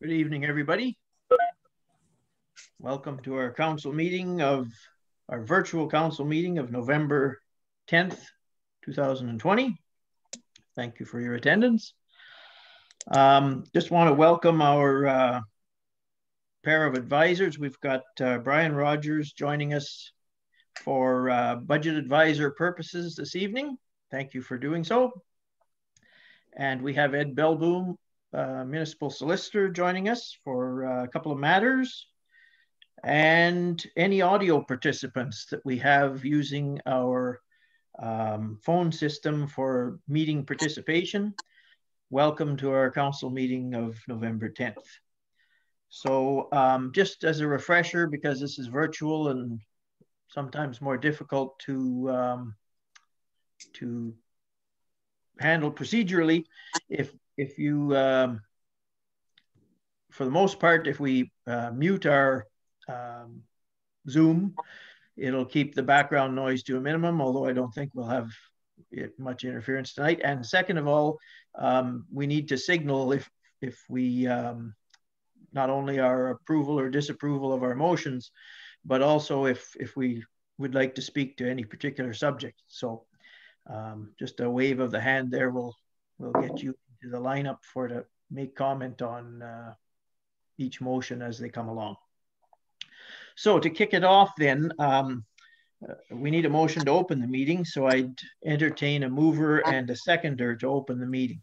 Good evening, everybody. Welcome to our council meeting of our virtual council meeting of November 10th, 2020. Thank you for your attendance. Just want to welcome our pair of advisors. We've got Brian Rogers joining us for budget advisor purposes this evening. Thank you for doing so. And we have Ed Belboom, municipal solicitor, joining us for a couple of matters, and any audio participants that we have using our phone system for meeting participation. Welcome to our council meeting of November 10th. So just as a refresher, because this is virtual and sometimes more difficult to handle procedurally, if you, for the most part, if we mute our Zoom, it'll keep the background noise to a minimum, although I don't think we'll have much interference tonight. And second of all, we need to signal if we, not only our approval or disapproval of our motions, but also if we would like to speak to any particular subject. So just a wave of the hand there will get you to the lineup to make comment on each motion as they come along. So to kick it off then, we need a motion to open the meeting. So I'd entertain a mover and a seconder to open the meeting.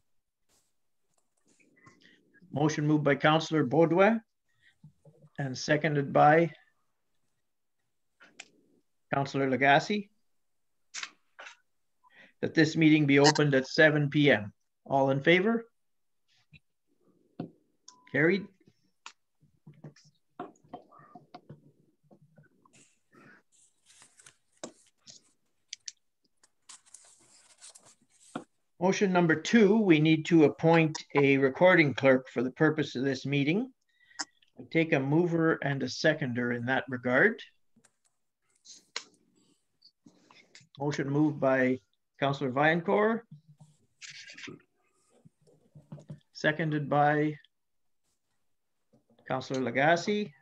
Motion moved by Councillor Baudouin and seconded by Councillor Lagacé, that this meeting be opened at 7 p.m. All in favor? Carried. Motion number 2, we need to appoint a recording clerk for the purpose of this meeting. I take a mover and a seconder in that regard. Motion moved by Councillor Vaillancourt, seconded by Councillor Lagacé,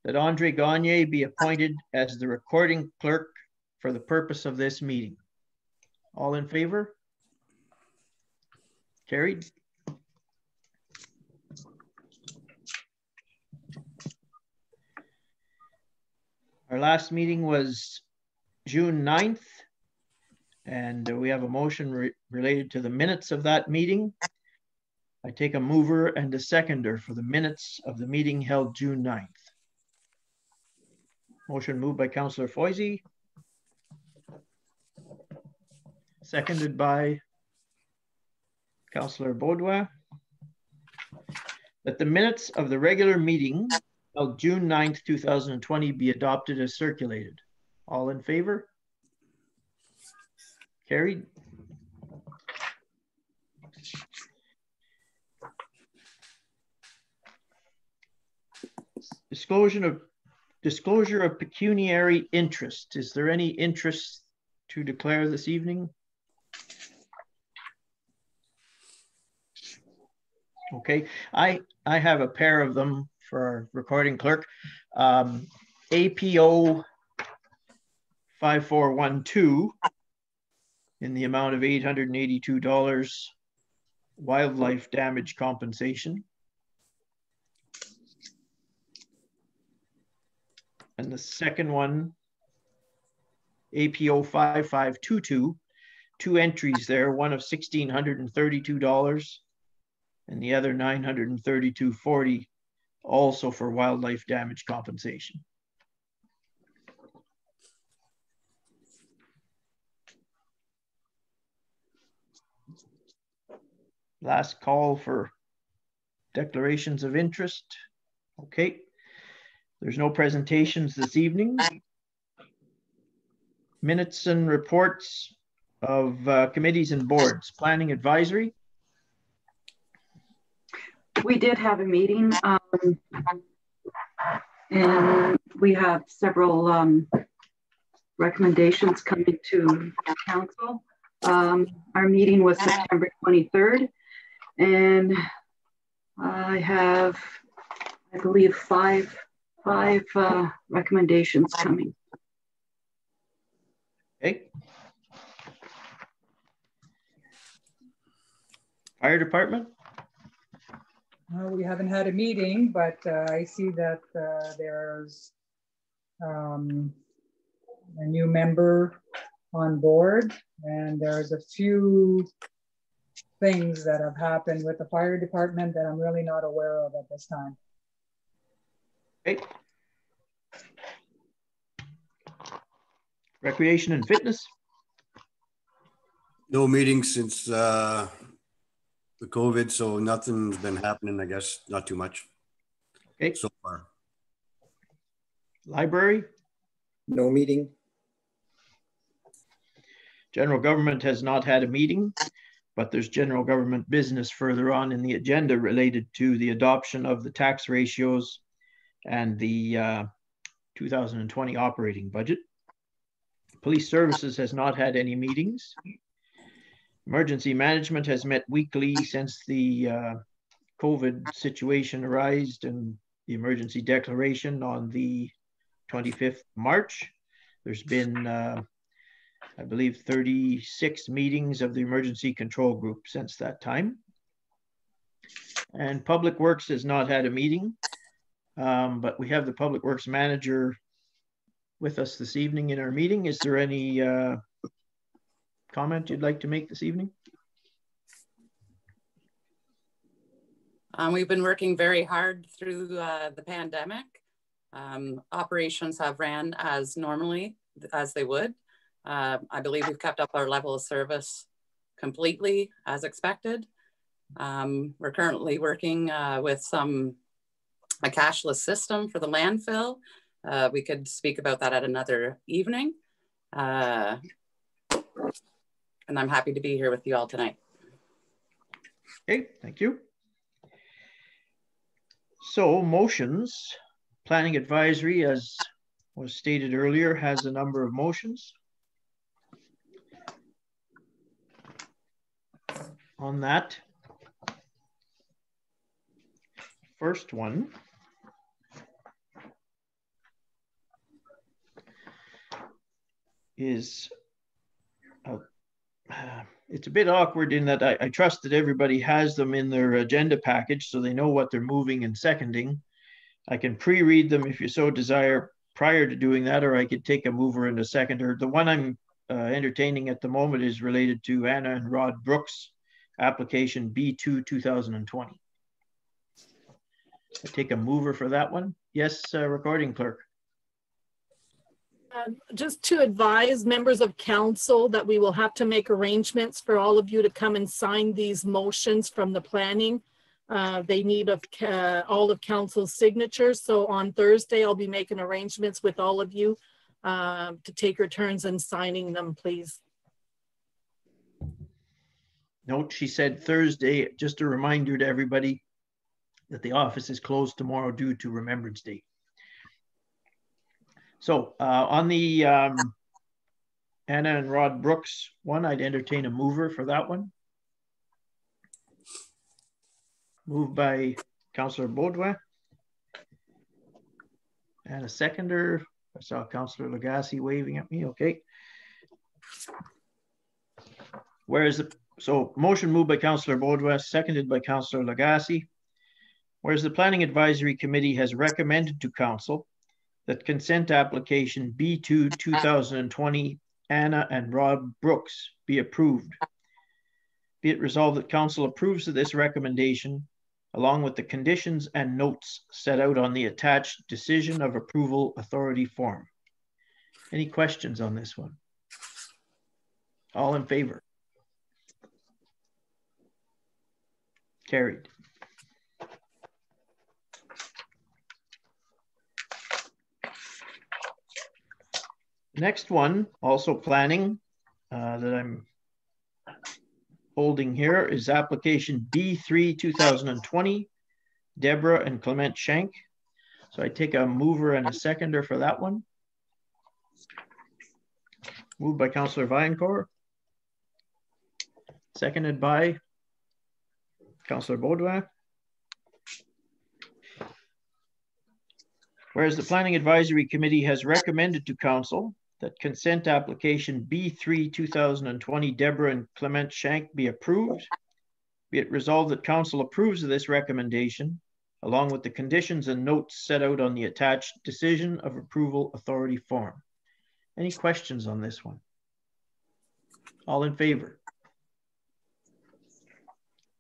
that Andre Gagne be appointed as the recording clerk for the purpose of this meeting. All in favor? Carried. Our last meeting was June 9th, and we have a motion related to the minutes of that meeting. I take a mover and a seconder for the minutes of the meeting held June 9th. Motion moved by Councillor Foisey, seconded by Councillor Baudouin, that the minutes of the regular meeting of June 9th, 2020 be adopted as circulated. All in favor? Carried. Disclosure of pecuniary interest. Is there any interest to declare this evening? Okay, I have a pair of them for our recording clerk. APO 5412 in the amount of $882 wildlife damage compensation. And the second one, APO 5522, 2 entries there, one of $1,632 and the other $932.40, also for wildlife damage compensation. Last call for declarations of interest. Okay, there's no presentations this evening. Minutes and reports of committees and boards. Planning advisory. We did have a meeting and we have several recommendations coming to council. Our meeting was September 23rd, and I have, I believe, five recommendations coming. Okay. Fire department? We haven't had a meeting, but I see that there's a new member on board, and there's a few things that have happened with the fire department that I'm really not aware of at this time. Okay. Recreation and fitness? No meetings since the COVID, so nothing's been happening, I guess, not too much. Okay. So far. Library? No meeting. General government has not had a meeting, but there's general government business further on in the agenda related to the adoption of the tax ratios and the 2020 operating budget. Police services has not had any meetings. Emergency management has met weekly since the COVID situation arose and the emergency declaration on the 25th March. There's been, I believe, 36 meetings of the emergency control group since that time. And Public Works has not had a meeting, but we have the Public Works manager with us this evening in our meeting. Is there any comment you'd like to make this evening? We've been working very hard through the pandemic. Operations have ran as normally as they would. I believe we've kept up our level of service completely as expected. We're currently working with a cashless system for the landfill. We could speak about that at another evening. And I'm happy to be here with you all tonight. Okay, thank you. So motions, planning advisory, as was stated earlier, has a number of motions. On that, first one is it's a bit awkward in that I trust that everybody has them in their agenda package so they know what they're moving and seconding. I can pre-read them if you so desire prior to doing that, or I could take a mover and a seconder. The one I'm entertaining at the moment is related to Anna and Rod Brooks application B2 2020. I take a mover for that one. Yes, recording clerk. Just to advise members of council that we will have to make arrangements for all of you to come and sign these motions from the planning. They need all of council's signatures. So on Thursday, I'll be making arrangements with all of you to take your turns in signing them, please. Note, she said Thursday. Just a reminder to everybody that the office is closed tomorrow due to Remembrance Day. So on the Anna and Rod Brooks one, I'd entertain a mover for that one. Moved by Councillor Baudouin. And a seconder. I saw Councillor Lagasse waving at me. Okay. So motion moved by Councillor Baudouin, seconded by Councillor Lagasse. Whereas the Planning Advisory Committee has recommended to Council that consent application B2 2020 Anna and Rod Brooks be approved. Be it resolved that Council approves of this recommendation along with the conditions and notes set out on the attached decision of approval authority form. Any questions on this one? All in favor? Carried. Next one, also planning, that I'm holding here is application B3 2020, Deborah and Clement Schenk. So I take a mover and a seconder for that one. Moved by Councillor Vaillancourt. Seconded by Councillor Baudouin. Whereas the Planning Advisory Committee has recommended to Council that consent application B3 2020 Deborah and Clement Shank be approved, be it resolved that Council approves of this recommendation, along with the conditions and notes set out on the attached Decision of Approval Authority form. Any questions on this one? All in favor?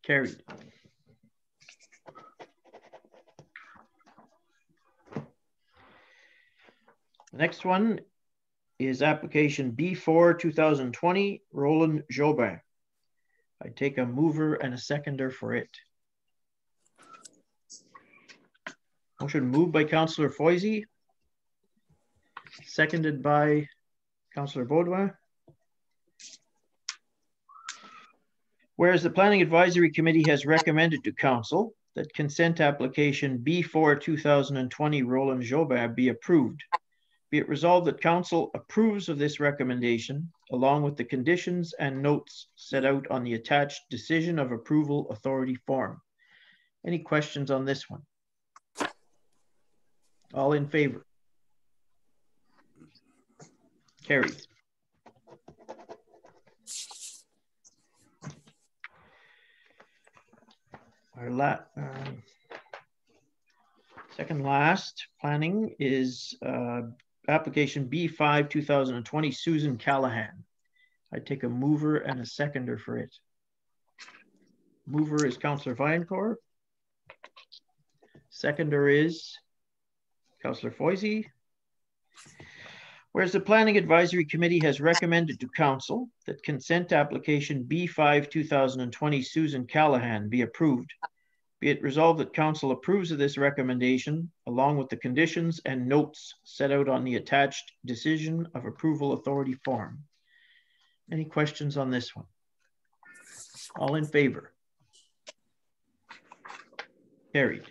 Carried. The next one is application B4 2020 Roland Jobin. I take a mover and a seconder for it. Motion moved by Councillor Foisy, seconded by Councillor Baudouin. Whereas the Planning Advisory Committee has recommended to Council that consent application B4 2020 Roland Jobin be approved, be it resolved that Council approves of this recommendation, along with the conditions and notes set out on the attached Decision of Approval Authority form. Any questions on this one? All in favor? Carried. Our second last planning is application B5 2020 Susan Callahan. I take a mover and a seconder for it. Mover is Councillor Viancourt. Seconder is Councillor Foisy. Whereas the Planning Advisory Committee has recommended to Council that consent application B5 2020 Susan Callahan be approved, be it resolved that Council approves of this recommendation, along with the conditions and notes set out on the attached Decision of Approval Authority form. Any questions on this one? All in favor? Carried.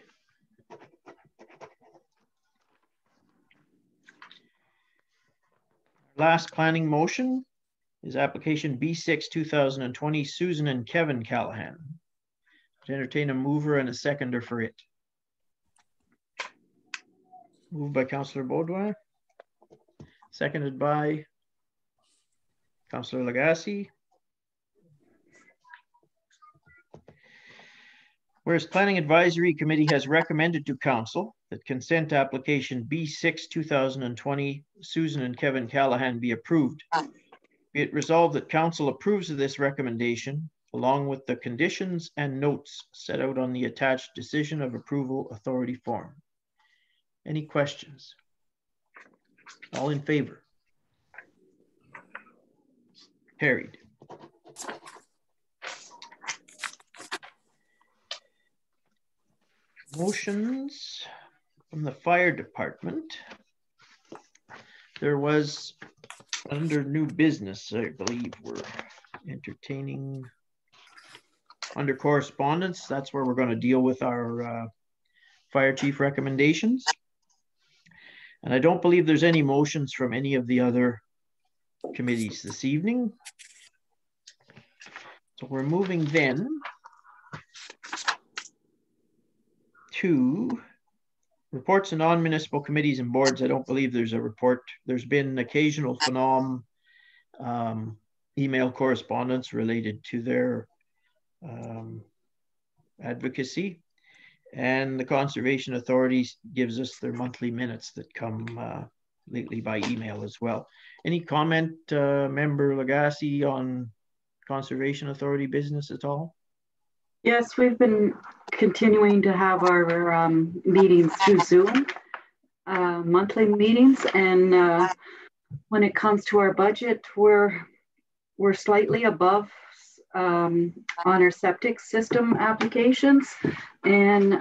Last planning motion is application B6 2020 Susan and Kevin Callahan. I'd entertain a mover and a seconder for it. Moved by Councillor Baudouin, seconded by Councillor Lagacé. Whereas Planning Advisory Committee has recommended to Council that consent application B6 2020 Susan and Kevin Callahan be approved, be it resolved that Council approves of this recommendation, along with the conditions and notes set out on the attached Decision of Approval Authority form. Any questions? All in favor? Carried. Motions from the fire department. There was, under new business, I believe we're entertaining under correspondence. That's where we're going to deal with our fire chief recommendations. And I don't believe there's any motions from any of the other committees this evening. So we're moving then to reports and non-municipal committees and boards. I don't believe there's a report. There's been occasional phenom email correspondence related to their advocacy, and the Conservation Authority gives us their monthly minutes that come lately by email as well. Any comment, Member Lagacé, on Conservation Authority business at all? Yes, we've been continuing to have our meetings through Zoom, monthly meetings, and when it comes to our budget, we're slightly above on our septic system applications, and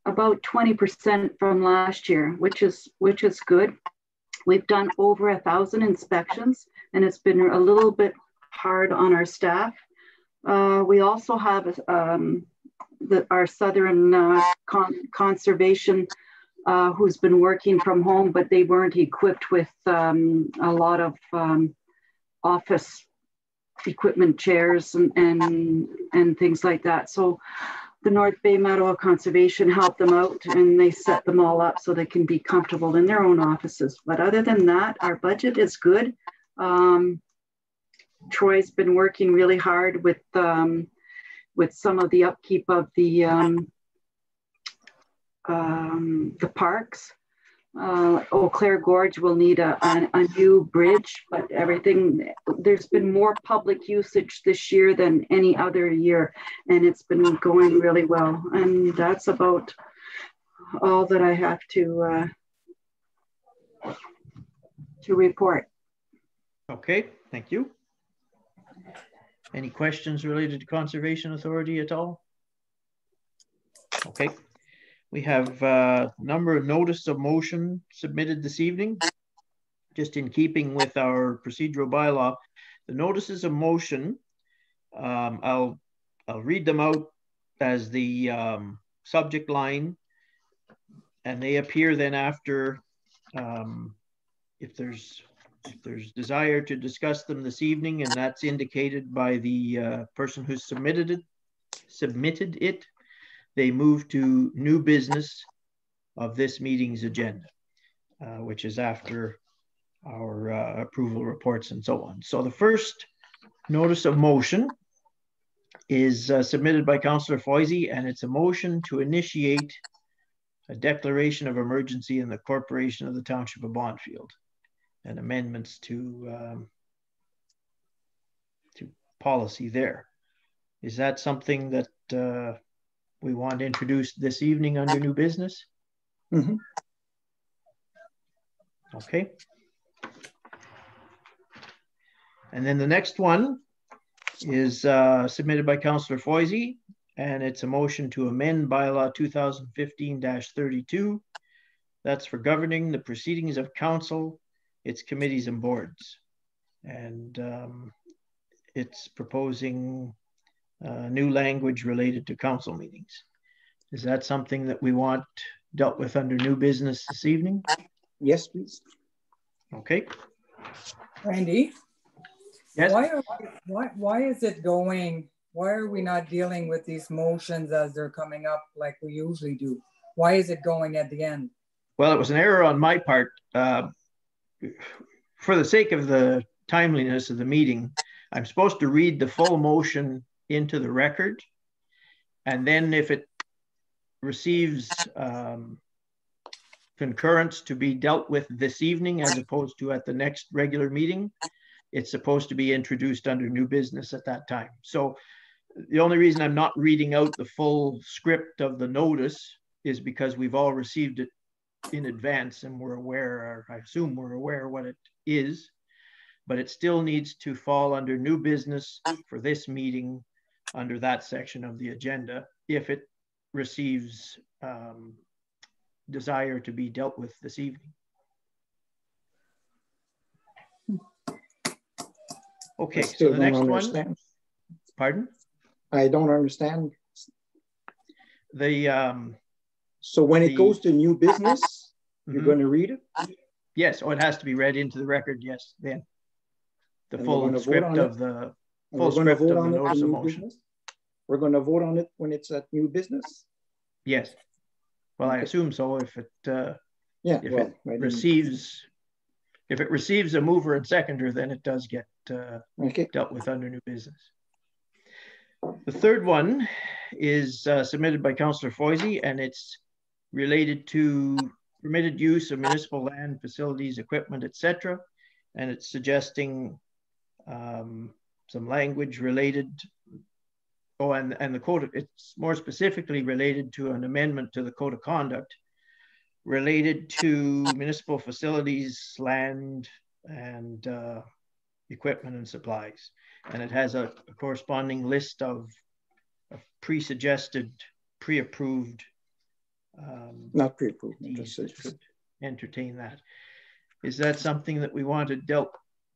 about 20% from last year, which is good. We've done over 1,000 inspections, and it's been a little bit hard on our staff. We also have our Southern Conservation who's been working from home, but they weren't equipped with a lot of office equipment, chairs and things like that. So the North Bay Mattawa Conservation helped them out, and they set them all up so they can be comfortable in their own offices. But other than that, our budget is good. Troy's been working really hard with some of the upkeep of the parks. Eau Claire Gorge will need a new bridge, but everything, there's been more public usage this year than any other year, and it's been going really well. And that's about all that I have to report. Okay, thank you. Any questions related to Conservation Authority at all? Okay. We have a number of notice of motion submitted this evening. Just in keeping with our procedural bylaw, the notices of motion, I'll read them out as the subject line, and they appear then after, if there's desire to discuss them this evening, and that's indicated by the person who submitted it, they move to new business of this meeting's agenda, which is after our approval reports and so on. So the first notice of motion is submitted by Councillor Foisey, and it's a motion to initiate a declaration of emergency in the corporation of the Township of Bonnfield and amendments to policy there. Is that something that we want introduced this evening under new business? Mm-hmm. Okay. And then the next one is submitted by Councillor Foisey, and it's a motion to amend bylaw 2015-32. That's for governing the proceedings of council, its committees and boards. And it's proposing new language related to council meetings. Is that something that we want dealt with under new business this evening? Yes, please. Okay. Randy? Yes. Why is it going, why are we not dealing with these motions as they're coming up like we usually do? Why is it going at the end? Well, it was an error on my part. For the sake of the timeliness of the meeting, I'm supposed to read the full motion into the record, and then if it receives concurrence to be dealt with this evening as opposed to at the next regular meeting, it's supposed to be introduced under new business at that time. So the only reason I'm not reading out the full script of the notice is because we've all received it in advance and we're aware, or I assume we're aware what it is, but it still needs to fall under new business for this meeting under that section of the agenda if it receives desire to be dealt with this evening. Okay, so the next one. Pardon? I don't understand. The so when it goes to new business, you're going to read it? Yes, oh, it has to be read into the record, yes, then. The full script of the full script of the notice of motion. We're going to vote on it when it's at new business? Yes. Well, I assume so. If it receives a mover and seconder, then it does get dealt with under new business. The third one is submitted by Councillor Foisey, and it's related to permitted use of municipal land, facilities, equipment, etc. And it's suggesting some language related. Oh, and the code, it's more specifically related to an amendment to the code of conduct related to municipal facilities, land, and equipment and supplies. And it has a corresponding list of pre-suggested, pre-approved. Not pre-approved. Could entertain that. Is that something that we want to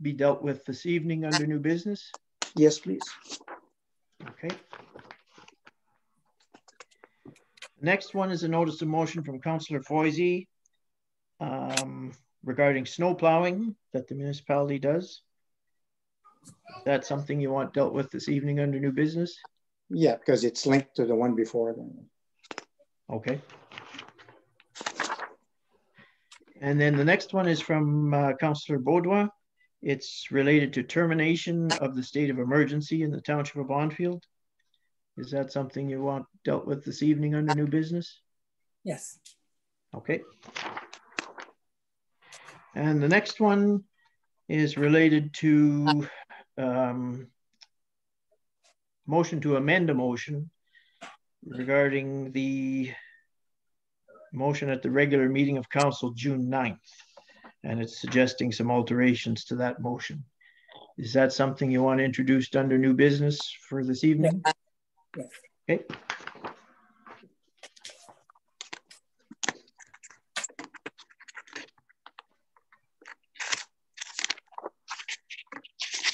be dealt with this evening under new business? Yes, please. Okay. Next one is a notice of motion from Councillor Foisey regarding snow plowing that the municipality does. Is that something you want dealt with this evening under new business? Yeah, because it's linked to the one before. Okay. And then the next one is from Councillor Baudouin. It's related to termination of the state of emergency in the Township of Bonfield. Is that something you want dealt with this evening under new business? Yes. Okay. And the next one is related to motion to amend a motion regarding the motion at the regular meeting of council June 9th. And it's suggesting some alterations to that motion. Is that something you want introduced under new business for this evening? Yes. Okay.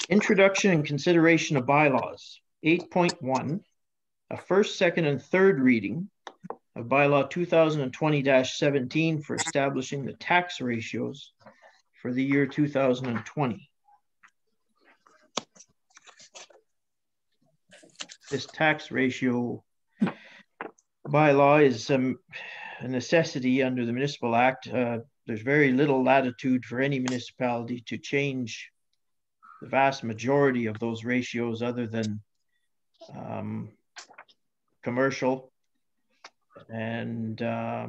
Introduction and consideration of bylaws. 8.1, a first, second, and third reading of bylaw 2020-17 for establishing the tax ratios for the year 2020. This tax ratio bylaw is a necessity under the Municipal Act. There's very little latitude for any municipality to change the vast majority of those ratios other than commercial. And at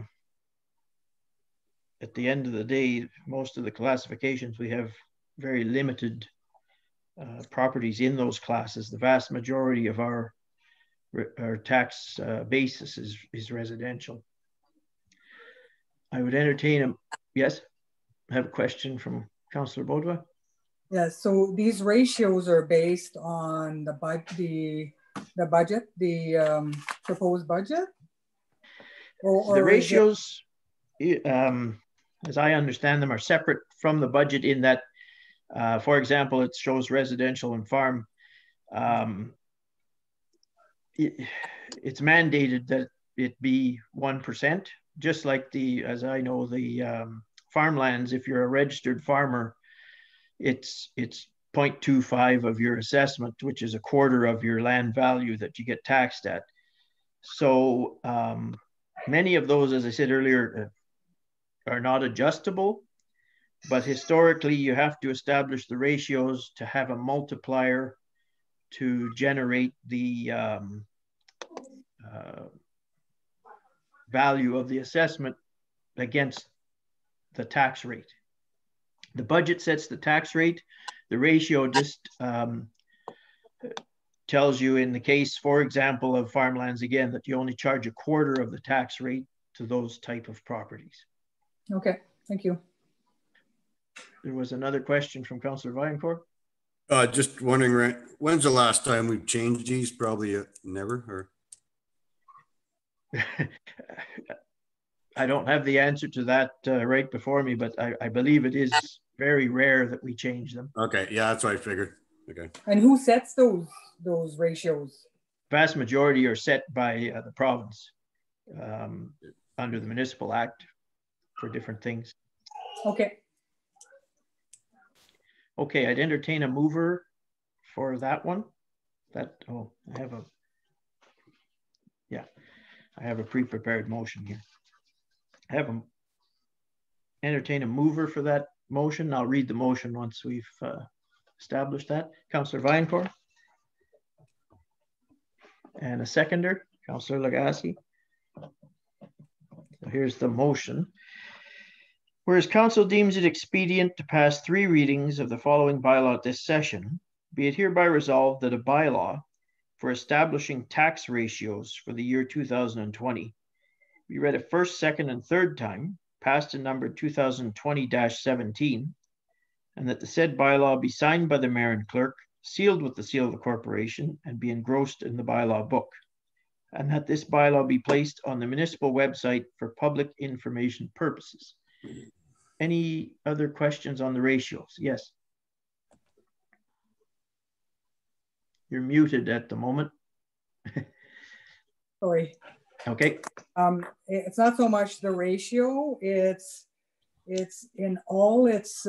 the end of the day, most of the classifications, we have very limited properties in those classes. The vast majority of our tax basis is residential. I would entertain a, yes, I have a question from Councillor Baudouin. Yeah, so these ratios are based on the budget, the proposed budget? Or the ratios, as I understand them, are separate from the budget in that, for example, it shows residential and farm. It's mandated that it be 1%, just like as I know, the farmlands, if you're a registered farmer, it's 0.25 of your assessment, which is a quarter of your land value that you get taxed at. So many of those, as I said earlier, are not adjustable, but historically you have to establish the ratios to have a multiplier to generate the value of the assessment against the tax rate. The budget sets the tax rate. The ratio just tells you in the case, for example, of farmlands, again, that you only charge a quarter of the tax rate to those type of properties. Okay, thank you. There was another question from Councillor Vaillancourt. Just wondering, when's the last time we've changed these? Probably never, or? I don't have the answer to that right before me, but I believe it is very rare that we change them. Okay, yeah, that's what I figured. Okay. And who sets those ratios? Vast majority are set by the province under the Municipal Act for different things. Okay. Okay, I'd entertain a mover for that one. I have a pre-prepared motion here. I have entertain a mover for that motion. I'll read the motion once we've established that. Councillor Vaillancourt. And a seconder, Councillor Lagasse. So here's the motion. Whereas council deems it expedient to pass 3 readings of the following bylaw at this session, be it hereby resolved that a bylaw for establishing tax ratios for the year 2020 be read a first, second, and third time, passed and numbered 2020-17, and that the said bylaw be signed by the mayor and clerk, sealed with the seal of the corporation, and be engrossed in the bylaw book, and that this bylaw be placed on the municipal website for public information purposes. Any other questions on the ratios? Yes. You're muted at the moment. Sorry. Okay. It's not so much the ratio, it's in all its,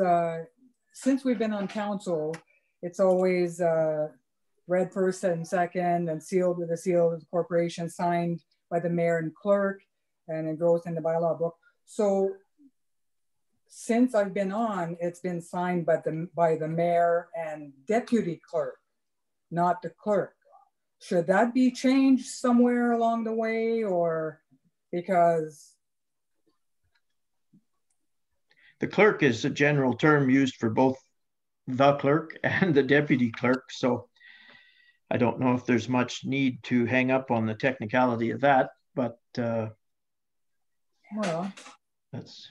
since we've been on council, it's always read first and second and sealed with the seal of the corporation, signed by the mayor and clerk, and it goes in the bylaw book. So since I've been on, it's been signed by the mayor and deputy clerk, not the clerk. Should that be changed somewhere along the way, or because? The clerk is a general term used for both the clerk and the deputy clerk. So I don't know if there's much need to hang up on the technicality of that, but well, that's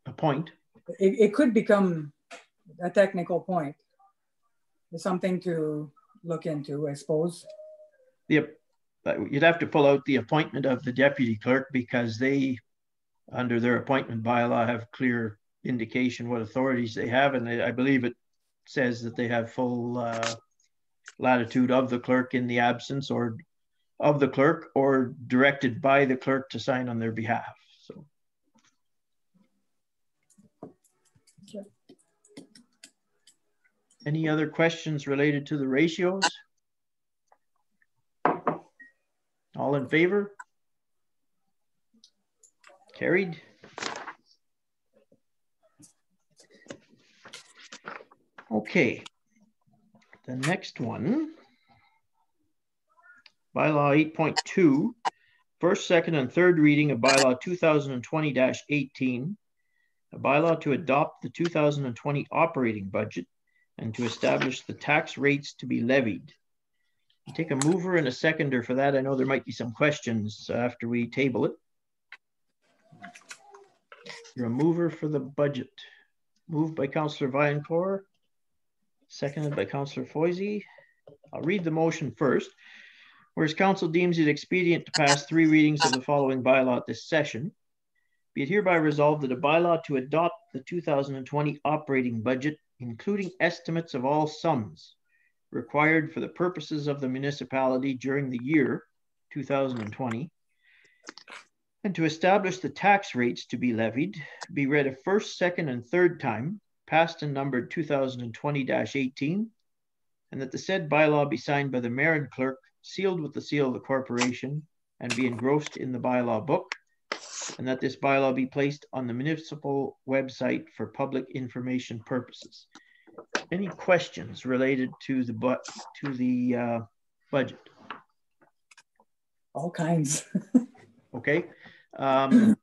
a point. It could become a technical point. It's something to look into, I suppose. Yep. You'd have to pull out the appointment of the deputy clerk, because they, under their appointment bylaw, have clear indication what authorities they have. And I believe it says that they have full latitude of the clerk in the absence or of the clerk, or directed by the clerk to sign on their behalf. So. Okay. Any other questions related to the ratios? All in favor? Carried. Okay. The next one, bylaw 8.2, first, second, and third reading of bylaw 2020-18, a bylaw to adopt the 2020 operating budget and to establish the tax rates to be levied. I'll take a mover and a seconder for that. I know there might be some questions after we table it. You're a mover for the budget. Moved by Councillor Vaillancourt, seconded by Councillor Foisey. I'll read the motion first. Whereas council deems it expedient to pass 3 readings of the following bylaw at this session, be it hereby resolved that a bylaw to adopt the 2020 operating budget, including estimates of all sums required for the purposes of the municipality during the year 2020, and to establish the tax rates to be levied, be read a first, second, and third time, passed and numbered 2020-18, and that the said bylaw be signed by the mayor and clerk, sealed with the seal of the corporation, and be engrossed in the bylaw book, and that this bylaw be placed on the municipal website for public information purposes. Any questions related to the budget? All kinds. Okay. Councillor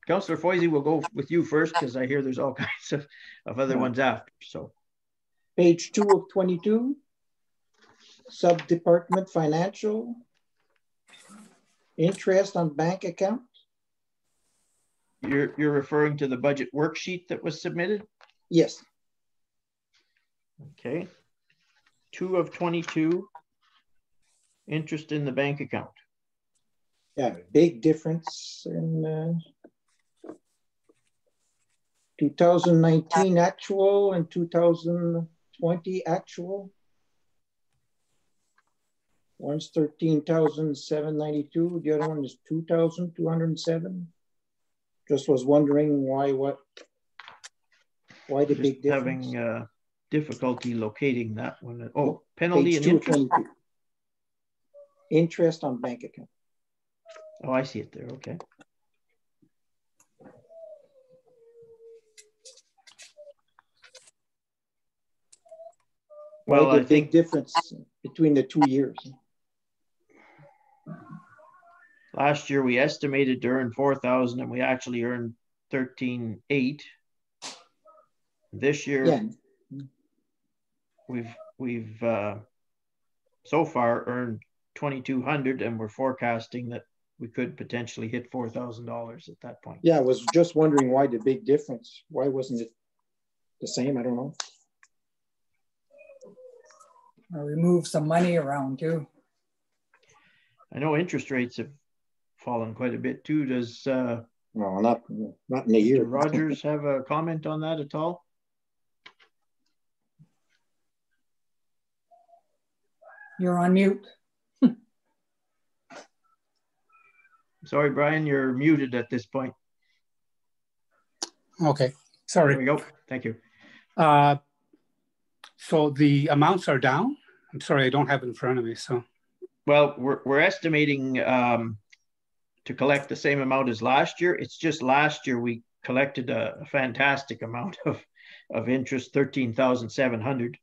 Foisey, will go with you first, because I hear there's all kinds of other ones after. So, page 2 of 22, sub-department financial, interest on bank account. You're referring to the budget worksheet that was submitted? Yes. Okay. 2 of 22, interest in the bank account. Yeah, big difference in 2019 actual and 2020 actual. One's 13,792, the other one is 2,207. Just was wondering why the big difference. Having difficulty locating that one. Oh, penalty and interest. Interest on bank account. Oh, I see it there. Okay. Well, I think difference between the 2 years. Last year we estimated to earn 4,000 and we actually earned 13,800. This year, yeah, we've so far earned 2,200, and we're forecasting that we could potentially hit $4,000 at that point. Yeah, I was just wondering why the big difference. Why wasn't it the same? I don't know. We moved some money around too. I know interest rates have fallen quite a bit too. Does no, not in a year. Rogers have a comment on that at all? You're on mute. Sorry, Brian, you're muted at this point. Okay, sorry. There we go. Thank you. So the amounts are down? I'm sorry, I don't have it in front of me, so. Well, we're estimating to collect the same amount as last year. It's just last year we collected a fantastic amount of interest, 13,700,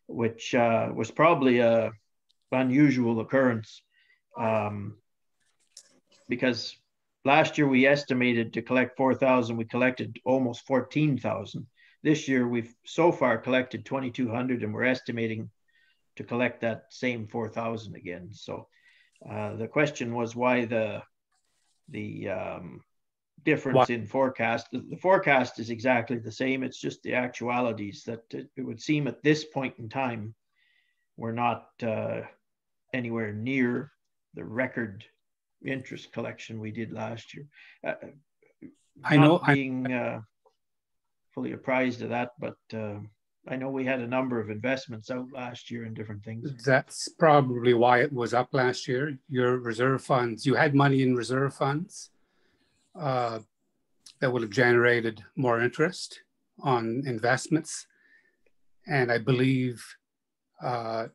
which was probably a unusual occurrence because last year we estimated to collect 4,000, we collected almost 14,000. This year we've so far collected 2,200 and we're estimating to collect that same 4,000 again. So the question was why the difference in forecast. The forecast is exactly the same. It's just the actualities that it would seem at this point in time, we're not anywhere near the record interest collection we did last year. I know being fully apprised of that, but I know we had a number of investments out last year in different things. That's probably why it was up last year. Your reserve funds, you had money in reserve funds that would have generated more interest on investments. And I believe a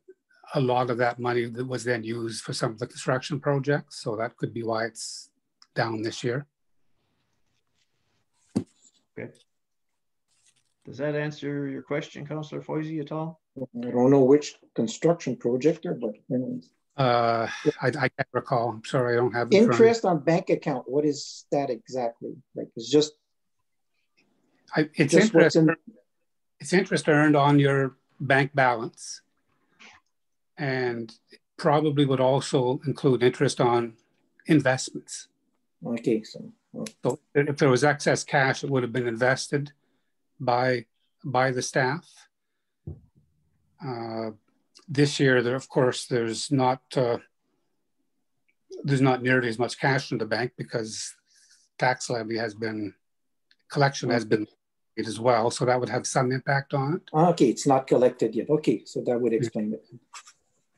lot of that money that was then used for some of the construction projects. So that could be why it's down this year. Okay. Does that answer your question, Councillor Foisey, at all? I don't know which construction project there, but anyways. I can't recall. I'm sorry, I don't have it. Interest on bank account. What is that exactly? Like, it's just. It's interest earned on your bank balance, and probably would also include interest on investments. Okay, so if there was excess cash, it would have been invested by the staff. This year, there, of course, there's not nearly as much cash in the bank because tax levy collection has been made as well. So that would have some impact on it. Okay, it's not collected yet. Okay, so that would explain it.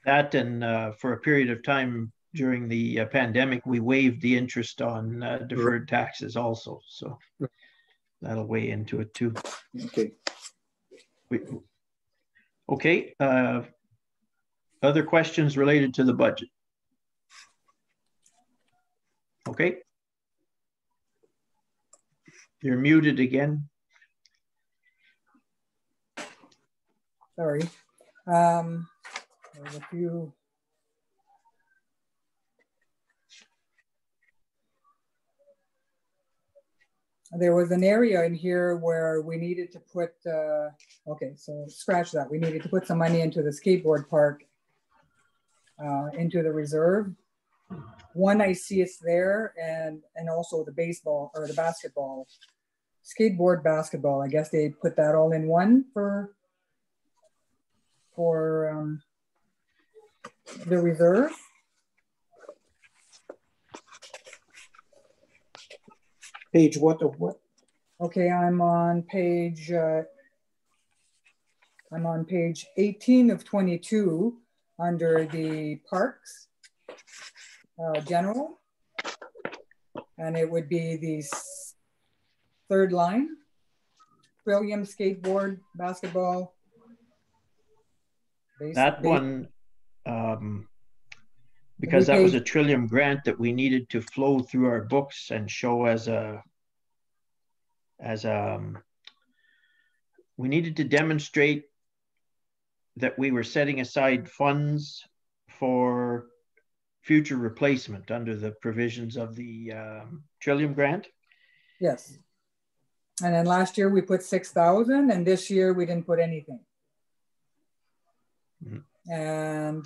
That and for a period of time during the pandemic, we waived the interest on deferred taxes also. So that'll weigh into it too. Okay. Okay. Other questions related to the budget? Okay. You're muted again. Sorry. There's a few. There was an area in here where we needed to put, okay, so scratch that. We needed to put some money into the skateboard park, into the reserve. One, I see it's there, and also the baseball or the basketball, skateboard basketball. I guess they put that all in one for the reserve. Page what of what? Okay, I'm on page 18 of 22 under the parks general, and it would be the third line. Trillium, skateboard, basketball. That one, because that was a Trillium grant that we needed to flow through our books and show we needed to demonstrate that we were setting aside funds for future replacement under the provisions of the Trillium grant. Yes. And then last year we put 6,000, and this year we didn't put anything. Mm-hmm. And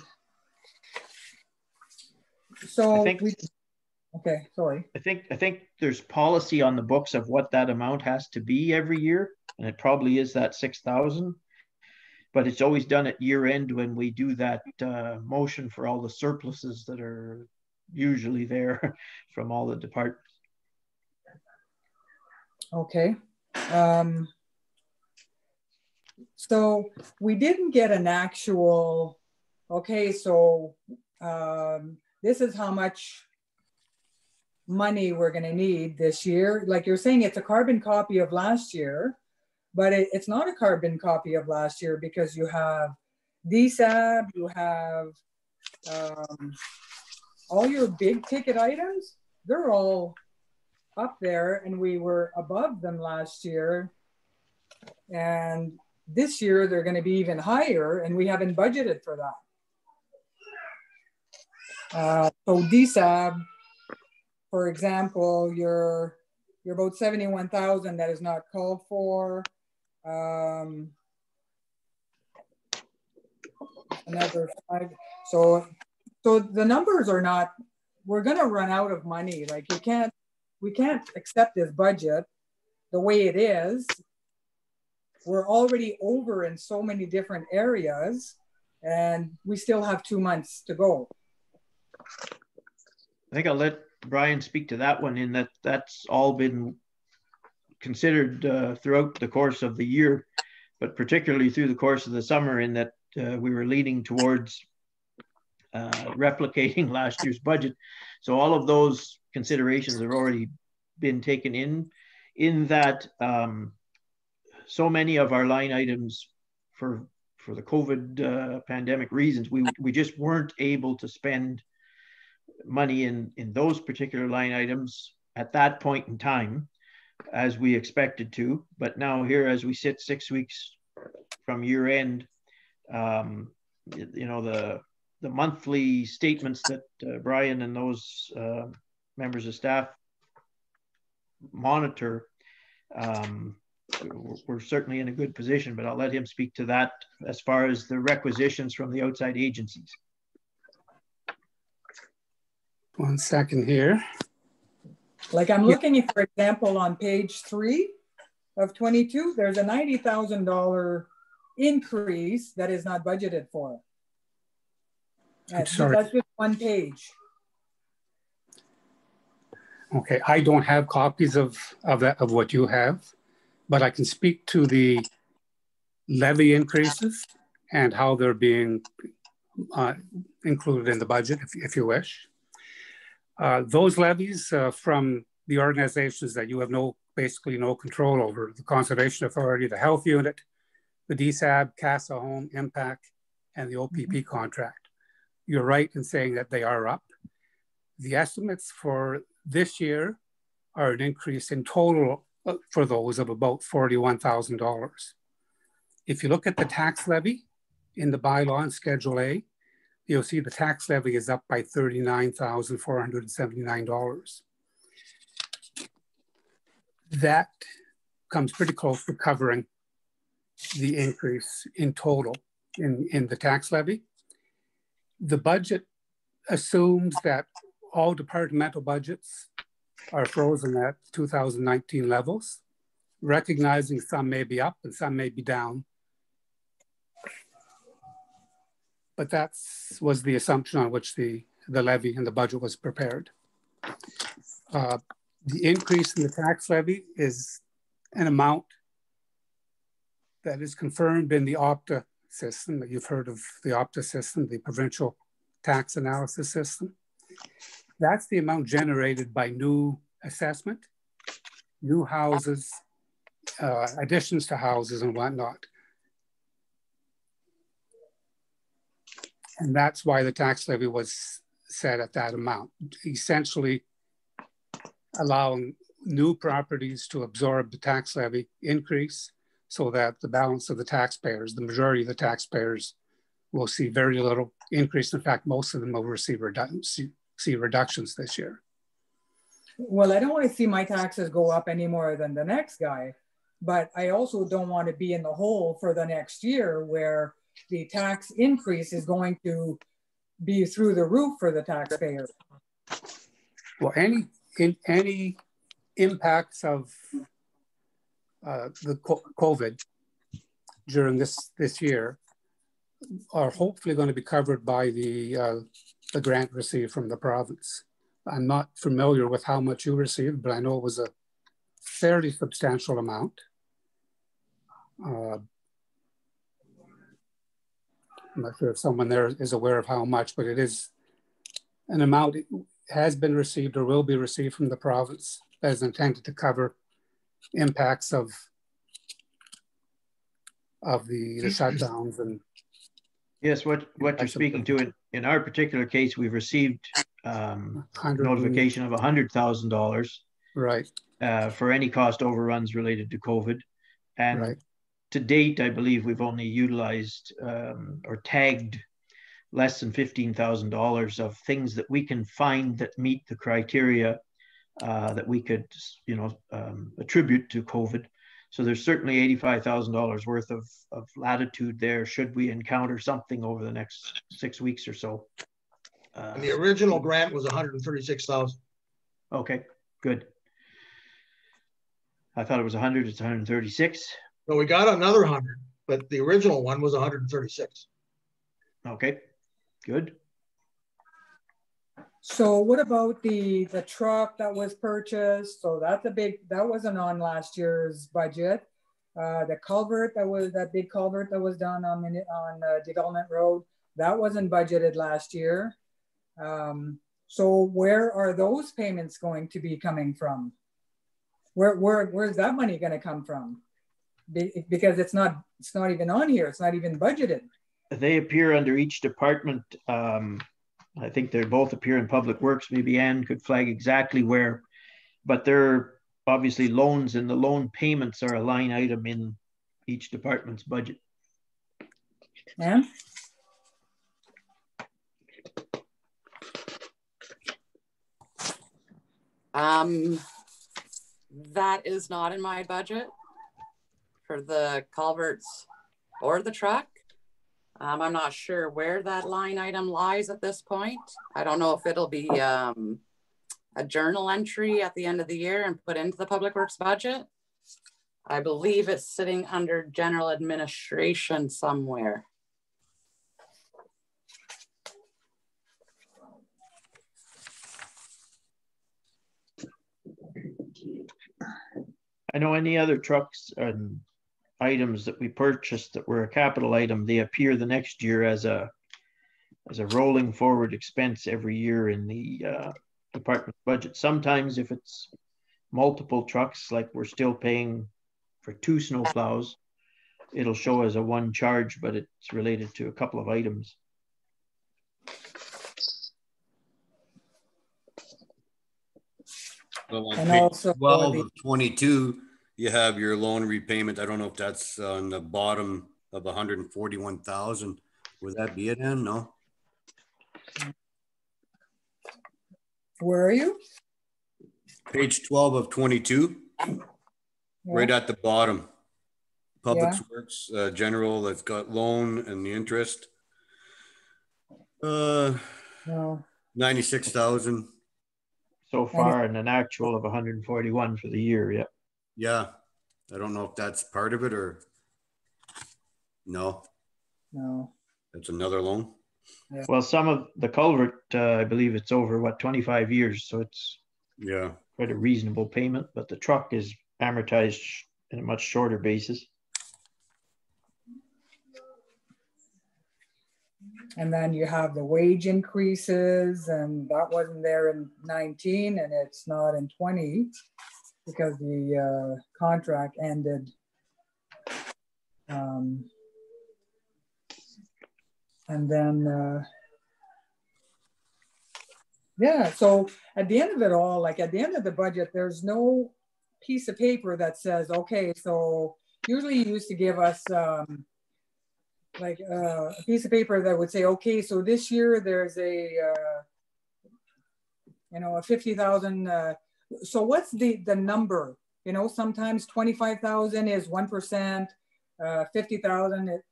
so okay, sorry. I think there's policy on the books of what that amount has to be every year, and it probably is that 6,000. But it's always done at year end when we do that motion for all the surpluses that are usually there from all the departments. Okay. So we didn't get an actual, okay, so this is how much money we're going to need this year. Like you're saying, it's a carbon copy of last year, but it's not a carbon copy of last year because you have DSAB, you have all your big ticket items, they're all up there, and we were above them last year. And this year they're going to be even higher, and we haven't budgeted for that. So DSAB, for example, you're about 71,000 that is not called for. Another 5. So the numbers are not, we're going to run out of money. Like we can't accept this budget the way it is. We're already over in so many different areas, and we still have 2 months to go. I think I'll let Brian speak to that one, in that that's all been considered throughout the course of the year, but particularly through the course of the summer, in that we were leaning towards replicating last year's budget. So all of those considerations have already been taken in that so many of our line items for the COVID pandemic reasons, we just weren't able to spend money in those particular line items at that point in time as we expected to. But now here, as we sit 6 weeks from year end, you know, the monthly statements that Brian and those members of staff monitor, we're certainly in a good position, but I'll let him speak to that as far as the requisitions from the outside agencies. 1 second here. Like I'm looking, for example, on page 3 of 22, there's a $90,000 increase that is not budgeted for. That's just one page. Okay, I don't have copies of what you have, but I can speak to the levy increases and how they're being included in the budget, if you wish. Those levies from the organizations that you have basically no control over: the Conservation Authority, the Health Unit, the DSAB, CASA Home, Impact, and the OPP contract. You're right in saying that they are up. The estimates for this year are an increase in total for those of about $41,000. If you look at the tax levy in the bylaw in Schedule A, you'll see the tax levy is up by $39,479. That comes pretty close to covering the increase in total in the tax levy. The budget assumes that all departmental budgets are frozen at 2019 levels, recognizing some may be up and some may be down. But that was the assumption on which the levy and the budget was prepared. The increase in the tax levy is an amount that is confirmed in the OPTA system. You've heard of the OPTA system, the Provincial Tax Analysis System. That's the amount generated by new assessment, new houses, additions to houses and whatnot. And that's why the tax levy was set at that amount, essentially allowing new properties to absorb the tax levy increase so that the balance of the taxpayers, the majority of the taxpayers, will see very little increase. In fact, most of them will receive reductions this year. Well, I don't want to see my taxes go up any more than the next guy, but I also don't want to be in the hole for the next year where the tax increase is going to be through the roof for the taxpayer. Well, any impacts of the COVID during this year are hopefully going to be covered by the grant received from the province. I'm not familiar with how much you received, but I know it was a fairly substantial amount. I'm not sure if someone there is aware of how much, but it is an amount that has been received or will be received from the province that is intended to cover impacts of of the shutdowns and. Yes, what you're speaking to, in our particular case, we've received notification of $100,000 right for any cost overruns related to COVID. And right. to date, I believe we've only utilized or tagged less than $15,000 of things that we can find that meet the criteria that we could, attribute to COVID. So there's certainly $85,000 worth of latitude there should we encounter something over the next 6 weeks or so. And the original grant was 136,000. Okay, good. I thought it was 100, it's 136. So we got another 100, but the original one was 136. Okay, good. So what about the truck that was purchased? So that's that wasn't on last year's budget. The culvert that big culvert that was done on Development Road, that wasn't budgeted last year. So where are those payments going to be coming from? Where's that money going to come from? Because it's not even on here. It's not even budgeted. They appear under each department. I think they both appear in Public Works. Maybe Ann could flag exactly where, but they're obviously loans, and the loan payments are a line item in each department's budget. Ann? That is not in my budget for the culverts or the truck. I'm not sure where that line item lies at this point. I don't know if it'll be a journal entry at the end of the year and put into the Public Works budget. I believe it's sitting under general administration somewhere. I know any other trucks and items that we purchased that were a capital item, they appear the next year as a rolling forward expense every year in the department budget. Sometimes if it's multiple trucks, like we're still paying for 2 snow plows, it'll show as a one charge, but it's related to a couple of items. Well, on page 12 of 22, you have your loan repayment. I don't know if that's on the bottom of 141,000. Would that be it, Ann? No. Where are you? Page 12 of 22, yeah. Right at the bottom. Public Works, general, that's got loan and the interest. No. 96,000. So far, and an actual of 141 for the year. Yeah. Yeah. I don't know if that's part of it or no. No. That's another loan. Yeah. Well, some of the culvert, I believe it's over 25 years. So it's quite a reasonable payment, but the truck is amortized in a much shorter basis. And then you have the wage increases, and that wasn't there in 19 and it's not in 20 because the contract ended. And then, so at the end of it all, like at the end of the budget, there's no piece of paper that says, okay, so usually you used to give us like a piece of paper that would say, okay, so this year there's a 50,000. So what's the number? Sometimes 25,000 is 1%, 50,000.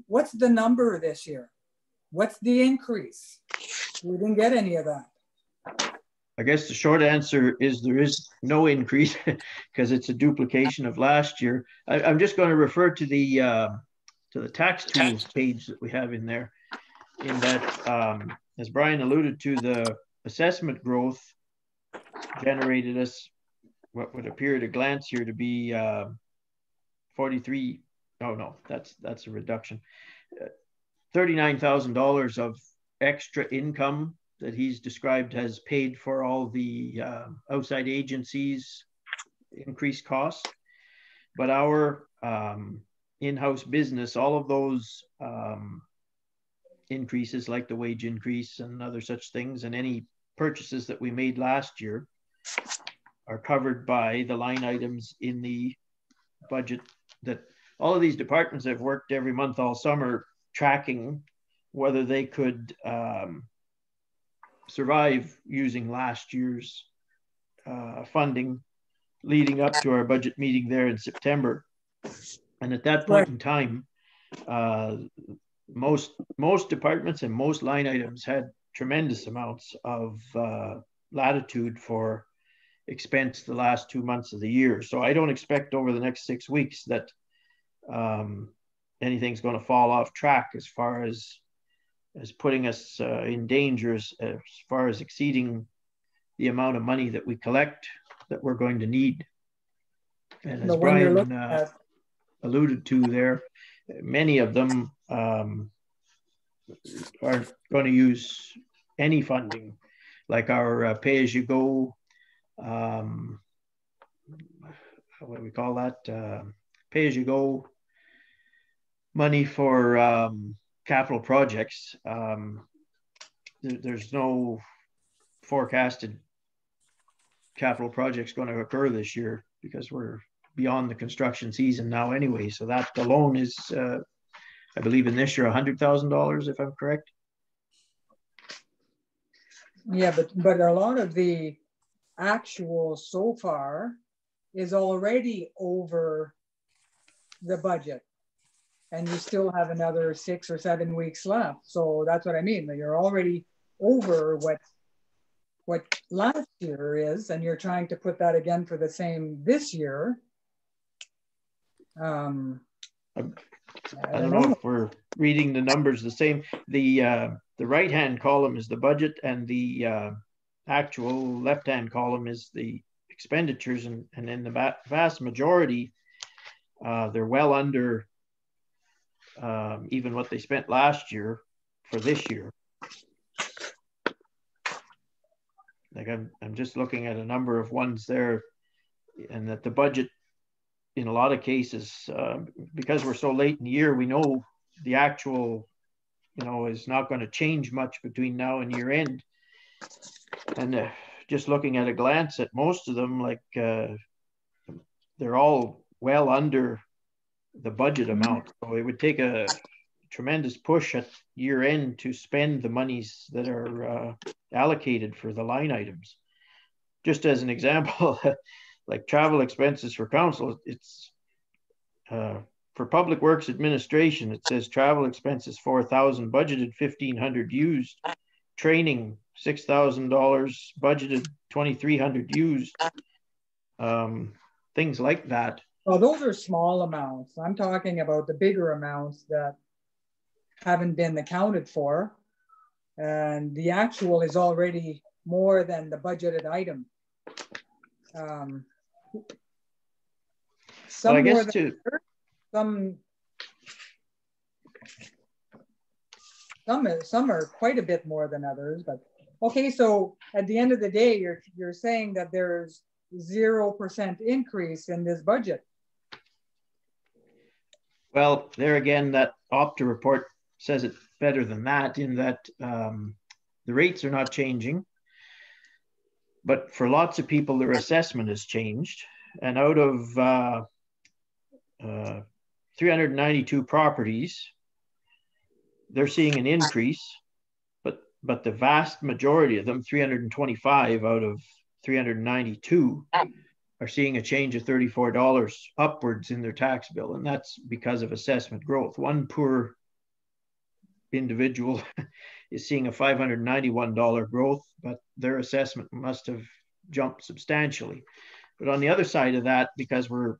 What's the number this year? What's the increase? We didn't get any of that. I guess the short answer is there is no increase because it's a duplication of last year. I'm just going to refer to the tax tools page that we have in there, in that, as Brian alluded to, the assessment growth generated us what would appear at a glance here to be 43. No, that's a reduction. $39,000 of extra income that he's described has paid for all the outside agencies' increased costs. But our in-house business, all of those increases like the wage increase and other such things, and any purchases that we made last year are covered by the line items in the budget that all of these departments have worked every month all summer tracking whether they could survive using last year's funding leading up to our budget meeting there in September. And at that point in time, most departments and most line items had tremendous amounts of latitude for expense the last 2 months of the year. So I don't expect over the next 6 weeks that anything's going to fall off track as far as putting us in danger as far as exceeding the amount of money that we collect that we're going to need. And as Brian alluded to there, many of them aren't going to use any funding, like our pay-as-you-go, what do we call that? Pay-as-you-go money for capital projects. There's no forecasted capital projects going to occur this year because we're beyond the construction season now anyway. So that alone is, I believe in this year, $100,000, if I'm correct. Yeah, but a lot of the actual so far is already over the budget. And you still have another 6 or 7 weeks left. So that's what I mean. You're already over what last year is, and you're trying to put that again for the same this year. I don't know if we're reading the numbers the same. The right-hand column is the budget, and the actual left-hand column is the expenditures, and in the vast majority, they're well under even what they spent last year for this year. Like I'm just looking at a number of ones there, and that the budget in a lot of cases, because we're so late in the year, we know the actual, is not going to change much between now and year end. And just looking at a glance at most of them, like they're all well under the budget amount. So it would take a tremendous push at year end to spend the monies that are allocated for the line items. Just as an example, like travel expenses for council, it's for Public Works Administration, it says travel expenses 4,000, budgeted 1,500 used, training $6,000, budgeted 2,300 used, things like that. Well, those are small amounts. I'm talking about the bigger amounts that haven't been accounted for, and the actual is already more than the budgeted item. Some, well, I guess too. Some are quite a bit more than others, but okay. So at the end of the day, you're saying that there's 0% increase in this budget. Well, there again, that Opta report says it better than that, in that the rates are not changing, but for lots of people, their assessment has changed. And out of 392 properties, they're seeing an increase, but the vast majority of them, 325 out of 392, are seeing a change of $34 upwards in their tax bill. And that's because of assessment growth. One poor individual is seeing a $591 growth, but their assessment must have jumped substantially. But on the other side of that, because we're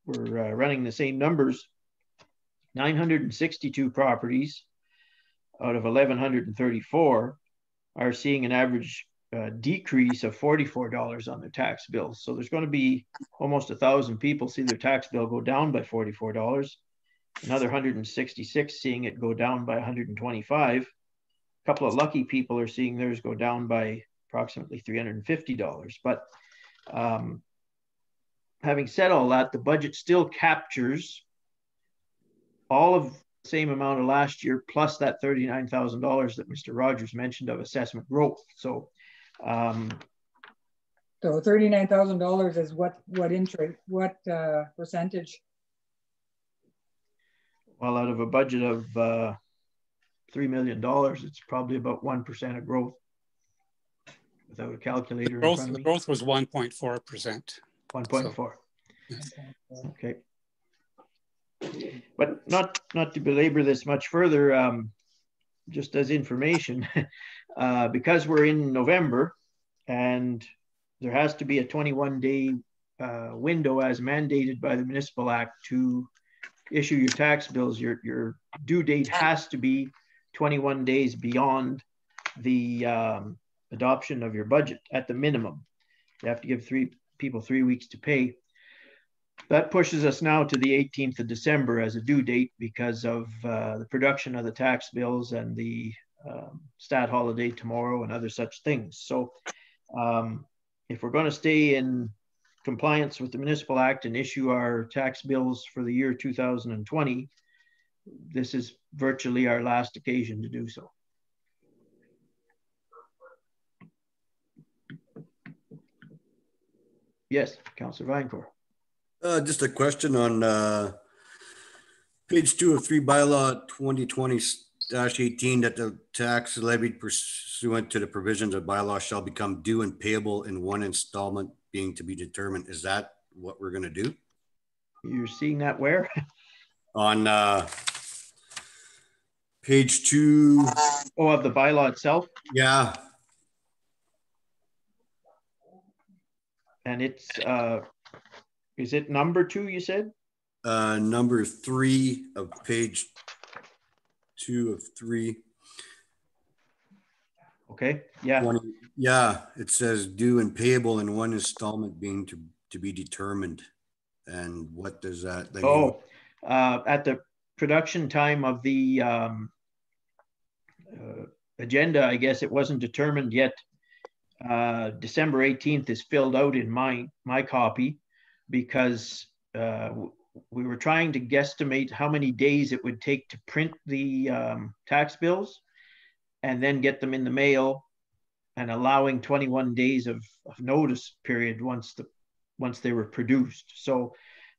running the same numbers, 962 properties out of 1,134 are seeing an average decrease of $44 on their tax bill. So there's going to be almost 1,000 people see their tax bill go down by $44. Another 166 seeing it go down by 125. A couple of lucky people are seeing theirs go down by approximately $350. But having said all that, the budget still captures all of the same amount of last year, plus that $39,000 that Mr. Rogers mentioned of assessment growth. So, so $39,000 is what interest, what percentage? Well, out of a budget of $3 million, it's probably about 1% of growth. Without a calculator in front of me. The growth was 1.4%. 1.4. So, yes. Okay. But not to belabor this much further, just as information, because we're in November and there has to be a 21-day window as mandated by the Municipal Act to issue your tax bills. Your due date has to be 21 days beyond the adoption of your budget at the minimum. You have to give people 3 weeks to pay. That pushes us now to the 18th of December as a due date because of the production of the tax bills and the stat holiday tomorrow and other such things. So if we're going to stay in compliance with the Municipal Act and issue our tax bills for the year 2020, this is virtually our last occasion to do so. Yes, Councillor Vinecourt. Just a question on page 2 of 3 bylaw 2020-18 that the tax levied pursuant to the provisions of bylaw shall become due and payable in one installment being to be determined. Is that what we're going to do? You're seeing that where? On page 2. Oh, of the bylaw itself? Yeah. And it's, is it number 2, you said? Number 3 of page 2 of 3. Okay, yeah. 20, yeah, it says due and payable in one installment being to be determined. And what does that? At the production time of the agenda, I guess it wasn't determined yet. December 18th is filled out in my copy because we were trying to guesstimate how many days it would take to print the tax bills and then get them in the mail, and allowing 21 days of notice period once they were produced. So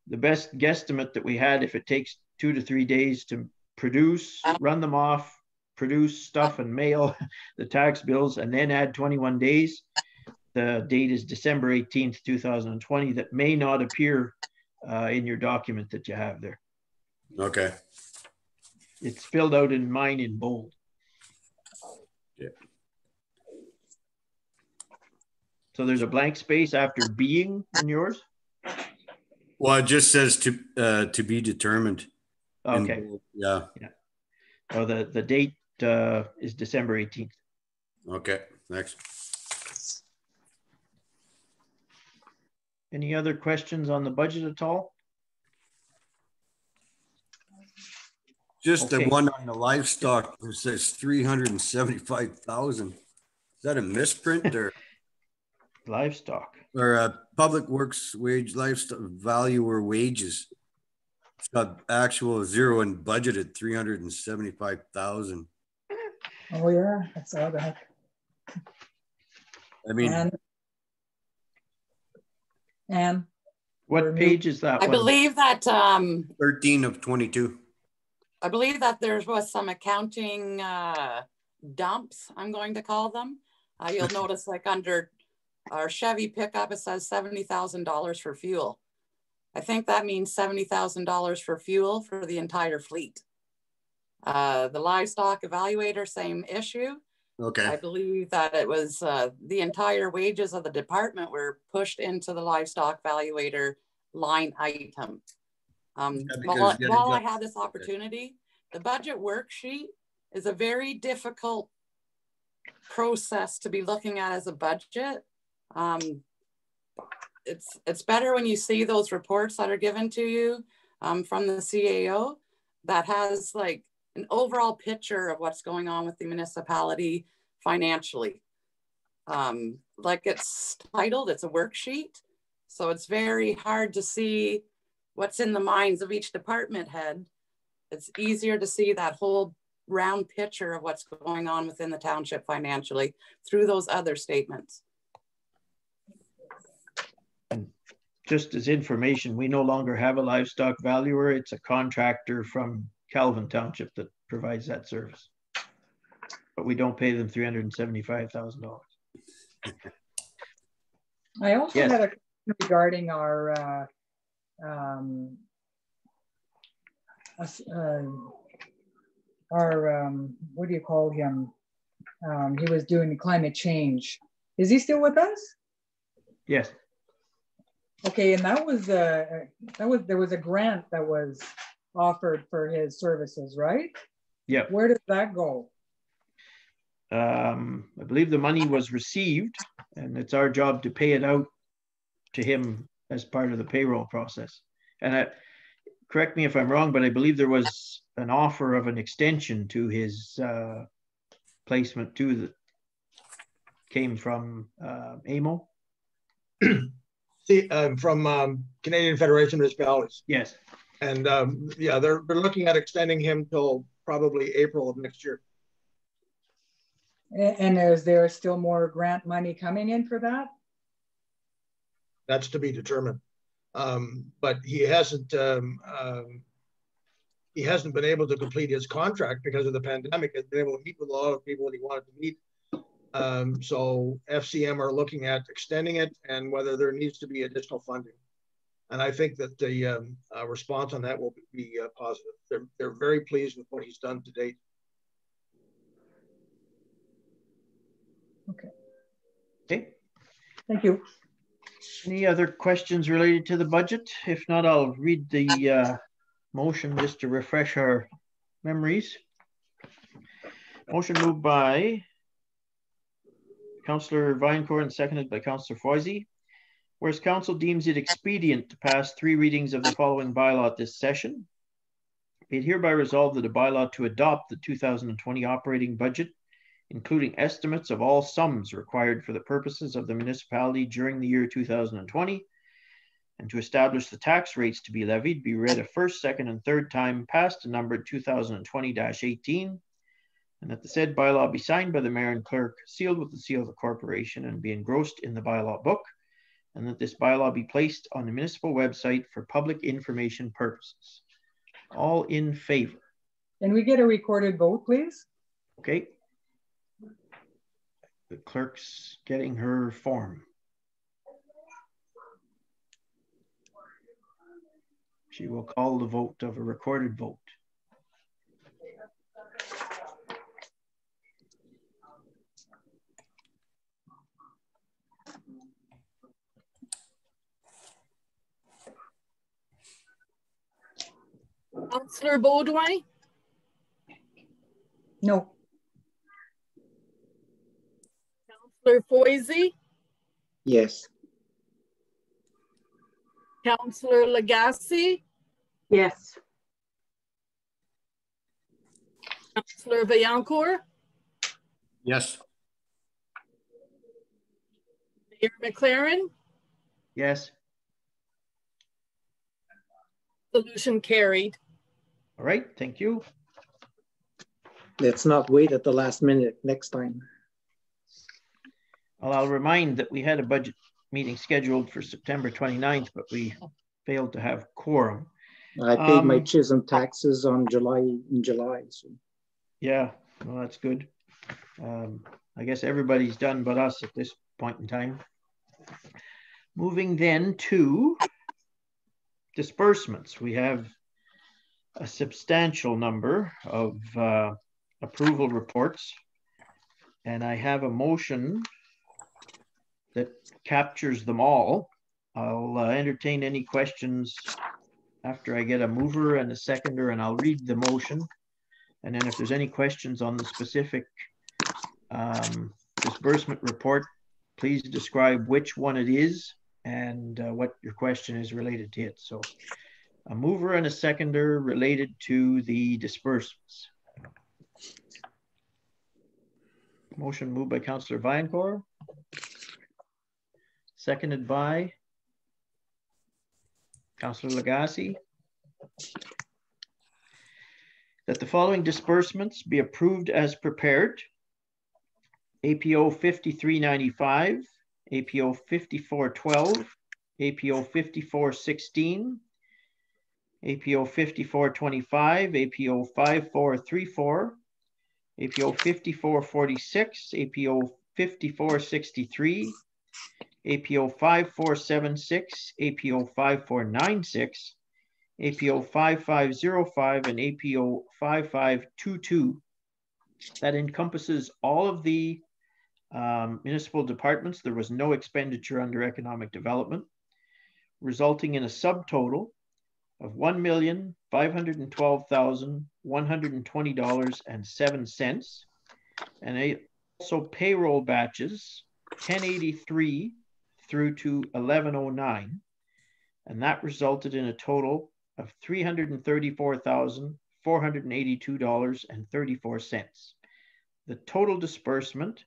the best guesstimate that we had, if it takes 2 to 3 days to produce, run them off, produce stuff and mail the tax bills, and then add 21 days. The date is December 18th, 2020. That may not appear in your document that you have there. Okay. It's filled out in mine in bold. Yeah. So there's a blank space after being in yours? Well, it just says to be determined. Okay. Yeah. Oh, the date is December 18th. Okay, next. Any other questions on the budget at all? Just okay. The one on the livestock, it says 375,000. Is that a misprint or? Livestock. Or public works wage, livestock value or wages. It's got actual 0 and budgeted 375,000. Oh yeah, I saw that. I mean, and what page is that? I believe that 13 of 22. I believe that there was some accounting dumps, I'm going to call them. You'll notice like under our Chevy pickup, it says $70,000 for fuel. I think that means $70,000 for fuel for the entire fleet. The livestock evaluator, same issue. Okay. I believe that it was the entire wages of the department were pushed into the livestock evaluator line item. While I had this opportunity, the budget worksheet is a very difficult process to be looking at as a budget. It's better when you see those reports that are given to you from the CAO that has like an overall picture of what's going on with the municipality financially. Like it's titled, it's a worksheet. So it's very hard to see what's in the minds of each department head, It's easier to see that whole round picture of what's going on within the township financially through those other statements. And just as information, we no longer have a livestock valuer. It's a contractor from Calvin Township that provides that service. But we don't pay them $375,000. I also Yes. had a question regarding our what do you call him? He was doing climate change. Is he still with us? Yes. Okay, and there was a grant that was offered for his services, right? Yeah. Where did that go? I believe the money was received, and it's our job to pay it out to him as part of the payroll process. And correct me if I'm wrong, but I believe there was an offer of an extension to his placement too that came from AMO. See, from Canadian Federation of Municipalities. Yes. And yeah, they're looking at extending him till probably April of next year. And is there still more grant money coming in for that? That's to be determined. But he hasn't been able to complete his contract because of the pandemic. He's been able to meet with a lot of people that he wanted to meet. So FCM are looking at extending it and whether there needs to be additional funding. And I think that the response on that will be positive. They're very pleased with what he's done to date. Okay. Okay. Thank you. Any other questions related to the budget? If not, I'll read the motion just to refresh our memories. Motion moved by Councillor Vinecourt and seconded by Councillor Foisey. Whereas council deems it expedient to pass 3 readings of the following bylaw at this session, be it hereby resolved that a bylaw to adopt the 2020 operating budget, including estimates of all sums required for the purposes of the municipality during the year 2020, and to establish the tax rates to be levied, be read a first, second, and third time, passed and numbered 2020-18, and that the said bylaw be signed by the mayor and clerk, sealed with the seal of the corporation, and be engrossed in the bylaw book, and that this bylaw be placed on the municipal website for public information purposes. All in favor? Can we get a recorded vote, please? Okay. The clerk's getting her form. She will call the vote of a recorded vote. Councillor Beaudoin? No. Councillor Foisey? Yes. Councillor Lagacé? Yes. Councillor Vaillancourt? Yes. Mayor McLaren? Yes. Solution carried. All right, thank you. Let's not wait at the last minute next time. Well, I'll remind that we had a budget meeting scheduled for September 29th, but we failed to have quorum. I paid my Chisholm taxes in July. So. Yeah, well, that's good. I guess everybody's done but us at this point in time. Moving then to disbursements. We have a substantial number of approval reports, and I have a motion that captures them all. I'll entertain any questions after I get a mover and a seconder, and I'll read the motion. And then if there's any questions on the specific disbursement report, please describe which one it is and what your question is related to it. So a mover and a seconder related to the disbursements. Motion moved by Councillor Vinecourt. Seconded by Councillor Lagacé. that the following disbursements be approved as prepared. APO 5395, APO 5412, APO 5416, APO 5425, APO 5434, APO 5446, APO 5463, APO 5476, APO 5496, APO 5505, and APO 5522. That encompasses all of the municipal departments. There was no expenditure under economic development, resulting in a subtotal of $1,512,120.07, and also payroll batches 1083 through to 1109, and that resulted in a total of $334,482.34. The total disbursement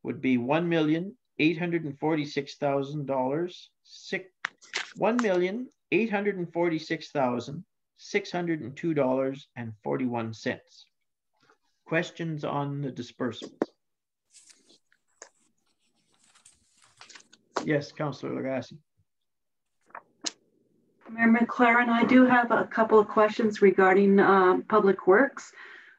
would be $1,846,602.41. Questions on the disbursements? Yes, Councillor Lagasse. Mayor McLaren, I do have a couple of questions regarding Public Works.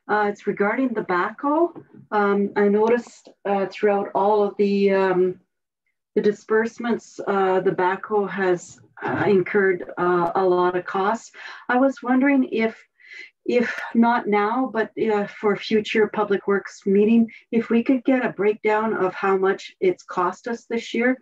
It's regarding the backhoe. I noticed throughout all of the disbursements, the backhoe has incurred a lot of costs. I was wondering if not now, but for future Public Works meeting, if we could get a breakdown of how much it's cost us this year.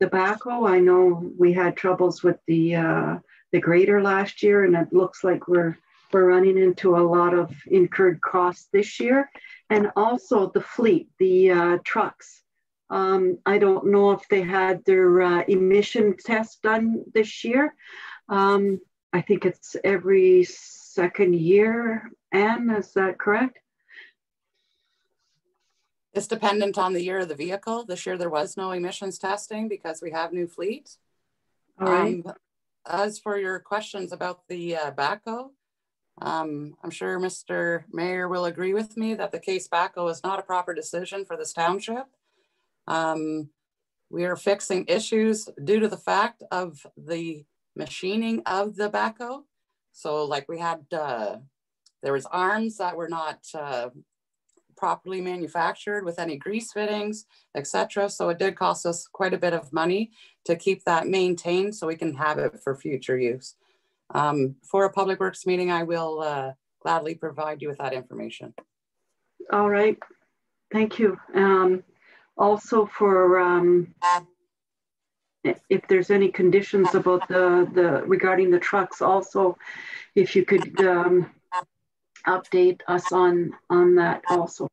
The backhoe, I know we had troubles with the grader last year, and it looks like we're running into a lot of incurred costs this year. And also the fleet, the trucks. I don't know if they had their emission test done this year. I think it's every second year. Anne, is that correct? It's dependent on the year of the vehicle. This year there was no emissions testing because we have new fleet. All right. As for your questions about the backhoe, I'm sure Mr. Mayor will agree with me that the case backhoe is not a proper decision for this township. We are fixing issues due to the fact of the machining of the backhoe. So like we had, there was arms that were not properly manufactured with any grease fittings, etc. So it did cost us quite a bit of money to keep that maintained so we can have it for future use. For a Public Works meeting, I will gladly provide you with that information. All right, thank you. Also for if there's any conditions about the regarding the trucks, also if you could update us on that also.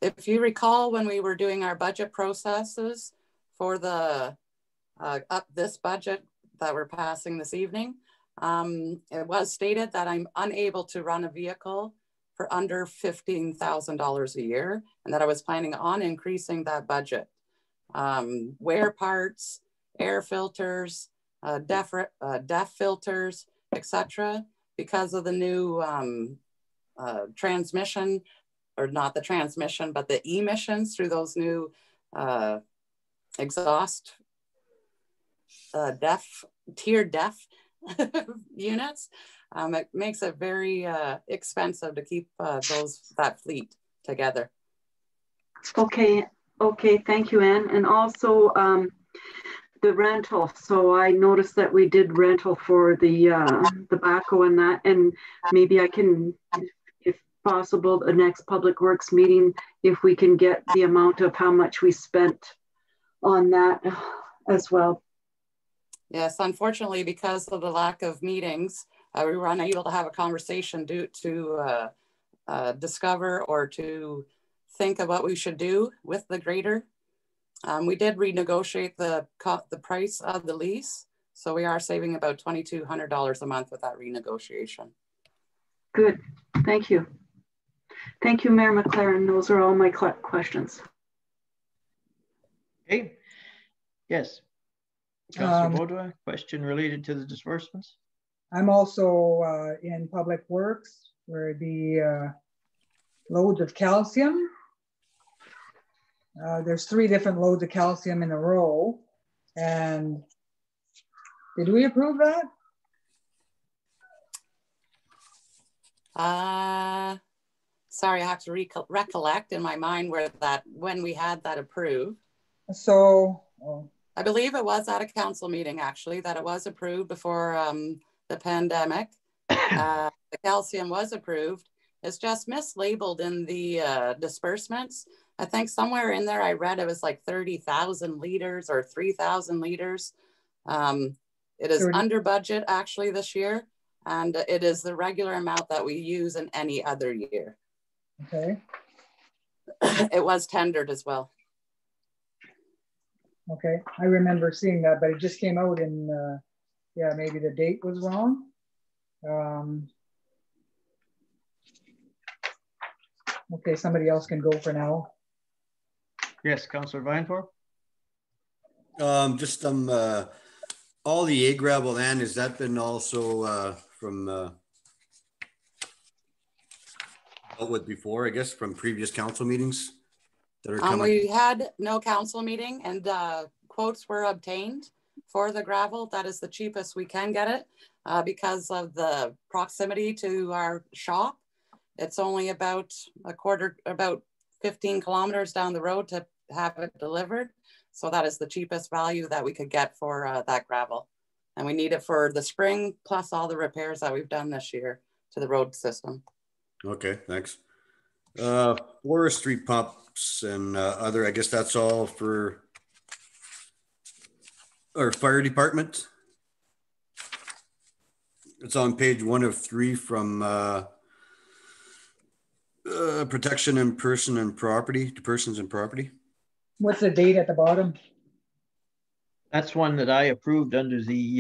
If you recall, when we were doing our budget processes for the this budget that we're passing this evening, it was stated that I'm unable to run a vehicle for under $15,000 a year, and that I was planning on increasing that budget. Wear parts, air filters, DEF filters, etc. Because of the new transmission, or not the transmission, but the emissions through those new exhaust tier DEF units, it makes it very expensive to keep that fleet together. Okay, thank you, Anne. And also the rental. So I noticed that we did rental for the backhoe and that, and maybe I can, if possible, the next Public Works meeting, if we can get the amount of how much we spent on that as well. Yes, unfortunately, because of the lack of meetings, we were unable to have a conversation due to discover or to think of what we should do with the grader. We did renegotiate the price of the lease, so we are saving about $2,200 a month with that renegotiation. Good, thank you. Thank you, Mayor McLaren. Those are all my questions. Okay, yes. Councillor Baudouin, question related to the disbursements? I'm also in Public Works, where the loads of calcium. There's 3 different loads of calcium in a row. And did we approve that? Sorry, I have to recollect in my mind when we had that approved. So I believe it was at a council meeting, actually, that it was approved before the pandemic. The calcium was approved. It's just mislabeled in the disbursements. I think somewhere in there I read it was like 30,000 liters or 3,000 liters. It is under budget actually this year, and it is the regular amount that we use in any other year. Okay. It was tendered as well. Okay, I remember seeing that, but it just came out in, yeah, maybe the date was wrong. Okay, somebody else can go for now. Yes, Councillor Viantor. Just all the A-gravel land, has that been also from dealt with before, I guess, from previous council meetings that are coming? We had no council meeting, and quotes were obtained for the gravel. That is the cheapest we can get it because of the proximity to our shop. It's only about about 15 kilometers down the road to have it delivered. So that is the cheapest value that we could get for that gravel. And we need it for the spring, plus all the repairs that we've done this year to the road system. Okay, thanks. Forestry pumps and other, I guess that's all for our fire department. It's on page 1 of 3 from protection and persons and property. What's the date at the bottom? That's one that I approved under the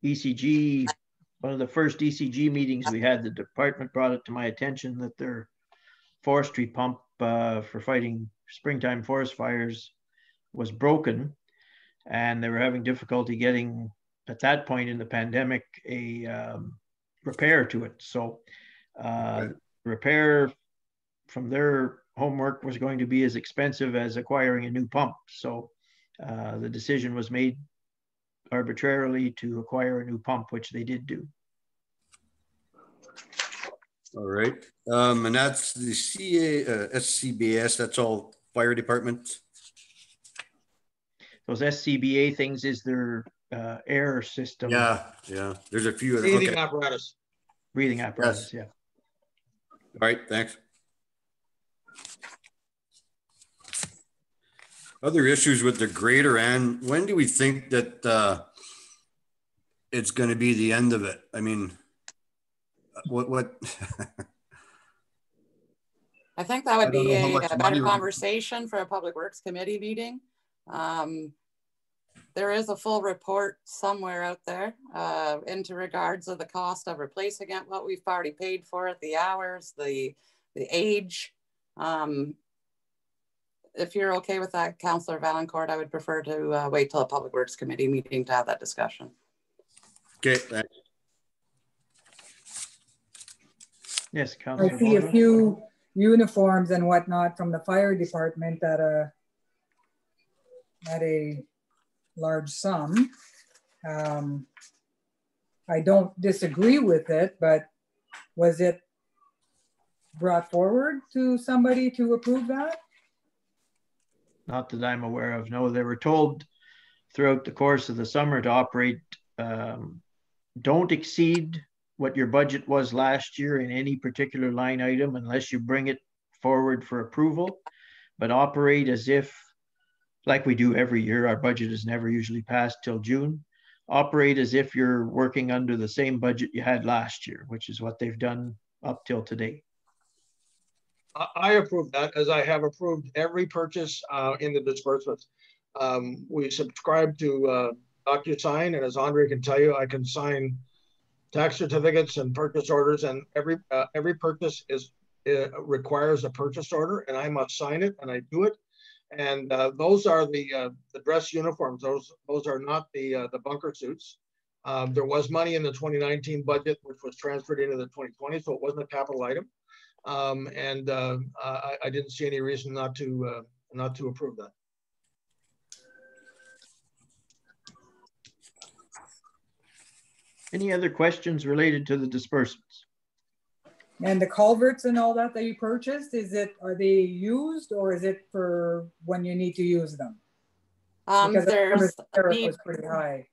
ECG. One of the first ECG meetings we had, the department brought it to my attention that their forestry pump for fighting springtime forest fires was broken, and they were having difficulty getting, at that point in the pandemic, a repair to it. So repair from their homework was going to be as expensive as acquiring a new pump. So the decision was made arbitrarily to acquire a new pump, which they did do. All right. And that's the SCBS, that's all fire department. Those SCBA things is their air system. Yeah, yeah. There's a few of them. Breathing apparatus. Breathing apparatus, yes. Yeah. All right, thanks. Other issues with the grader, and when do we think that it's going to be the end of it? I mean, what? I think that would be a better conversation for a Public Works Committee meeting. There is a full report somewhere out there into regards of the cost of replacing it, what we've already paid for it, the hours, the age. If you're okay with that, Councillor Valancourt, I would prefer to wait till a Public Works Committee meeting to have that discussion. Okay, thanks. Yes, Councillor. I see a few uniforms and whatnot from the fire department at a large sum. I don't disagree with it, but was it brought forward to somebody to approve that? Not that I'm aware of. No, they were told throughout the course of the summer to operate, don't exceed what your budget was last year in any particular line item unless you bring it forward for approval, but operate as if, like we do every year, our budget is never usually passed till June. Operate as if you're working under the same budget you had last year, which is what they've done up till today. I approve that, as I have approved every purchase in the disbursements. We subscribe to DocuSign, and as Andre can tell you, I can sign tax certificates and purchase orders, and every purchase requires a purchase order, and I must sign it, and I do it. And those are the dress uniforms. Those are not the bunker suits. There was money in the 2019 budget, which was transferred into the 2020, so it wasn't a capital item. I didn't see any reason not to approve that. Any other questions related to the disbursements? And the culverts and all that you purchased, are they used, or is it for when you need to use them? Because There's the tariff was pretty high.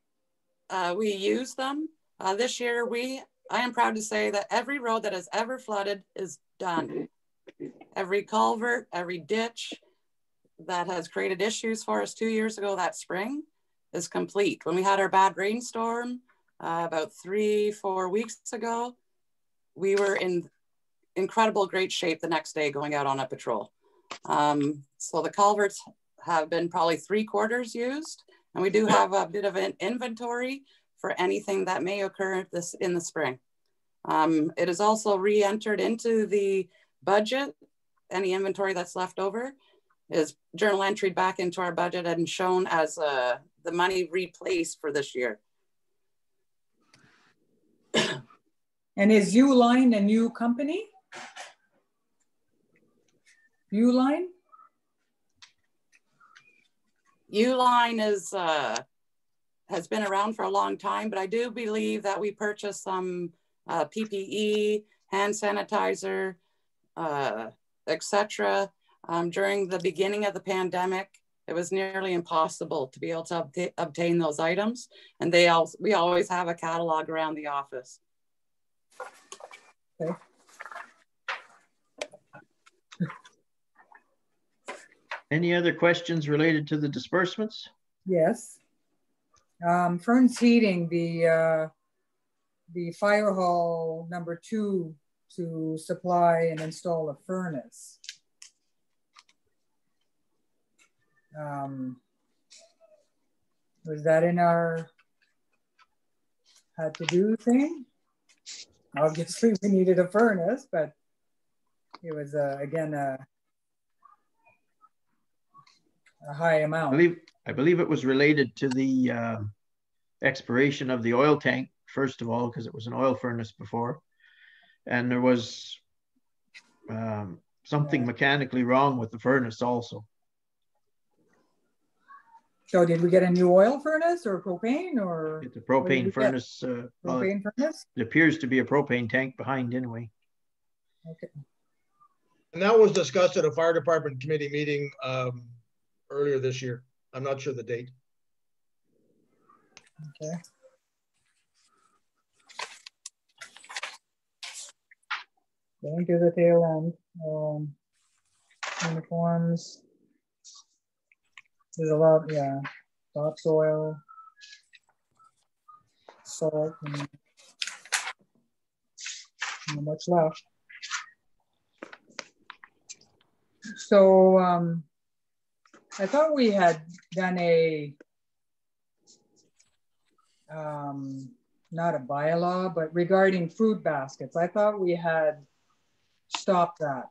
We use them. This year, I am proud to say that every road that has ever flooded is done. Every culvert, every ditch that has created issues for us 2 years ago that spring is complete. When we had our bad rainstorm about 3-4 weeks ago, we were in incredible great shape the next day going out on a patrol. So the culverts have been probably 3/4 used, and we do have a bit of an inventory for anything that may occur in the spring. It is also re-entered into the budget. Any inventory that's left over is journal entry back into our budget and shown as the money replaced for this year. And is Uline a new company? Uline? Uline has been around for a long time, but I do believe that we purchased some PPE, hand sanitizer, etc. During the beginning of the pandemic. It was nearly impossible to be able to obtain those items, and we always have a catalog around the office. Okay. Any other questions related to the disbursements? Yes. Fern's Heating, the fire hall #2 to supply and install a furnace. Was that in our had to do thing? Obviously we needed a furnace, but it was again a high amount. I believe it was related to the expiration of the oil tank, first of all, because it was an oil furnace before. And there was something mechanically wrong with the furnace also. So did we get a new oil furnace or propane, or? It's a propane furnace. Propane furnace? It appears to be a propane tank behind anyway. Okay. And that was discussed at a fire department committee meeting earlier this year. I'm not sure the date. Okay. Going to the tail end. Uniforms. There's a lot, yeah. Topsoil, salt, and not much left. So I thought we had done not a bylaw, but regarding food baskets. I thought we had stopped that.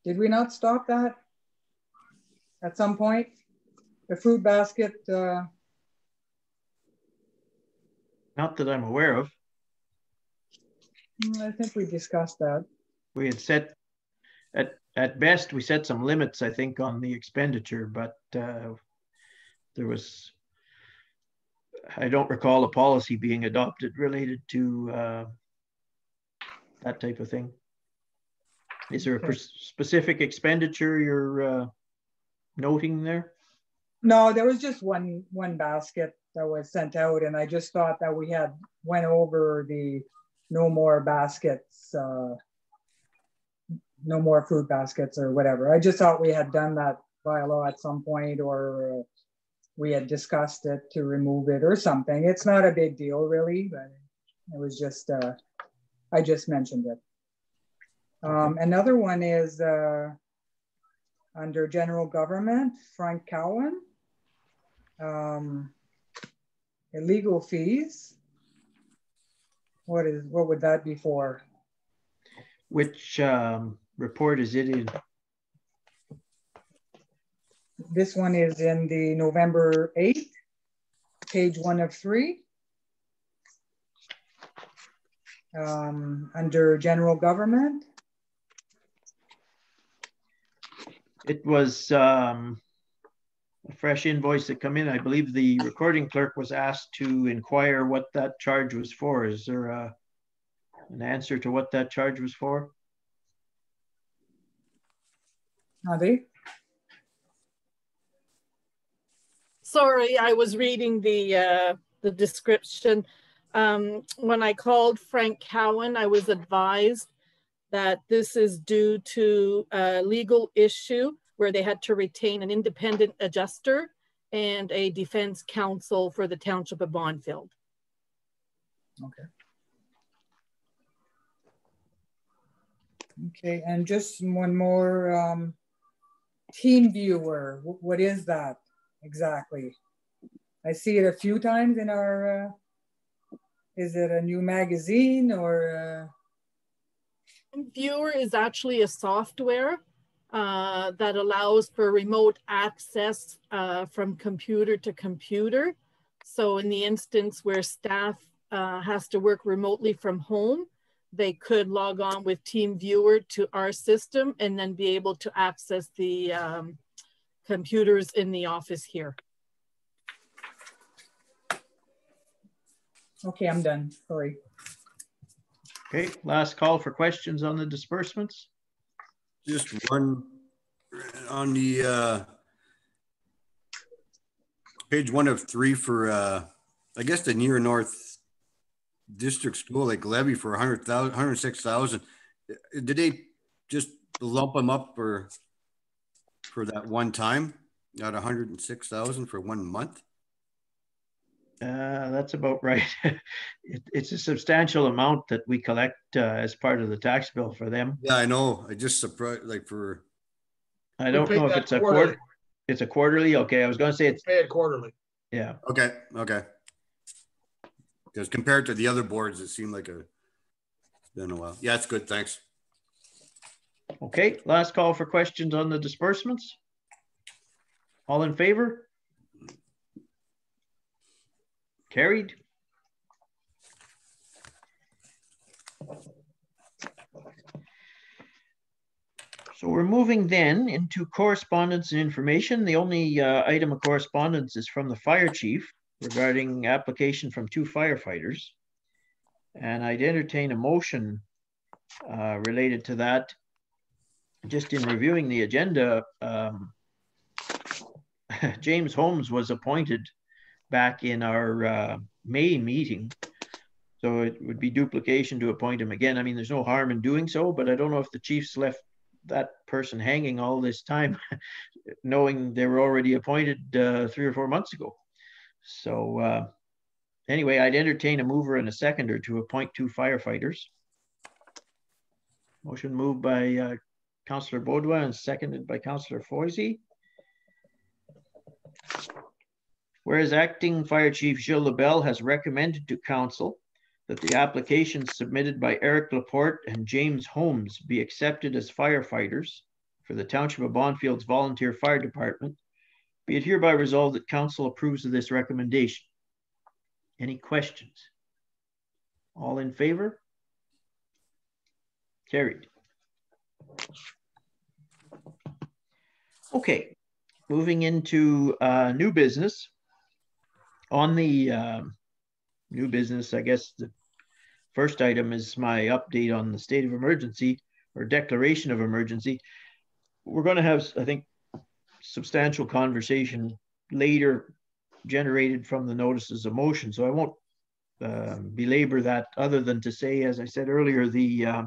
Did we not stop that at some point? The food basket? Not that I'm aware of. I think we discussed that. We had set, at best, we set some limits, I think, on the expenditure, but there was, I don't recall a policy being adopted related to that type of thing. Is there a specific expenditure you're noting there? No, there was just one basket that was sent out, and I just thought that we had went over the no more baskets, no more food baskets or whatever. I just thought we had done that by law at some point, or we had discussed it to remove it or something. It's not a big deal really, but it was just, I just mentioned it. Another one is under general government, Frank Cowan. Illegal fees. What would that be for? Which report is it in? This one is in the November 8th, page 1 of 3. Under general government. It was a fresh invoice that come in. I believe the recording clerk was asked to inquire what that charge was for. Is there an answer to what that charge was for? Adi? Sorry, I was reading the description. When I called Frank Cowan, I was advised that this is due to a legal issue where they had to retain an independent adjuster and a defense counsel for the Township of Bonfield. Okay. Okay, and just one more, Team Viewer, what is that exactly? I see it a few times in our, is it a new magazine or? Viewer is actually a software that allows for remote access from computer to computer. So in the instance where staff has to work remotely from home, they could log on with Team Viewer to our system and then be able to access the computers in the office here. Okay, I'm done, sorry. Okay, last call for questions on the disbursements. Just one on the page 1 of 3 for I guess the Near North District School, like levy for 106,000. Did they just lump them up for that one time? Got 106,000 for 1 month? That's about right. It's a substantial amount that we collect as part of the tax bill for them. Yeah, I know. I just surprised, like for. I don't know if it's a quarter. It's a quarterly. Okay, I was going to say it's paid quarterly. Yeah. Okay. Okay. Because compared to the other boards, it seemed like it's been a while. Yeah, it's good. Thanks. Okay. Last call for questions on the disbursements. All in favor? Carried. So we're moving then into correspondence and information. The only item of correspondence is from the fire chief regarding application from 2 firefighters. And I'd entertain a motion related to that. Just in reviewing the agenda, James Holmes was appointed back in our May meeting. So it would be duplication to appoint him again. I mean, there's no harm in doing so, but I don't know if the chiefs left that person hanging all this time, knowing they were already appointed 3 or 4 months ago. So anyway, I'd entertain a mover and a seconder to appoint 2 firefighters. Motion moved by Councillor Baudouin and seconded by Councillor Foisey. Whereas Acting Fire Chief Gilles Lebel has recommended to Council that the applications submitted by Eric Laporte and James Holmes be accepted as firefighters for the Township of Bonfield's Volunteer Fire Department, be it hereby resolved that Council approves of this recommendation. Any questions? All in favor? Carried. Okay, moving into new business. On the new business, I guess the first item is my update on the state of emergency or declaration of emergency. We're going to have, I think, substantial conversation later generated from the notices of motion. So I won't belabor that other than to say, as I said earlier, the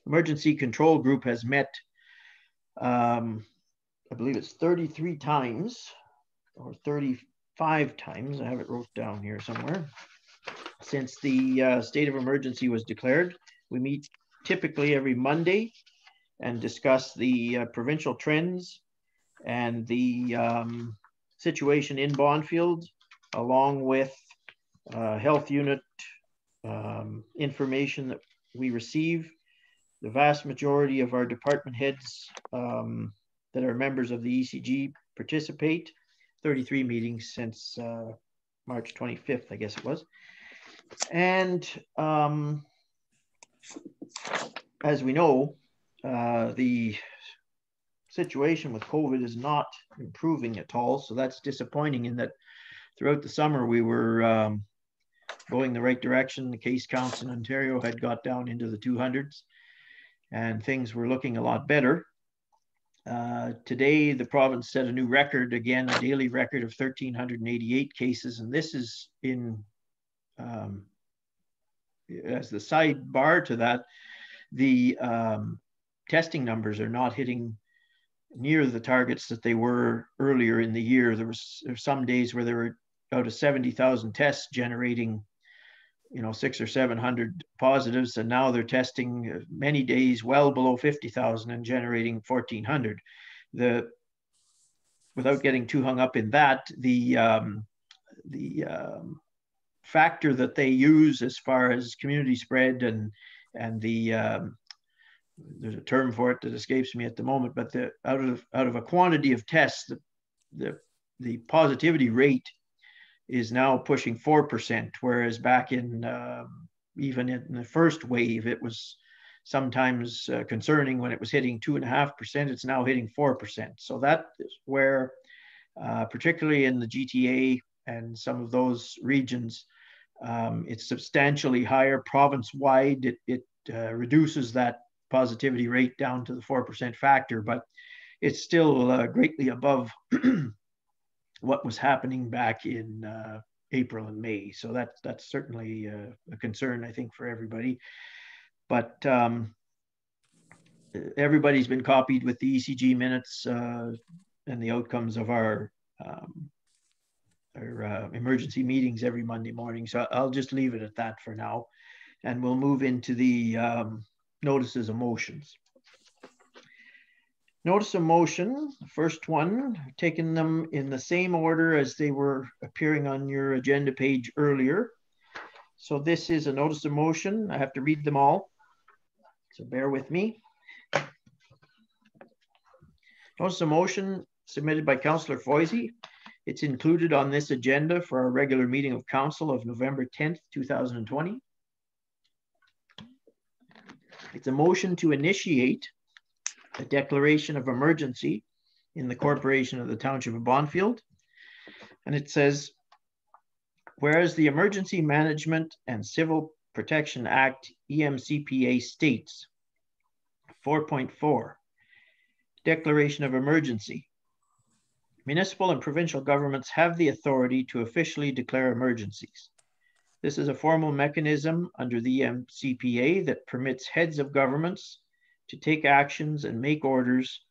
emergency control group has met, I believe it's 33 times or 35 times. I have it wrote down here somewhere. Since the state of emergency was declared, we meet typically every Monday and discuss the provincial trends and the situation in Bonfield, along with health unit information that we receive. The vast majority of our department heads that are members of the ECG participate. 33 meetings since March 25th, I guess it was. And as we know, the situation with COVID is not improving at all. So that's disappointing in that throughout the summer, we were going the right direction. The case counts in Ontario had got down into the 200s and things were looking a lot better. Today, the province set a new record, again, a daily record of 1,388 cases. And this is in, as the sidebar to that, the testing numbers are not hitting near the targets that they were earlier in the year. There were some days where there were out of 70,000 tests generating, 600 or 700 positives, and now they're testing many days well below 50,000 and generating 1,400. Without getting too hung up in that, the factor that they use as far as community spread and the there's a term for it that escapes me at the moment, but out of a quantity of tests, the positivity rate is now pushing 4%, whereas back in even in the first wave, it was sometimes concerning when it was hitting 2.5%. It's now hitting 4%. So that is where, particularly in the GTA and some of those regions, it's substantially higher province-wide. It reduces that positivity rate down to the 4% factor, but it's still greatly above what was happening back in April and May. So that's certainly a concern, I think, for everybody. But everybody's been copied with the ECG minutes and the outcomes of our emergency meetings every Monday morning. So I'll just leave it at that for now. And we'll move into the notices of motions. Notice of motion, the first one, taking them in the same order as they were appearing on your agenda page earlier. So this is a notice of motion. I have to read them all, so bear with me. Notice of motion submitted by Councillor Foisey. It's included on this agenda for our regular meeting of council of November 10th, 2020. It's a motion to initiate a declaration of emergency in the corporation of the Township of Bonfield. And it says, whereas the Emergency Management and Civil Protection Act, EMCPA states, 4.4, declaration of emergency. Municipal and provincial governments have the authority to officially declare emergencies. This is a formal mechanism under the EMCPA that permits heads of governments to take actions and make orders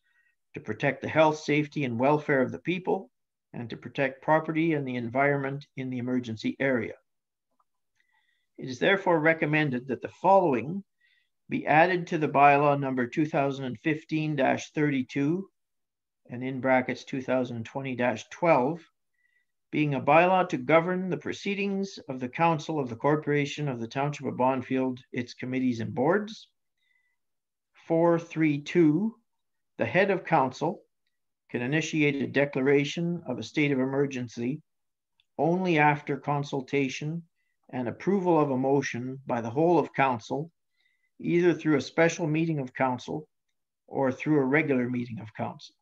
to protect the health, safety, and welfare of the people and to protect property and the environment in the emergency area. It is therefore recommended that the following be added to the bylaw number 2015-32 and in brackets 2020-12, being a bylaw to govern the proceedings of the Council of the Corporation of the Township of Bonfield, its committees and boards. 4.3.2, the head of council can initiate a declaration of a state of emergency only after consultation and approval of a motion by the whole of council, either through a special meeting of council or through a regular meeting of council.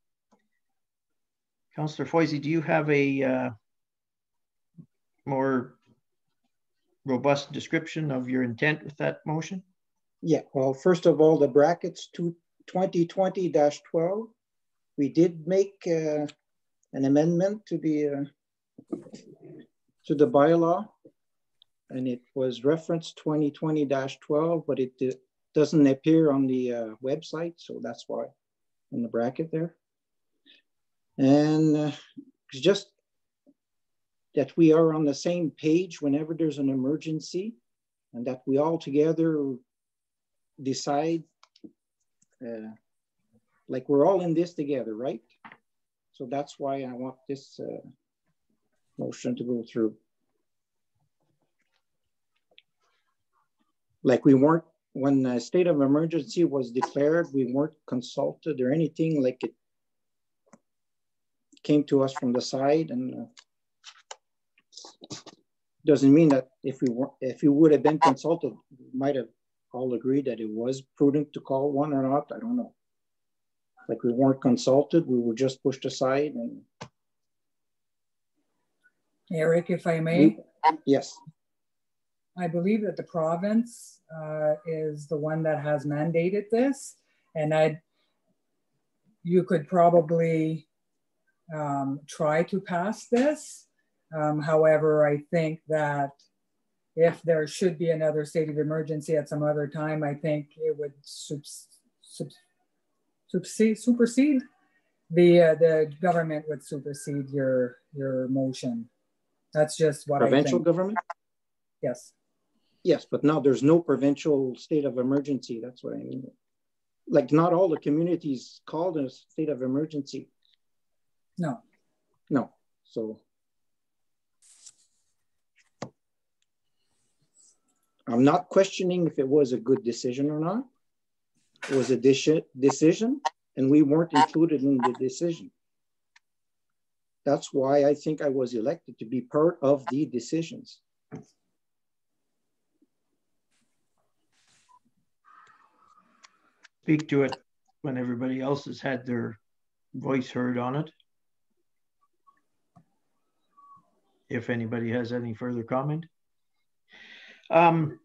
Councillor Foisey, do you have a more robust description of your intent with that motion? Yeah, well, first of all, the brackets to 2020-12, we did make an amendment to the bylaw, and it was referenced 2020-12, but it doesn't appear on the website, so that's why in the bracket there. And it's just that we are on the same page whenever there's an emergency, and that we all together decide, like we're all in this together, right? So that's why I want this motion to go through. Like we weren't, when a state of emergency was declared, we weren't consulted or anything, like it came to us from the side, and doesn't mean that if we would have been consulted, we might have all agreed that it was prudent to call one or not. I don't know. Like we weren't consulted, we were just pushed aside. And Eric, if I may. Yes. I believe that the province is the one that has mandated this, and you could probably try to pass this. However, I think that if there should be another state of emergency at some other time, I think it would supersede the government would supersede your motion. That's just what I think. Provincial government? Yes. Yes, but now there's no provincial state of emergency. That's what I mean. Like not all the communities called a state of emergency. No. No. So I'm not questioning if it was a good decision or not. It was a decision and we weren't included in the decision. That's why I think I was elected, to be part of the decisions. Speak to it when everybody else has had their voice heard on it. If anybody has any further comment. But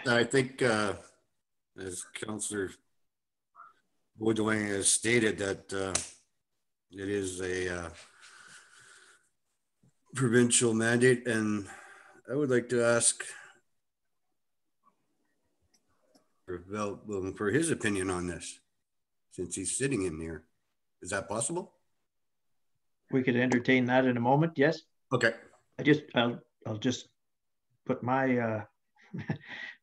I think as Councillor Beaudoin has stated that it is a provincial mandate, and I would like to ask for his opinion on this, since he's sitting in here. Is that possible? We could entertain that in a moment. Yes. Okay. I'll just put my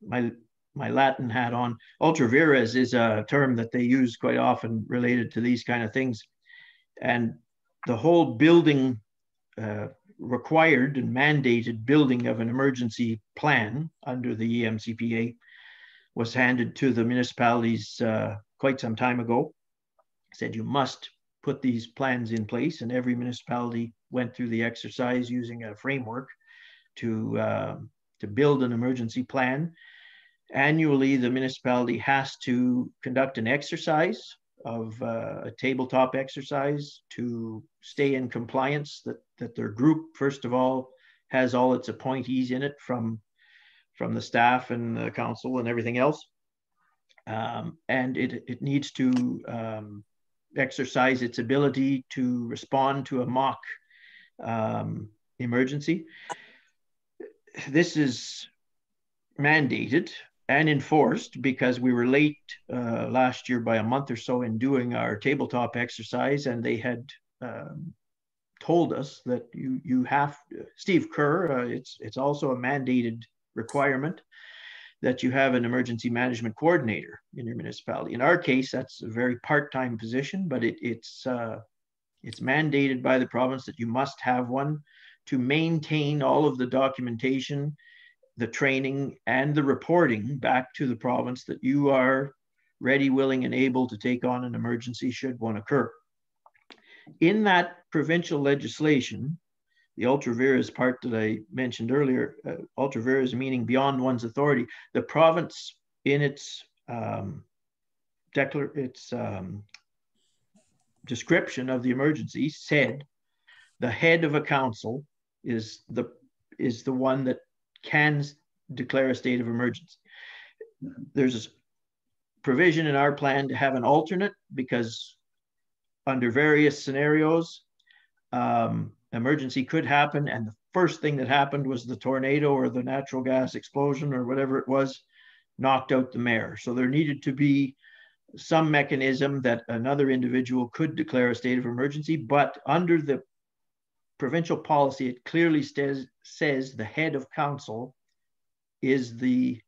my Latin hat on. Ultra vires is a term that they use quite often related to these kind of things, and the whole building required and mandated building of an emergency plan under the EMCPA was handed to the municipalities quite some time ago. Said you must put these plans in place, and every municipality went through the exercise using a framework to build an emergency plan. Annually, the municipality has to conduct an exercise of a tabletop exercise to stay in compliance, that their group, first of all, has all its appointees in it from the staff and the council and everything else. And it needs to exercise its ability to respond to a mock emergency. This is mandated and enforced because we were late last year by a month or so in doing our tabletop exercise, and they had told us that you have, Steve Kerr, it's also a mandated requirement that you have an emergency management coordinator in your municipality. In our case, that's a very part-time position, but it's mandated by the province that you must have one to maintain all of the documentation, the training, and the reporting back to the province that you are ready, willing, and able to take on an emergency should one occur. In that provincial legislation, the ultra vires part that I mentioned earlier, ultra vires meaning beyond one's authority, the province in its description of the emergency said the head of a council is the one that can declare a state of emergency. There's a provision in our plan to have an alternate because under various scenarios, emergency could happen, and the first thing that happened was the tornado or the natural gas explosion or whatever it was knocked out the mayor. So there needed to be some mechanism that another individual could declare a state of emergency, but under the provincial policy, it clearly says the head of council is the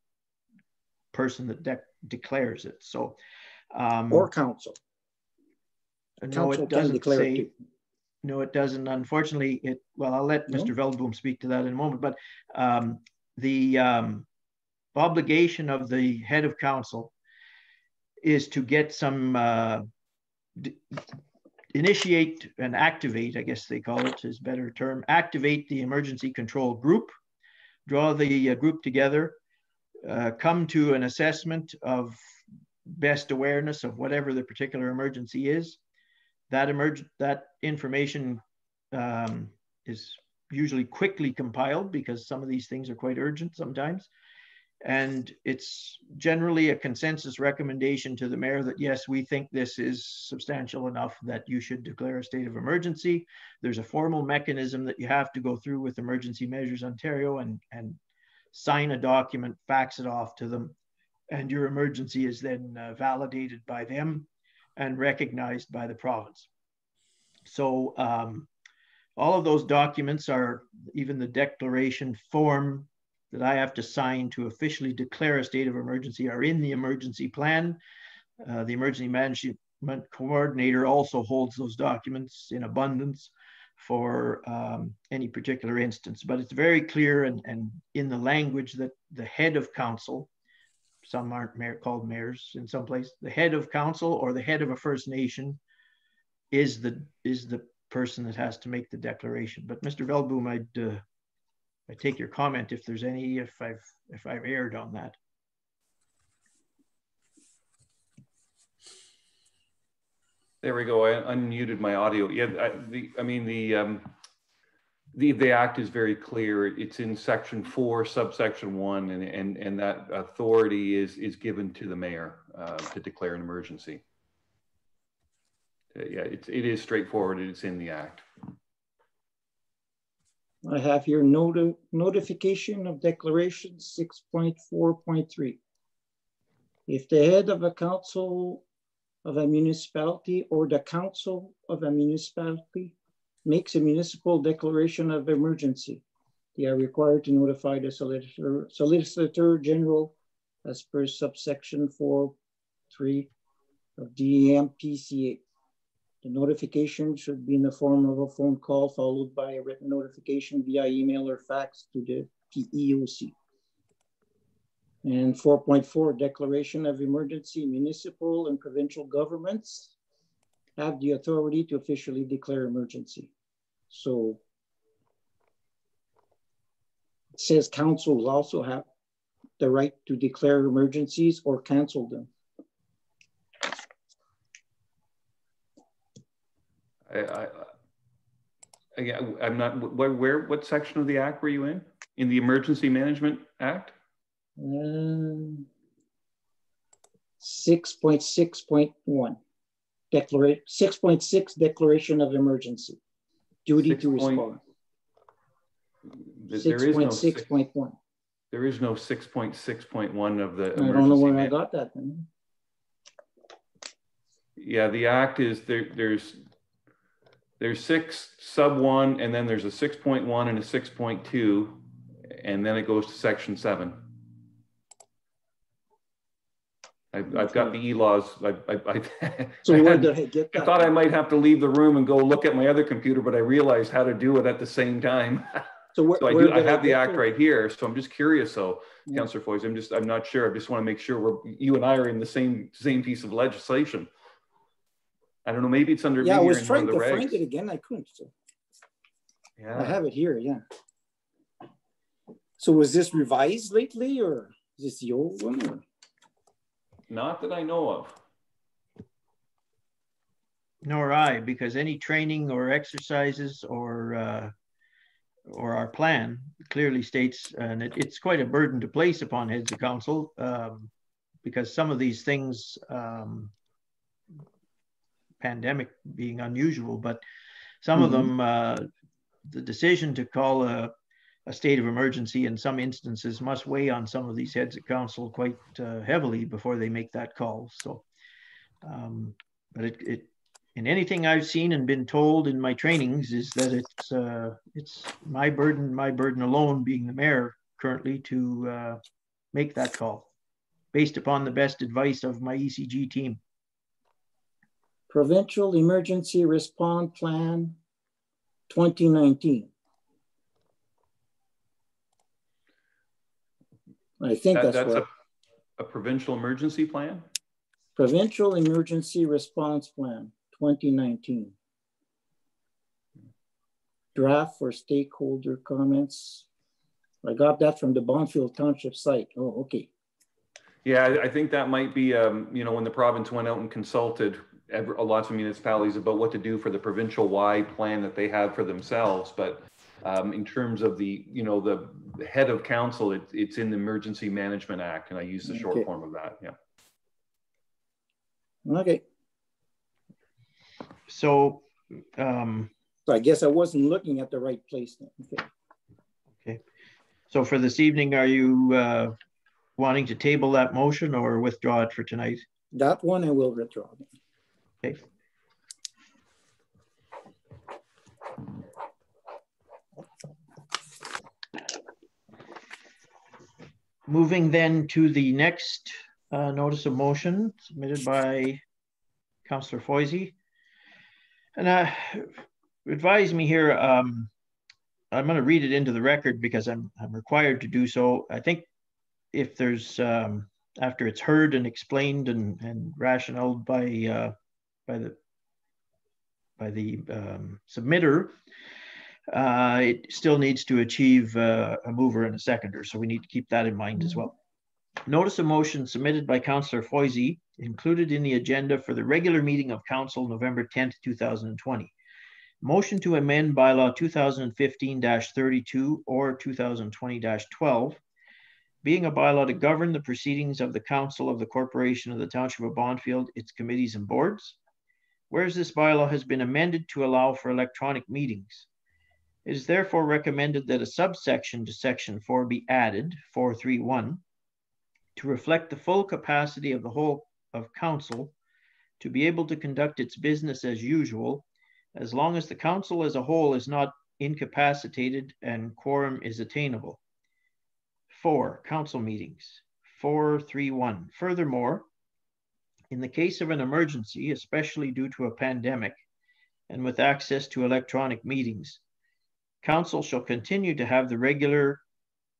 person that declares it. So, or council. No, it doesn't say. No, it doesn't. Unfortunately, well, I'll let Mr. Veldboom speak to that in a moment, but the obligation of the head of council is to get some, initiate and activate, I guess they call it, is a better term, activate the emergency control group, draw the group together, come to an assessment of best awareness of whatever the particular emergency is. That information is usually quickly compiled because some of these things are quite urgent sometimes. And it's generally a consensus recommendation to the mayor that, yes, we think this is substantial enough that you should declare a state of emergency. There's a formal mechanism that you have to go through with Emergency Measures Ontario and sign a document, fax it off to them, and your emergency is then validated by them and recognized by the province. So all of those documents are, even the declaration form that I have to sign to officially declare a state of emergency, are in the emergency plan. The emergency management coordinator also holds those documents in abundance for any particular instance, but it's very clear and in the language that the head of council, some aren't called mayors in some place, the head of council or the head of a First Nation is the person that has to make the declaration. But Mr. Veldboom, I take your comment if there's any, if I've erred on that. There we go. I unmuted my audio. Yeah, the act is very clear. It's in section 4, subsection 1, and that authority is given to the mayor to declare an emergency. Yeah, it is straightforward. It's in the act. I have here notification of declaration 6.4.3. If the head of a council of a municipality or the council of a municipality makes a municipal declaration of emergency, they are required to notify the Solicitor General as per subsection 4.3 of DEM-PCA. The notification should be in the form of a phone call followed by a written notification via email or fax to the PEOC. And 4.4, declaration of emergency. Municipal and provincial governments have the authority to officially declare emergency. So it says councils also have the right to declare emergencies or cancel them. I'm not, what section of the act were you in? In the Emergency Management Act? 6.6.1. 6.6 declaration of emergency. Duty to respond. 6.6.1. There is no 6.6.1 of the emergency. I don't know where I got that then. Yeah, the act is there's 6 sub 1, and then there's a 6.1 and a 6.2, and then it goes to section 7. I've got the e-laws. So where did I get that? I thought I might have to leave the room and go look at my other computer, but I realized how to do it at the same time. So I have the act right here. So I'm just curious. So yeah. Councillor Foys, I'm not sure. I just want to make sure you and I are in the same piece of legislation. I don't know. Maybe it's under. Yeah, I was trying to find it again. I couldn't. So. Yeah, I have it here. Yeah. So was this revised lately, or is this the old one? Or? Not that I know of. Nor I, because any training or exercises or our plan clearly states, and it's quite a burden to place upon heads of council, because some of these things, pandemic being unusual, but some of them, the decision to call a state of emergency in some instances must weigh on some of these heads of council quite heavily before they make that call. So, but it in anything I've seen and been told in my trainings is that it's my burden alone, being the mayor currently, to make that call based upon the best advice of my ECG team. Provincial Emergency Response Plan 2019. I think that's what a provincial emergency plan. Provincial Emergency Response Plan 2019. Draft for stakeholder comments. I got that from the Bonfield Township site. Oh, okay. Yeah, I think that might be, you know, when the province went out and consulted lots of municipalities about what to do for the provincial-wide plan that they have for themselves. But in terms of the, you know, the head of council, it's in the Emergency Management Act, and I use the short form of that. Yeah. Okay. So, so I guess I wasn't looking at the right place then. Okay. Okay. So for this evening, are you wanting to table that motion or withdraw it for tonight? That one I will withdraw. Okay. Moving then to the next notice of motion submitted by Councillor Foisey. And advise me here, I'm going to read it into the record because I'm required to do so. I think if there's, after it's heard and explained and rationale by the submitter, it still needs to achieve a mover and a seconder. So we need to keep that in mind as well. Notice of motion submitted by Councillor Foisey, included in the agenda for the regular meeting of Council November 10th, 2020. Motion to amend bylaw 2015-32 or 2020-12, being a bylaw to govern the proceedings of the Council of the Corporation of the Township of Bondfield, its committees and boards. Whereas this bylaw has been amended to allow for electronic meetings, it is therefore recommended that a subsection to section 4 be added, 431, to reflect the full capacity of the whole of council to be able to conduct its business as usual, as long as the council as a whole is not incapacitated and quorum is attainable. 4. Council meetings. 431. Furthermore, in the case of an emergency, especially due to a pandemic, and with access to electronic meetings, council shall continue to have the regular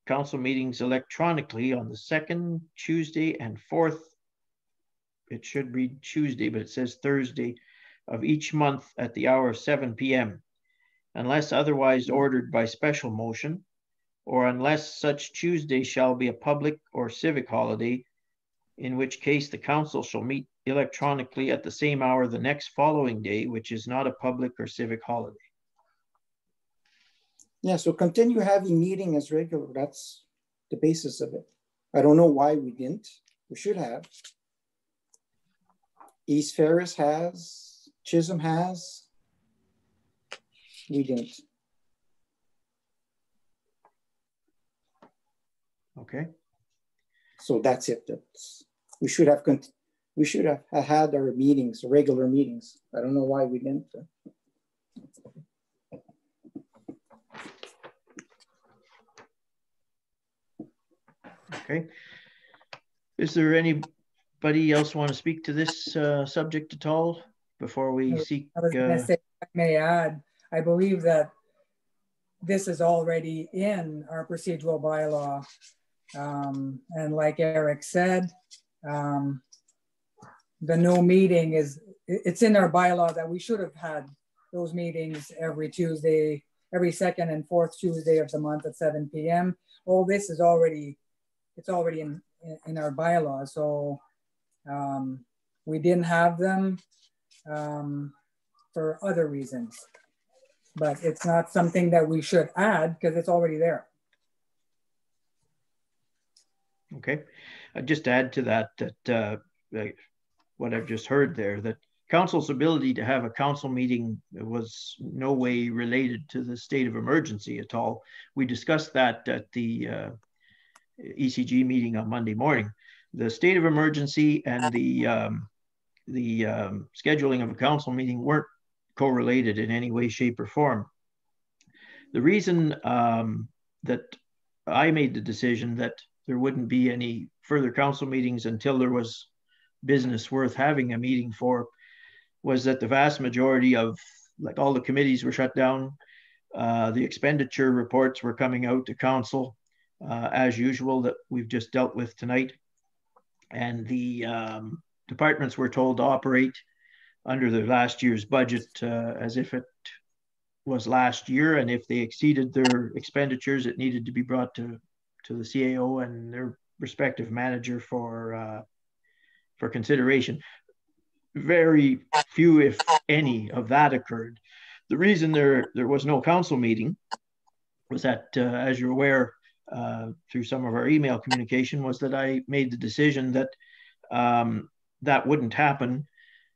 council meetings electronically on the second Tuesday and fourth, it should read Tuesday, but it says Thursday, of each month at the hour of 7 p.m., unless otherwise ordered by special motion, or unless such Tuesday shall be a public or civic holiday, in which case the council shall meet electronically at the same hour the next following day, which is not a public or civic holiday. Yeah, so continue having meeting as regular. That's the basis of it. I don't know why we didn't. We should have. East Ferris has, Chisholm has. We didn't. Okay. So that's it. We should have had our meetings, regular meetings. I don't know why we didn't. Okay. Is there anybody else want to speak to this subject at all before we seek? I was going to say, if I may add, I believe that this is already in our procedural bylaw. And like Eric said, the no meeting it's in our bylaw that we should have had those meetings every Tuesday, every second and fourth Tuesday of the month at 7 p.m. All this is already, it's already in our bylaw. So we didn't have them for other reasons, but it's not something that we should add because it's already there. Okay, I'd just add to that, what I've just heard there, that council's ability to have a council meeting was no way related to the state of emergency at all. We discussed that at the ECG meeting on Monday morning. The state of emergency and the scheduling of a council meeting weren't correlated in any way, shape, or form. The reason that I made the decision that there wouldn't be any further council meetings until there was business worth having a meeting for was that the vast majority of, like, all the committees were shut down. The expenditure reports were coming out to council as usual that we've just dealt with tonight. And the departments were told to operate under their last year's budget as if it was last year. And if they exceeded their expenditures, it needed to be brought to the CAO, and their respective manager for consideration. Very few, if any, of that occurred. The reason there was no council meeting was that, as you're aware, through some of our email communication, was that I made the decision that that wouldn't happen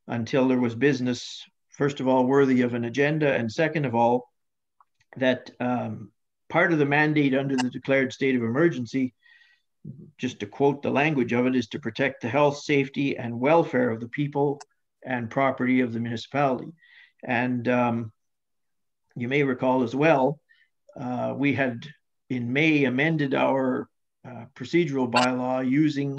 until there was business, first of all, worthy of an agenda, and second of all, that part of the mandate under the declared state of emergency, just to quote the language of it, is to protect the health, safety, and welfare of the people and property of the municipality. And you may recall as well, we had in May amended our procedural bylaw using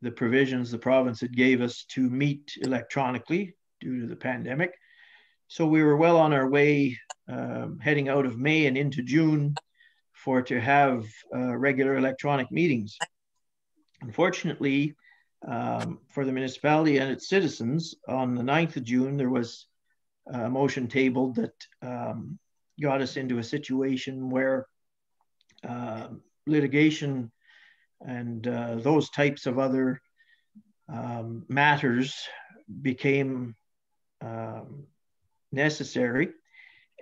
the provisions the province had gave us to meet electronically due to the pandemic. So we were well on our way heading out of May and into June to have regular electronic meetings. Unfortunately, for the municipality and its citizens, on the 9th of June, there was a motion tabled that got us into a situation where litigation and those types of other matters became necessary.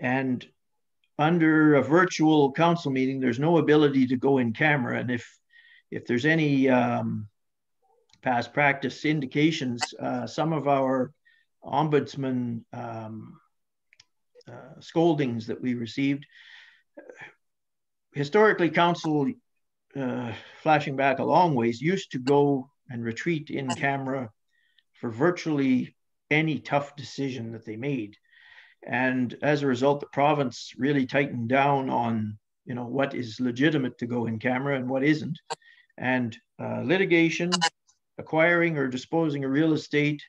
And under a virtual council meeting, there's no ability to go in camera. And if there's any past practice indications, some of our ombudsman scoldings that we received, historically council, flashing back a long ways, used to go and retreat in camera for virtually any tough decision that they made. And as a result, the province really tightened down on, you know, what is legitimate to go in camera and what isn't. And litigation, acquiring or disposing of real estate,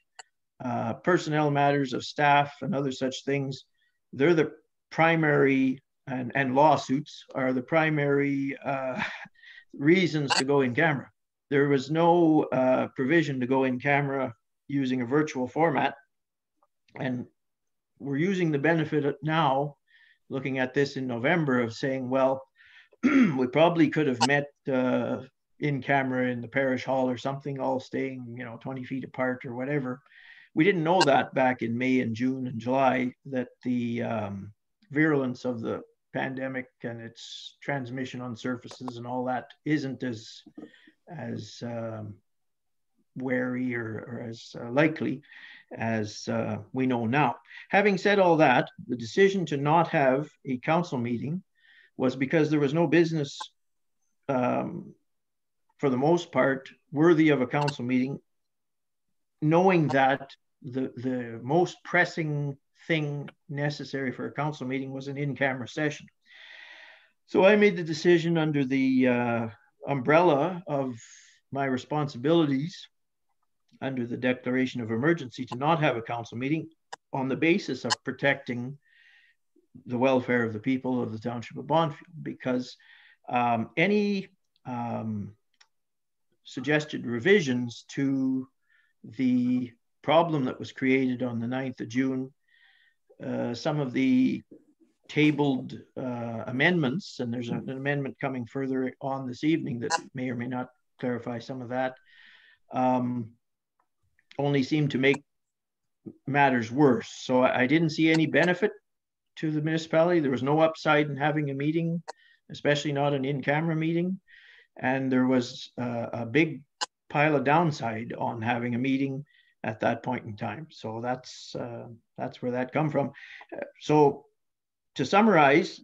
personnel matters of staff and other such things, they're the primary, and lawsuits are the primary reasons to go in camera. There was no provision to go in camera using a virtual format. And we're using the benefit now, looking at this in November, of saying, well, we probably could have met in camera in the parish hall or something, all staying, you know, 20 feet apart or whatever. We didn't know that back in May and June and July, that the virulence of the pandemic and its transmission on surfaces and all that isn't as wary or as likely as we know now. Having said all that, the decision to not have a council meeting was because there was no business, for the most part, worthy of a council meeting, knowing that the most pressing thing necessary for a council meeting was an in-camera session. So I made the decision under the umbrella of my responsibilities under the declaration of emergency to not have a council meeting on the basis of protecting the welfare of the people of the township of Bonfield, because any suggested revisions to the problem that was created on the 9th of June, some of the tabled amendments, and there's an amendment coming further on this evening that may or may not clarify some of that, only seem to make matters worse. So I didn't see any benefit to the municipality. There was no upside in having a meeting, especially not an in-camera meeting. And there was a big pile of downside on having a meeting at that point in time. So that's where that come from. So to summarize,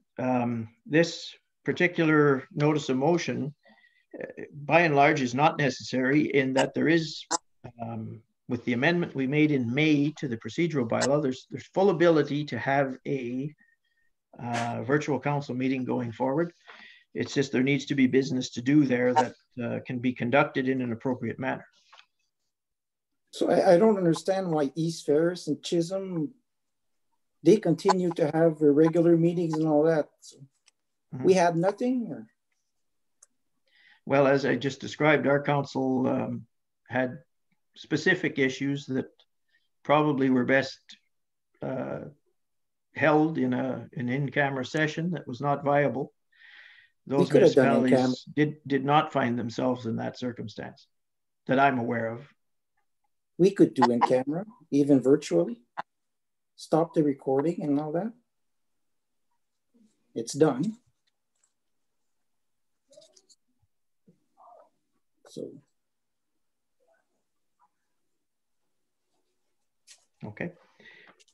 this particular notice of motion, by and large, is not necessary in that there is, with the amendment we made in May to the procedural bylaw, there's full ability to have a virtual council meeting going forward. It's just there needs to be business to do there that can be conducted in an appropriate manner. So I don't understand why East Ferris and Chisholm, they continue to have regular meetings and all that. So we had nothing? Or? Well, as I just described, our council had specific issues that probably were best held in an in-camera session that was not viable. those municipalities did not find themselves in that circumstance that I'm aware of. We could do in camera, even virtually, stop the recording and all that. It's done. So. Okay.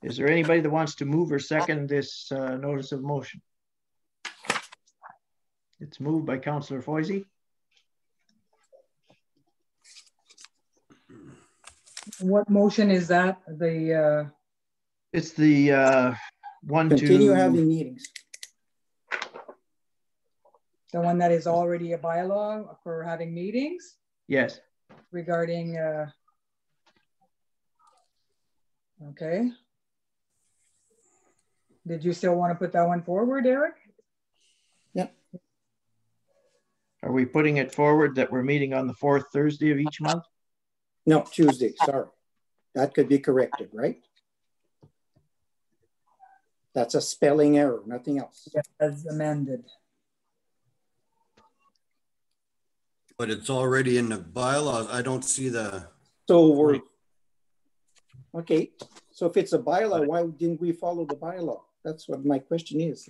Is there anybody that wants to move or second this notice of motion? It's moved by Councillor Foisey. What motion is that? It's the one continue to having meetings. The one that is already a bylaw for having meetings? Yes. Regarding, okay. Did you still want to put that one forward, Eric? Yeah. Are we putting it forward that we're meeting on the 4th Thursday of each month? No, Tuesday, sorry. That could be corrected, right? That's a spelling error, nothing else. Yeah, as amended. But it's already in the bylaws. I don't see the... So we're... Okay, so if it's a bylaw, why didn't we follow the bylaw? That's what my question is.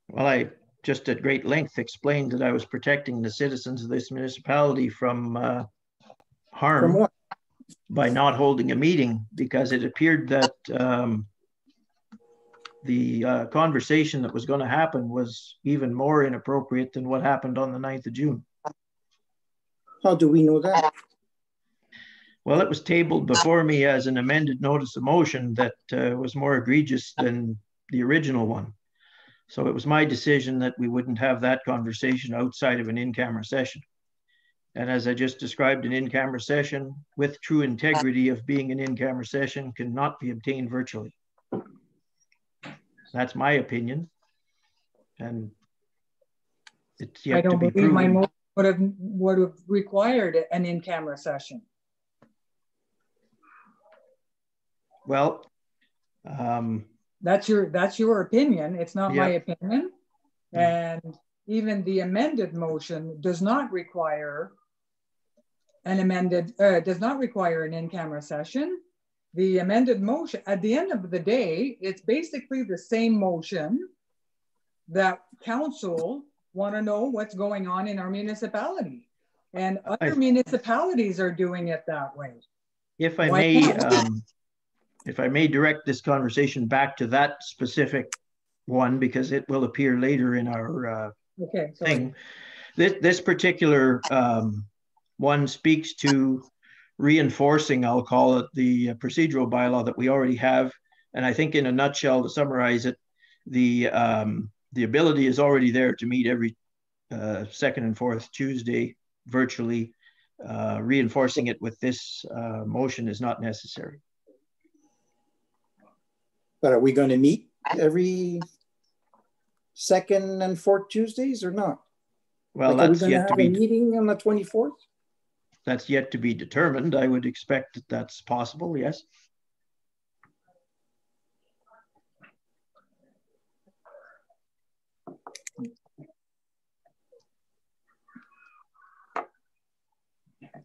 Well, I just at great length explained that I was protecting the citizens of this municipality from harm. From what? By not holding a meeting, because it appeared that the conversation that was going to happen was even more inappropriate than what happened on the 9th of June. How do we know that? Well, it was tabled before me as an amended notice of motion that was more egregious than the original one. So it was my decision that we wouldn't have that conversation outside of an in-camera session. And as I just described, an in-camera session with true integrity of being an in-camera session cannot be obtained virtually. That's my opinion. And it's yet to be proven. My motion would have required an in-camera session. Well, that's your opinion. It's not my opinion. And even the amended motion does not require an in-camera session. The amended motion, at the end of the day, it's basically the same motion that council want to know what's going on in our municipality. And other municipalities are doing it that way. If I may direct this conversation back to that specific one, because it will appear later in our thing. This particular one speaks to reinforcing, I'll call it, the procedural bylaw that we already have. And I think in a nutshell, to summarize it, the ability is already there to meet every second and fourth Tuesday virtually. Reinforcing it with this motion is not necessary. But are we going to meet every second and fourth Tuesdays or not? Well, that's yet to be. Are we going to have a meeting on the 24th? That's yet to be determined. I would expect that that's possible, yes.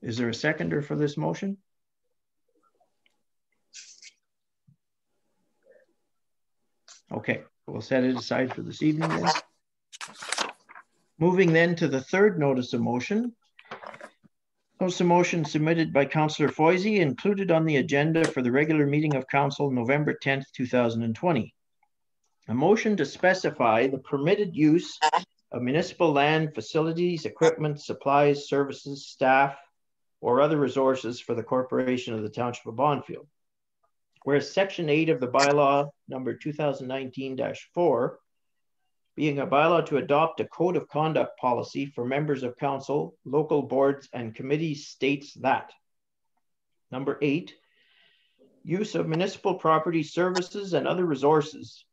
Is there a seconder for this motion? Okay, we'll set it aside for this evening then. Moving then to the third notice of motion. Notice of motion submitted by Councillor Foisey, included on the agenda for the regular meeting of Council November 10th, 2020. A motion to specify the permitted use of municipal land, facilities, equipment, supplies, services, staff, or other resources for the corporation of the Township of Bonfield. Whereas Section 8 of the bylaw number 2019-4, being a bylaw to adopt a code of conduct policy for members of council, local boards, and committees, states that. Number 8, use of municipal property, services, and other resources.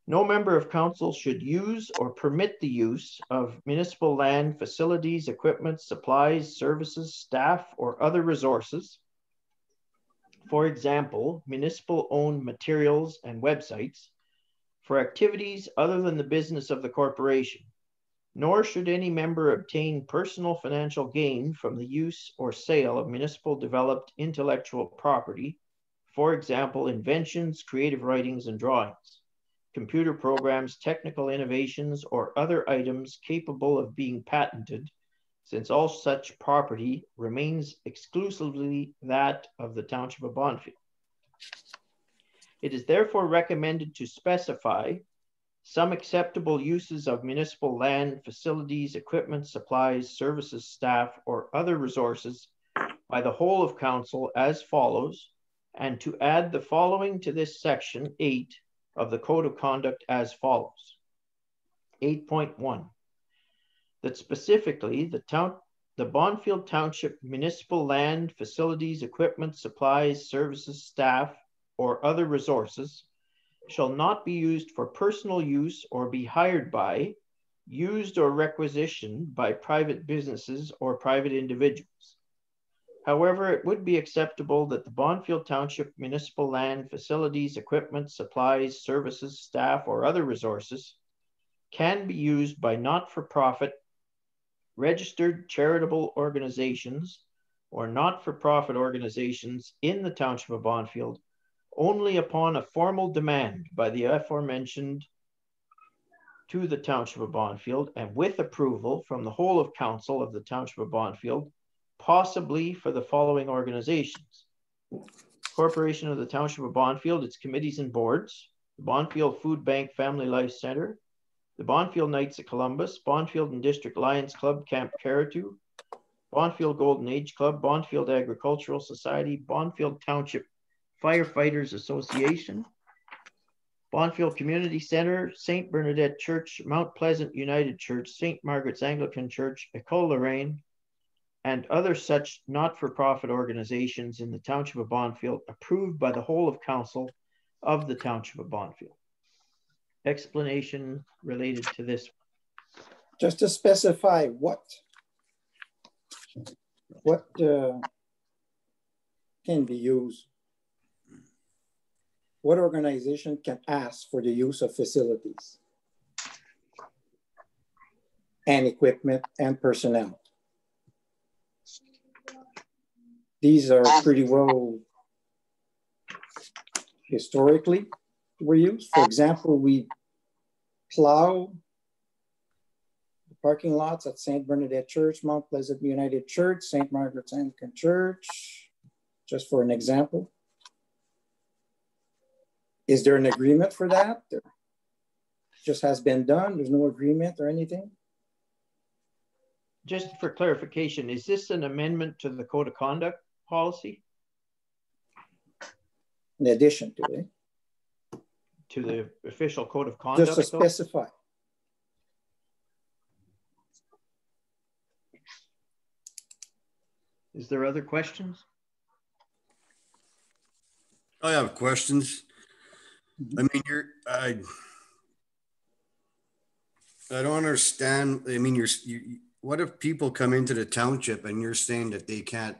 No member of council should use or permit the use of municipal land, facilities, equipment, supplies, services, staff, or other resources. For example, municipal-owned materials and websites for activities other than the business of the corporation, nor should any member obtain personal financial gain from the use or sale of municipal developed intellectual property, for example, inventions, creative writings and drawings, computer programs, technical innovations, or other items capable of being patented, since all such property remains exclusively that of the Township of Bonfield. It is therefore recommended to specify some acceptable uses of municipal land, facilities, equipment, supplies, services, staff, or other resources by the whole of council as follows, and to add the following to this section 8 of the Code of Conduct as follows. 8.1. That specifically the Bonfield Township municipal land, facilities, equipment, supplies, services, staff, or other resources shall not be used for personal use or be hired by, used or requisitioned by private businesses or private individuals. However, it would be acceptable that the Bonfield Township municipal land, facilities, equipment, supplies, services, staff, or other resources can be used by not-for-profit, registered charitable organizations, or not-for-profit organizations in the Township of Bonfield only upon a formal demand by the aforementioned to the Township of Bonfield and with approval from the whole of council of the Township of Bonfield, possibly for the following organizations: Corporation of the Township of Bonfield, its committees and boards, the Bonfield Food Bank Family Life Center, the Bonfield Knights of Columbus, Bonfield and District Lions Club Camp Caratu, Bonfield Golden Age Club, Bonfield Agricultural Society, Bonfield Township Firefighters Association, Bonfield Community Center, St. Bernadette Church, Mount Pleasant United Church, St. Margaret's Anglican Church, École Lorraine, and other such not-for-profit organizations in the Township of Bonfield approved by the whole of council of the Township of Bonfield. Explanation related to this. Just to specify what can be used. What organization can ask for the use of facilities and equipment and personnel? These are pretty well historically were used. For example, we plow the parking lots at St. Bernadette Church, Mount Pleasant United Church, St. Margaret's Anglican Church, just for an example. Is there an agreement for that? Or just has been done, there's no agreement or anything? Just for clarification, is this an amendment to the Code of Conduct policy? In addition to it? To the official Code of Conduct? Just to specify. Is there other questions? I have questions. I mean, I don't understand. I mean, what if people come into the township and you're saying that they can't?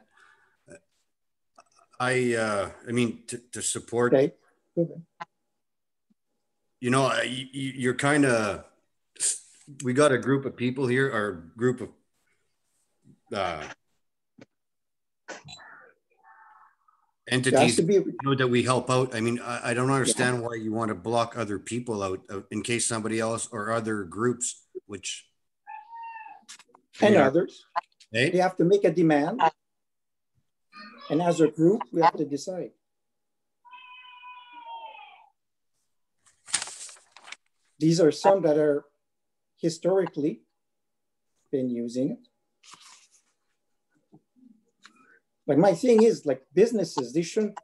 I mean, to support. Okay. You know, you're kind of. We got a group of people here, or a group of. Entities that we help out. I mean, I don't understand why you want to block other people out in case somebody else or other groups, which and others, they have to make a demand, and as a group, we have to decide. These are some that are historically been using it. Like my thing is, like businesses, they shouldn't.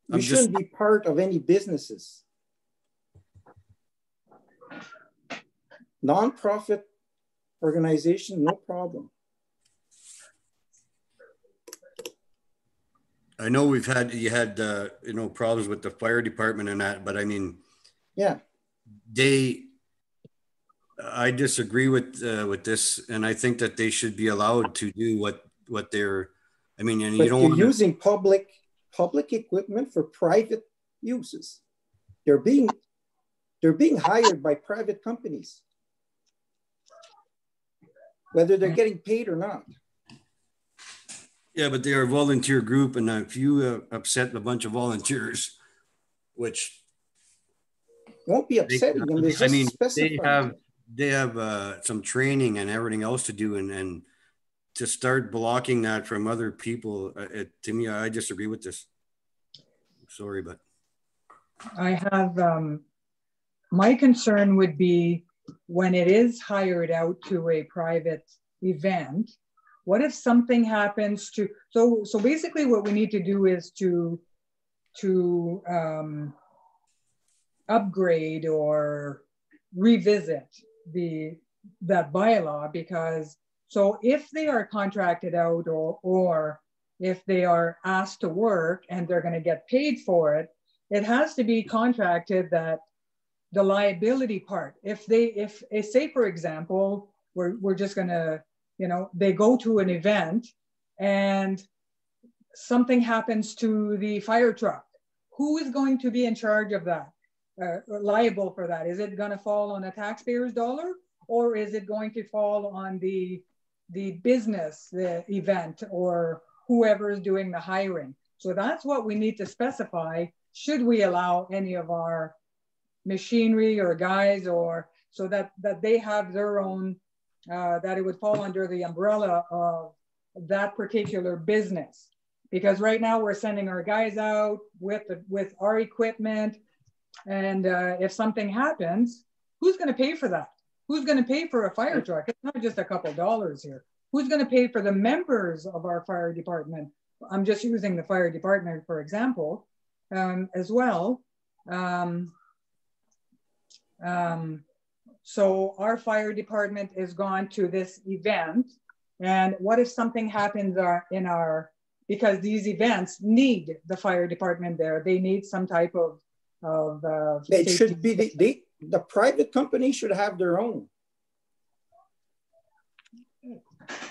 We shouldn't be part of any businesses. Non-profit organization, no problem. I know you had you know, problems with the fire department and that, but I mean, yeah, I disagree with this, and I think that they should be allowed to do what they're. I mean, and but you don't. You're using public They're being hired by private companies, whether they're getting paid or not. Yeah, but they are a volunteer group, and if you upset a bunch of volunteers, which won't be upsetting them. I mean, they have some training and everything else to do, and to start blocking that from other people, to me, I disagree with this. Sorry, but I have my concern would be when it is hired out to a private event. What if something happens to, so basically what we need to do is to upgrade or revisit that bylaw, because so if they are contracted out or if they are asked to work and they're going to get paid for it, it has to be contracted that the liability part, if say for example, we're just going to, you know, they go to an event and something happens to the fire truck, who is going to be in charge of that, liable for that? Is it going to fall on a taxpayer's dollar, or is it going to fall on the business, the event, or whoever is doing the hiring? So that's what we need to specify. Should we allow any of our machinery or guys, or so that they have their own, that it would fall under the umbrella of that particular business? Because right now we're sending our guys out with our equipment, and if something happens, who's going to pay for that? Who's going to pay for a fire truck? It's not just a couple of dollars here. Who's going to pay for the members of our fire department? I'm just using the fire department for example, as well. So our fire department is gone to this event, and what if something happens because these events need the fire department there. They need some type of it should be the private company should have their own.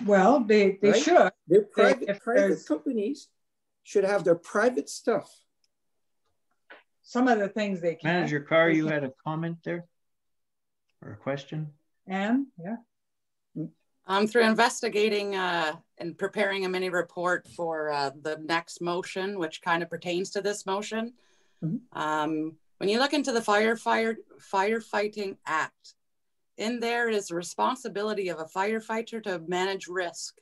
Well, they right? Should. Their private companies should have their private stuff. Some of the things they can. Manager Carr, you had a comment there or a question? Anne, yeah. Through investigating and preparing a mini report for the next motion, which kind of pertains to this motion. Mm-hmm. When you look into the Firefighting Act, in there is the responsibility of a firefighter to manage risk.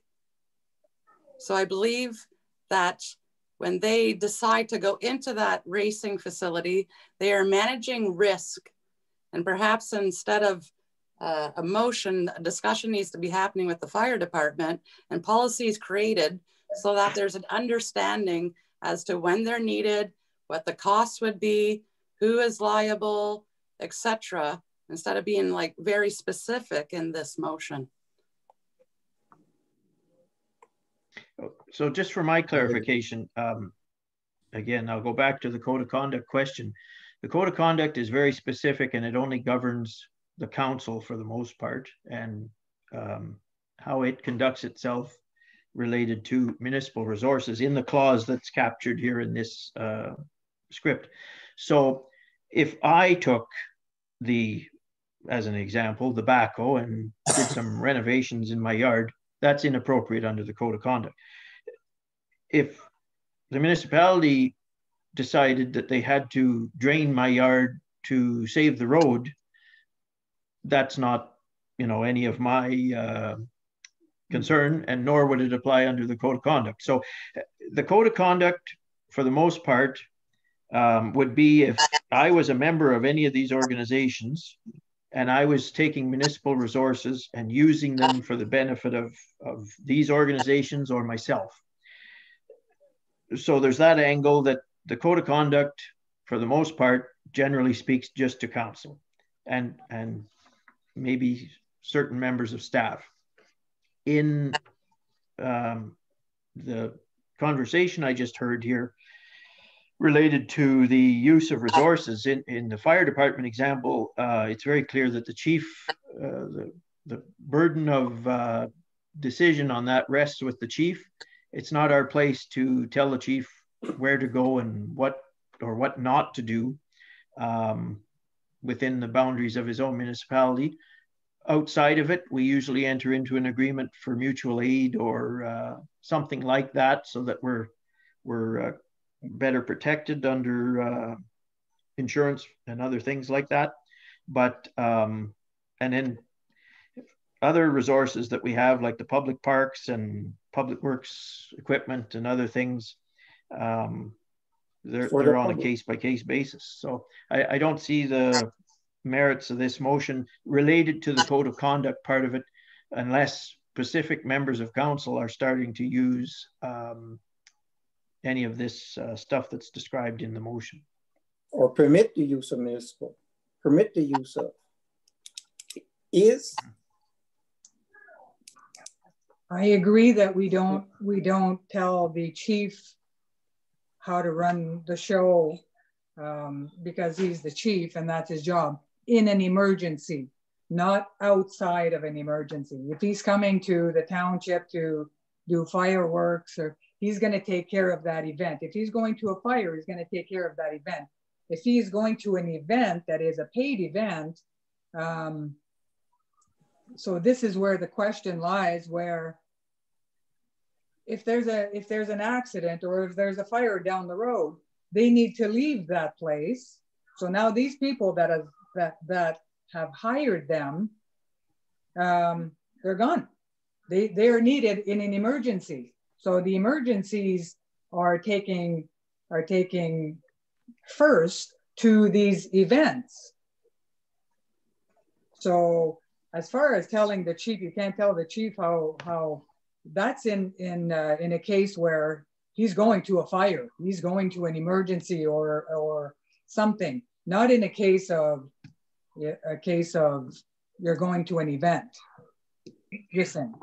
So I believe that when they decide to go into that racing facility, they are managing risk. And perhaps instead of a motion, a discussion needs to be happening with the fire department and policies created so that there's an understanding as to when they're needed, what the costs would be, who is liable, etc., instead of being like very specific in this motion. So just for my clarification, again, I'll go back to the code of conduct question. The code of conduct is very specific and it only governs the council for the most part, and how it conducts itself related to municipal resources in the clause that's captured here in this script. So if I took as an example, the backhoe and did some renovations in my yard, that's inappropriate under the code of conduct. If the municipality decided that they had to drain my yard to save the road, that's not, any of my concern, and nor would it apply under the code of conduct. So the code of conduct, for the most part, would be if I was a member of any of these organizations and I was taking municipal resources and using them for the benefit of these organizations or myself. So there's that angle that the code of conduct, for the most part, generally speaks just to council and maybe certain members of staff. In the conversation I just heard here related to the use of resources in the fire department example, it's very clear that the chief, the burden of decision on that rests with the chief. It's not our place to tell the chief where to go and what not to do. within the boundaries of his own municipality. Outside of it, we usually enter into an agreement for mutual aid or something like that, so that we're better protected under insurance and other things like that. But and then other resources that we have, like the public parks and public works equipment and other things, they're on a case-by-case basis. So I don't see the merits of this motion related to the code of conduct part of it, unless specific members of council are starting to use any of this stuff that's described in the motion. Or permit the use of municipal, permit the use of. Is. I agree that we don't tell the chief how to run the show because he's the chief and that's his job in an emergency, not outside of an emergency. If he's coming to the township to do fireworks, or he's going to take care of that event. If he's going to a fire, he's going to take care of that event. If he's going to an event that is a paid event, so this is where the question lies, where if there's an accident or if there's a fire down the road, they need to leave that place. So now these people that have hired them, they're gone. They are needed in an emergency. So the emergencies are taking first to these events. So as far as telling the chief, you can't tell the chief how that's in a case where he's going to a fire, he's going to an emergency or something, not in a case of you're going to an event. Listen.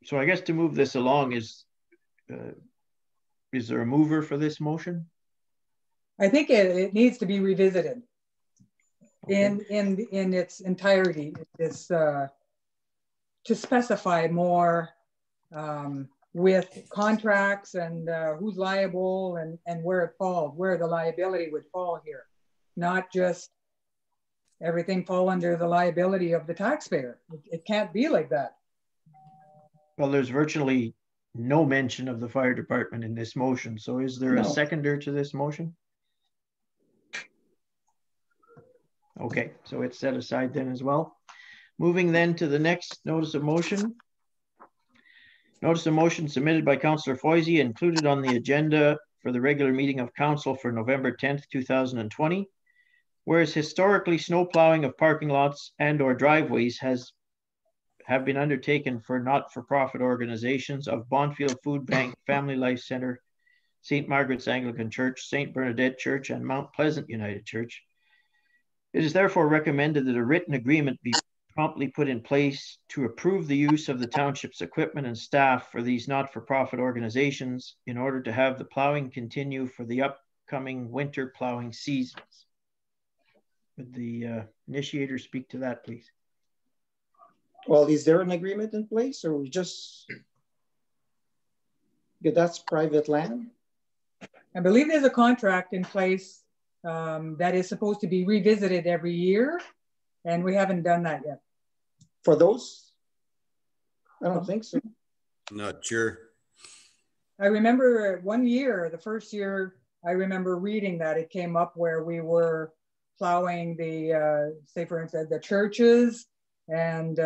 So I guess to move this along, is there a mover for this motion? I think it needs to be revisited. Okay. in its entirety. It's to specify more with contracts and who's liable and where it falls, where the liability would fall here, not just everything fall under the liability of the taxpayer. It can't be like that. Well, there's virtually no mention of the fire department in this motion. So is there a seconder to this motion? Okay, so it's set aside then as well. Moving then to the next notice of motion. Notice of motion submitted by Councillor Foisey, included on the agenda for the regular meeting of council for November 10th, 2020. Whereas historically snow plowing of parking lots and or driveways have been undertaken for not-for-profit organizations of Bonfield Food Bank, Family Life Center, St. Margaret's Anglican Church, St. Bernadette Church, and Mount Pleasant United Church. It is therefore recommended that a written agreement be promptly put in place to approve the use of the township's equipment and staff for these not-for-profit organizations in order to have the plowing continue for the upcoming winter plowing seasons. Would the initiator speak to that, please? Well, is there an agreement in place, or we just, because that's private land? I believe there's a contract in place that is supposed to be revisited every year, and we haven't done that yet. For those? I don't think so. Not sure. I remember one year, the first year, I remember reading that it came up where we were plowing the, say for instance, the churches, and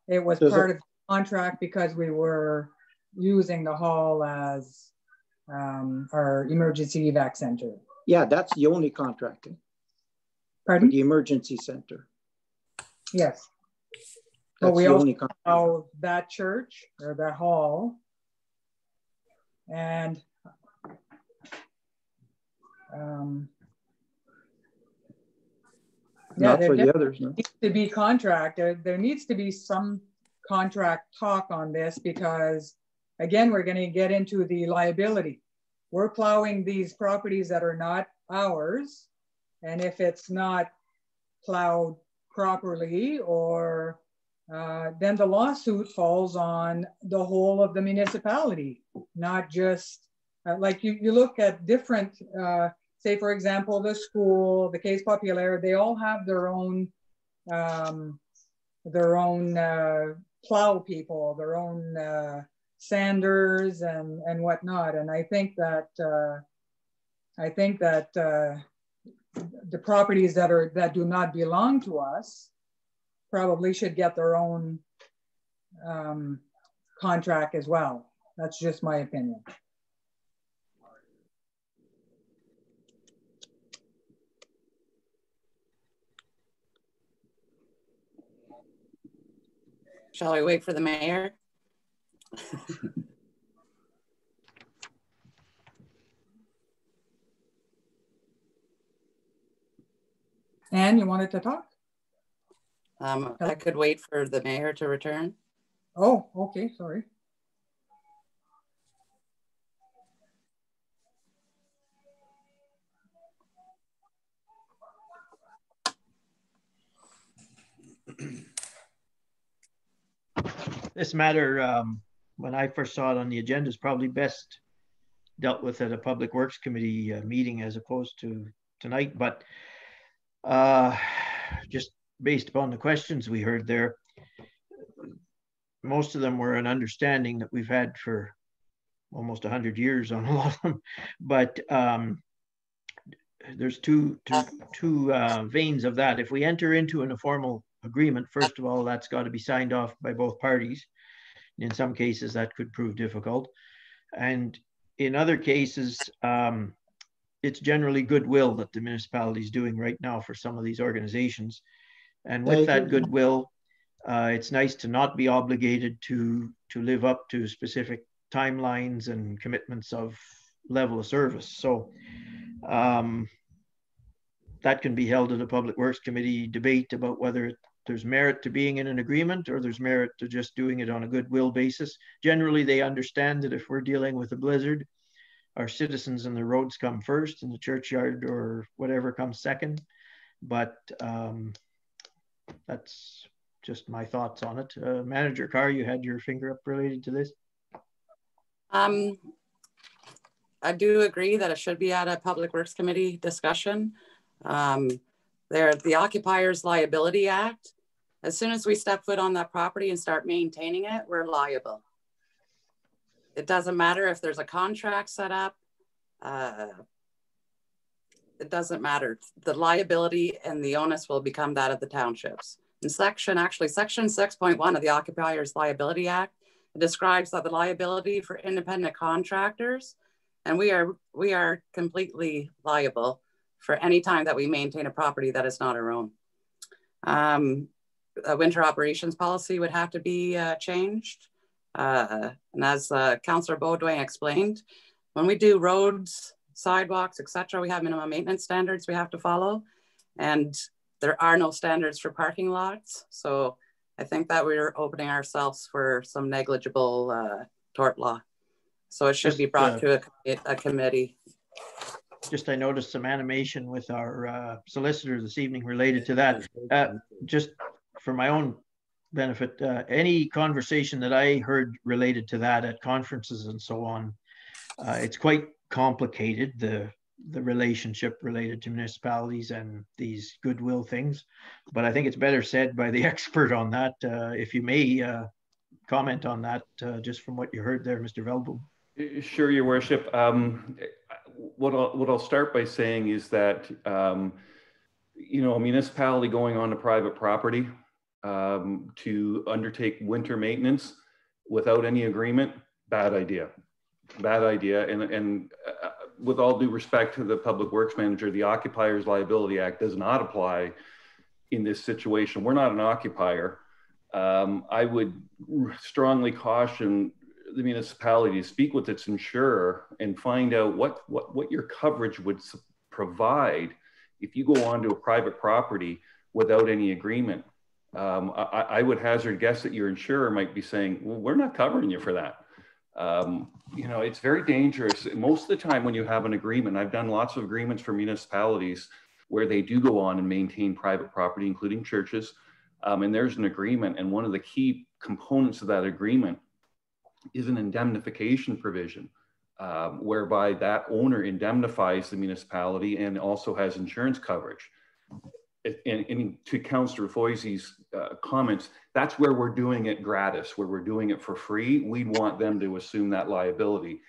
it was part of the contract because we were using the hall as our emergency evac center. Yeah, that's the only contracting. Pardon? For the emergency center. Yes. That's but we also know that church or that hall, and not for the others. No? Needs to be contract. There needs to be some contract talk on this, because again, we're going to get into the liability. We're plowing these properties that are not ours, and if it's not plowed properly, or then the lawsuit falls on the whole of the municipality, not just like you look at different say for example, the school, the Caisse Populaire, they all have their own plow people, their own sanders and whatnot. And I think that the properties that do not belong to us probably should get their own contract as well. That's just my opinion. Shall we wait for the mayor? Anne, you wanted to talk? I could wait for the mayor to return. Oh, okay, sorry. This matter, when I first saw it on the agenda, is probably best dealt with at a Public Works Committee meeting as opposed to tonight. But just based upon the questions we heard there, most of them were an understanding that we've had for almost 100 years on a lot of them. But there's two veins of that. If we enter into an informal agreement, first of all, that's got to be signed off by both parties. In some cases, that could prove difficult. And in other cases, it's generally goodwill that the municipality is doing right now for some of these organizations. And with that goodwill, it's nice to not be obligated to live up to specific timelines and commitments of level of service. So that can be held at a Public Works Committee debate about whether there's merit to being in an agreement or there's merit to just doing it on a goodwill basis. Generally, they understand that if we're dealing with a blizzard, our citizens and the roads come first and the churchyard or whatever comes second. But that's just my thoughts on it. Manager Carr, you had your finger up related to this? I do agree that it should be at a Public Works Committee discussion. The Occupiers Liability Act, as soon as we step foot on that property and start maintaining it, we're liable. It doesn't matter if there's a contract set up. It doesn't matter. The liability and the onus will become that of the townships. In section 6.1 of the Occupiers Liability Act, it describes that the liability for independent contractors, and we are completely liable for any time that we maintain a property that is not our own. A winter operations policy would have to be changed. And as Councillor Beaudoin explained, when we do roads, sidewalks, etc., we have minimum maintenance standards we have to follow. And there are no standards for parking lots. So I think that we're opening ourselves for some negligible tort law. So it should be brought to a committee. Just I noticed some animation with our solicitor this evening related to that. Just for my own benefit, any conversation that I heard related to that at conferences and so on, it's quite complicated, the relationship related to municipalities and these goodwill things. But I think it's better said by the expert on that. If you may comment on that, just from what you heard there, Mr. Veldboom. Sure, Your Worship. What I'll start by saying is that, you know, a municipality going on to private property to undertake winter maintenance without any agreement, bad idea. Bad idea. And with all due respect to the Public Works Manager, the Occupiers Liability Act does not apply in this situation. We're not an occupier. I would strongly caution the municipality to speak with its insurer and find out what your coverage would provide if you go onto a private property without any agreement. I would hazard guess that your insurer might be saying, well, we're not covering you for that. You know, it's very dangerous. Most of the time when you have an agreement, I've done lots of agreements for municipalities where they do go on and maintain private property, including churches, and there's an agreement. And one of the key components of that agreement is an indemnification provision whereby that owner indemnifies the municipality and also has insurance coverage. And to Councillor Foisey's comments, that's where we're doing it gratis, where we're doing it for free. We want them to assume that liability.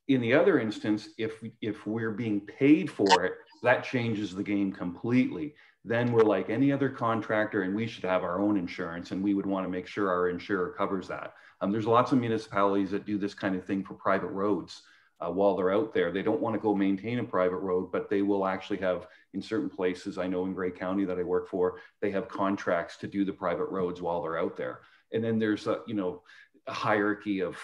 In the other instance, if we're being paid for it, that changes the game completely. Then we're like any other contractor and we should have our own insurance, and we would want to make sure our insurer covers that. There's lots of municipalities that do this kind of thing for private roads. While they're out there, they don't want to go maintain a private road, but they will actually have, in certain places, I know in Grey County that I work for, they have contracts to do the private roads while they're out there. And then there's a, you know, a hierarchy of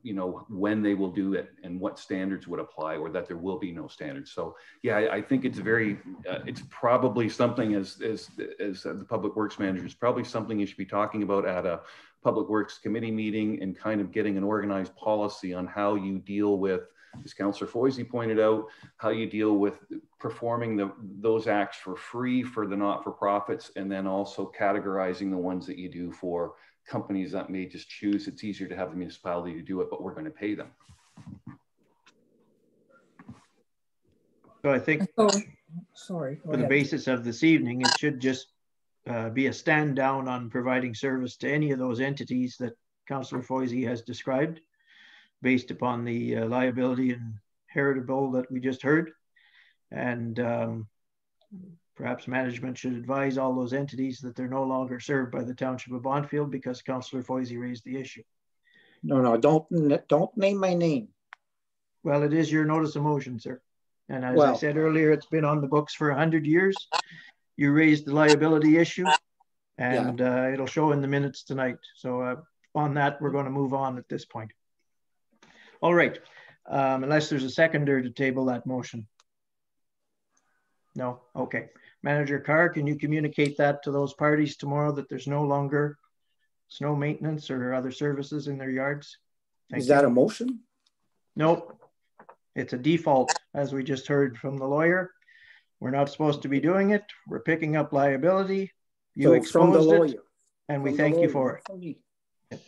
you know, when they will do it and what standards would apply, or that there will be no standards. So yeah, I think it's very, it's probably something as the Public Works Manager, is probably something you should be talking about at a Public Works Committee meeting, and kind of getting an organized policy on how you deal with, as Councillor Foisey pointed out, how you deal with performing those acts for free for the not-for-profits, and then also categorizing the ones that you do for companies that may just choose, it's easier to have the municipality to do it, but we're going to pay them. So I think sorry, for the basis of this evening, it should just be a stand down on providing service to any of those entities that Councillor Foisey has described, based upon the liability and heritable that we just heard. And perhaps management should advise all those entities that they're no longer served by the Township of Bonnfield because Councillor Foisey raised the issue. No, don't name my name. Well, it is your notice of motion, sir. And as I said earlier, it's been on the books for 100 years. You raised the liability issue, and it'll show in the minutes tonight. So on that, we're going to move on at this point. All right, unless there's a seconder to table that motion. No, okay. Manager Carr, can you communicate that to those parties tomorrow that there's no longer snow maintenance or other services in their yards? Is that a motion? Nope, it's a default, as we just heard from the lawyer. We're not supposed to be doing it. We're picking up liability. You exposed it, and we thank you for it.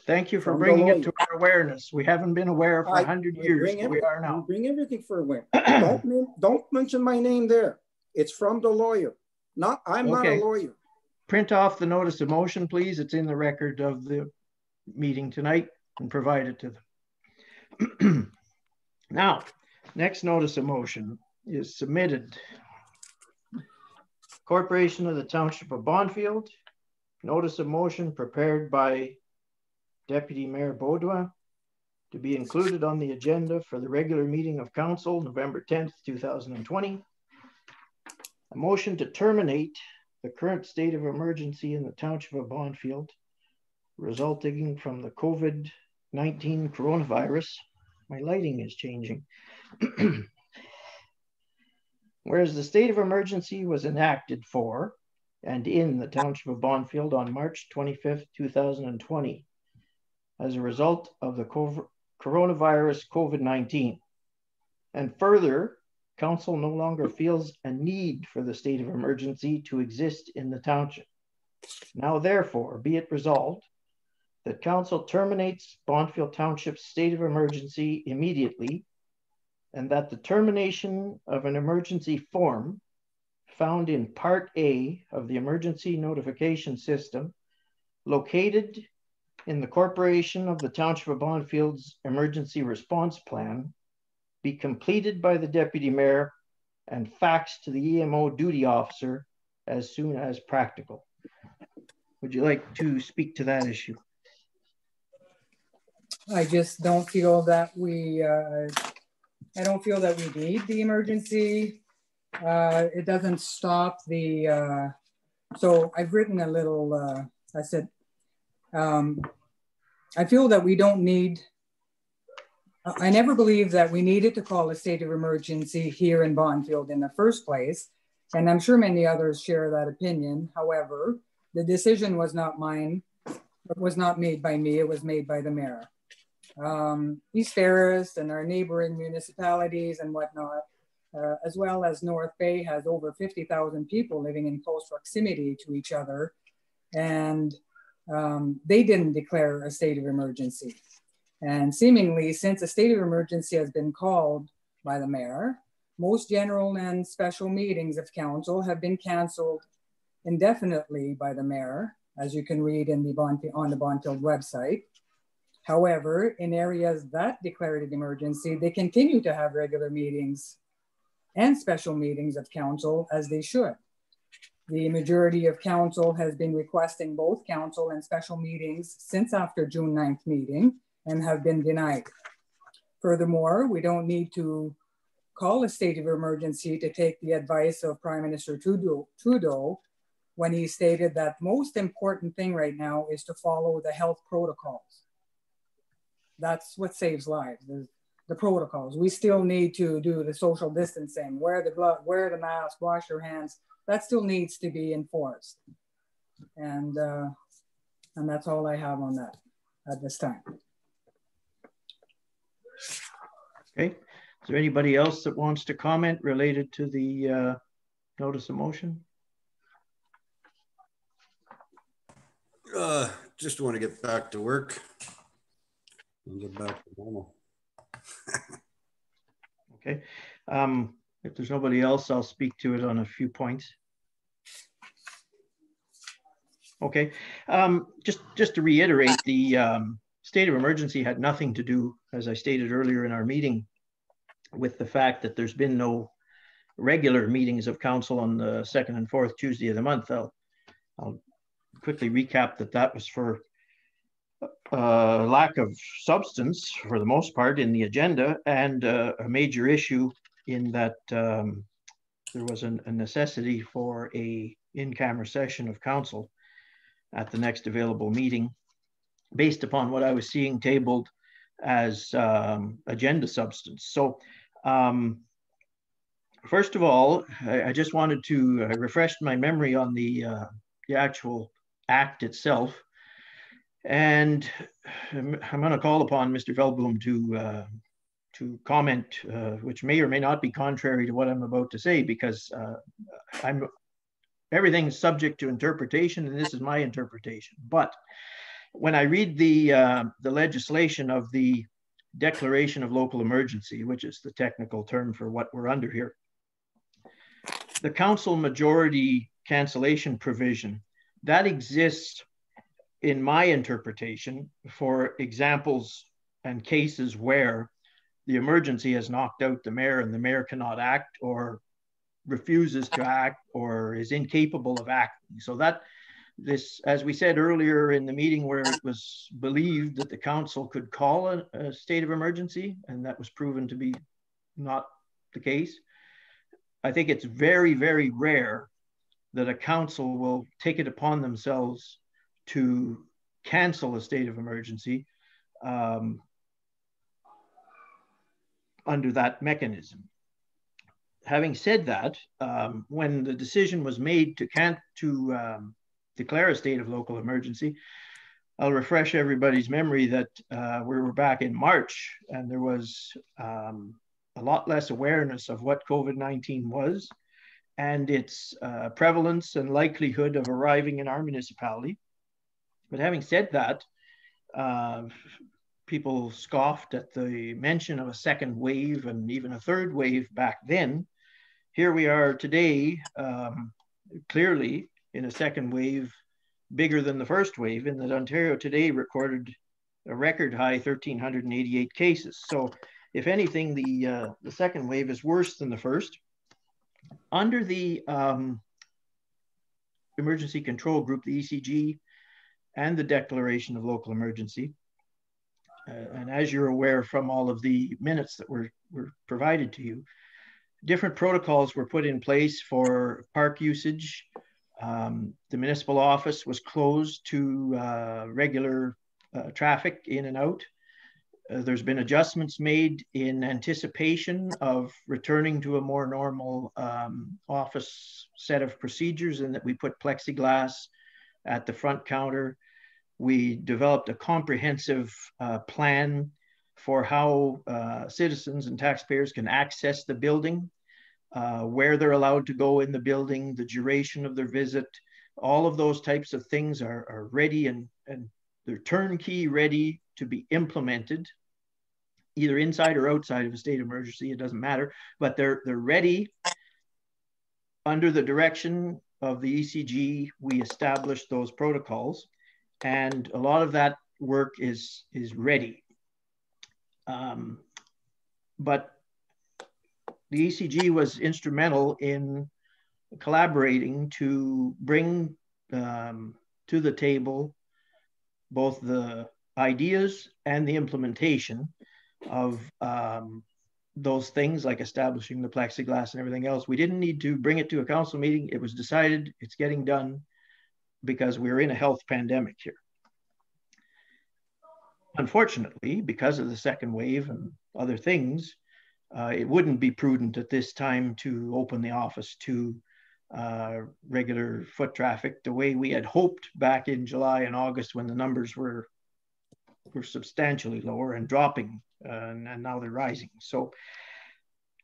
Thank you for bringing it to our awareness. We haven't been aware for 100 years, but we are now. Bring everything for awareness. Don't mention my name there. It's from the lawyer. I'm not a lawyer. Print off the notice of motion, please. It's in the record of the meeting tonight, and provide it to them. Now, next notice of motion is submitted. Corporation of the Township of Bonnfield. Notice of motion prepared by Deputy Mayor Beaudoin to be included on the agenda for the regular meeting of council, November 10th, 2020. A motion to terminate the current state of emergency in the Township of Bonnfield, resulting from the COVID-19 coronavirus. My lighting is changing. Whereas the state of emergency was enacted for and in the Township of Bonnfield on March 25th, 2020, as a result of the coronavirus COVID-19. And further, council no longer feels a need for the state of emergency to exist in the township. Now, therefore, be it resolved that council terminates Bonnfield Township's state of emergency immediately, and that the termination of an emergency form found in Part A of the emergency notification system located in the corporation of the Township of Bonnfield's emergency response plan be completed by the deputy mayor and faxed to the EMO duty officer as soon as practical. Would you like to speak to that issue? I just don't feel that we, I don't feel that we need the emergency. It doesn't stop the, so I've written a little, I said, I feel that we don't need, I never believed that we needed to call a state of emergency here in Bonnfield in the first place. And I'm sure many others share that opinion. However, the decision was not mine. It was not made by me. It was made by the mayor. East Ferris and our neighboring municipalities and whatnot, as well as North Bay, has over 50,000 people living in close proximity to each other. And they didn't declare a state of emergency. And seemingly, since a state of emergency has been called by the mayor, most general and special meetings of council have been canceled indefinitely by the mayor, as you can read in on the Bonfield website. However, in areas that declared an emergency, they continue to have regular meetings and special meetings of council as they should. The majority of council has been requesting both council and special meetings since after June 9th meeting and have been denied. Furthermore, we don't need to call a state of emergency to take the advice of Prime Minister Trudeau when he stated that most important thing right now is to follow the health protocols. That's what saves lives, the protocols. We still need to do the social distancing, wear the glove, wear the mask, wash your hands. That still needs to be enforced. And that's all I have on that at this time. Okay. Is there anybody else that wants to comment related to the notice of motion? Just want to get back to work and get back to normal. Okay. If there's nobody else, I'll speak to it on a few points. Okay. Just to reiterate, the state of emergency had nothing to do, as I stated earlier in our meeting, with the fact that there's been no regular meetings of council on the second and fourth Tuesday of the month. I'll quickly recap that was for lack of substance for the most part in the agenda, and a major issue in that there was a necessity for a in-camera session of council at the next available meeting based upon what I was seeing tabled as agenda substance. So first of all, I just wanted to refresh my memory on the actual act itself. And I'm going to call upon Mr. Veldblum to comment, which may or may not be contrary to what I'm about to say, because everything's subject to interpretation, and this is my interpretation. But when I read the legislation of the declaration of local emergency, which is the technical term for what we're under here, the council majority cancellation provision, that exists in my interpretation for examples and cases where the emergency has knocked out the mayor and the mayor cannot act or refuses to act or is incapable of acting. So that this, as we said earlier in the meeting where it was believed that the council could call a state of emergency, and that was proven to be not the case. I think it's very, very rare that a council will take it upon themselves to cancel a state of emergency under that mechanism. Having said that, when the decision was made to declare a state of local emergency, I'll refresh everybody's memory that we were back in March and there was a lot less awareness of what COVID-19 was and its prevalence and likelihood of arriving in our municipality. But having said that, people scoffed at the mention of a second wave and even a third wave back then. Here we are today, clearly in a second wave bigger than the first wave, in that Ontario today recorded a record high 1,388 cases. So if anything, the second wave is worse than the first. Under the emergency control group, the ECG, and the declaration of local emergency, and as you're aware from all of the minutes that were provided to you, different protocols were put in place for park usage. The municipal office was closed to regular traffic in and out. There's been adjustments made in anticipation of returning to a more normal office set of procedures, in that we put plexiglass at the front counter. We developed a comprehensive plan for how citizens and taxpayers can access the building, where they're allowed to go in the building, the duration of their visit. All of those types of things are ready and turnkey ready to be implemented, either inside or outside of a state of emergency, it doesn't matter, but they're ready. Under the direction of the ECG, we established those protocols, and a lot of that work is ready. But the ECG was instrumental in collaborating to bring to the table both the ideas and the implementation of those things, like establishing the plexiglass and everything else. We didn't need to bring it to a council meeting. It was decided, it's getting done, because we're in a health pandemic here. Unfortunately, because of the second wave and other things, it wouldn't be prudent at this time to open the office to regular foot traffic the way we had hoped back in July and August, when the numbers were substantially lower and dropping, and now they're rising. So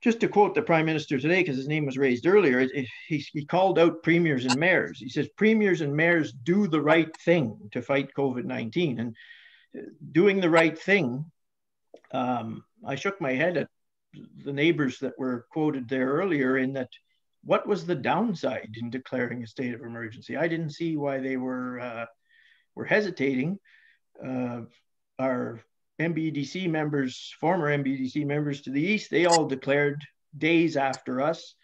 just to quote the Prime Minister today, because his name was raised earlier, he called out premiers and mayors. He says, premiers and mayors do the right thing to fight COVID-19. And doing the right thing, I shook my head at the neighbors that were quoted there earlier, in that, what was the downside in declaring a state of emergency? I didn't see why they were hesitating. Our MBDC members, former MBDC members to the east, they all declared days after us.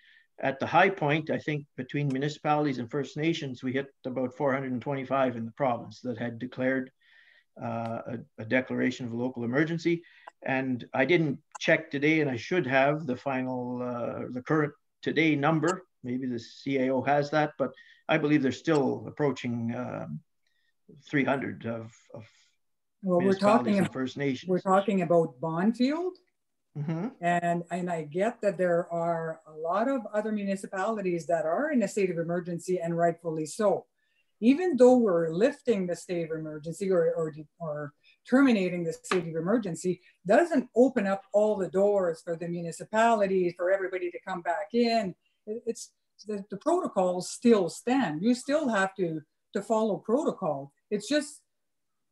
At the high point, I think between municipalities and First Nations, we hit about 425 in the province that had declared a declaration of a local emergency. And I didn't check today, and I should have the final, the current today number. Maybe the CAO has that, but I believe they're still approaching 300 of well, we're talking about First Nations. We're talking about Bonfield, mm-hmm. and I get that there are a lot of other municipalities that are in a state of emergency, and rightfully so. Even though we're lifting the state of emergency or terminating the state of emergency, doesn't open up all the doors for the municipalities, for everybody to come back in. It's the protocols still stand. You still have to follow protocol. It's just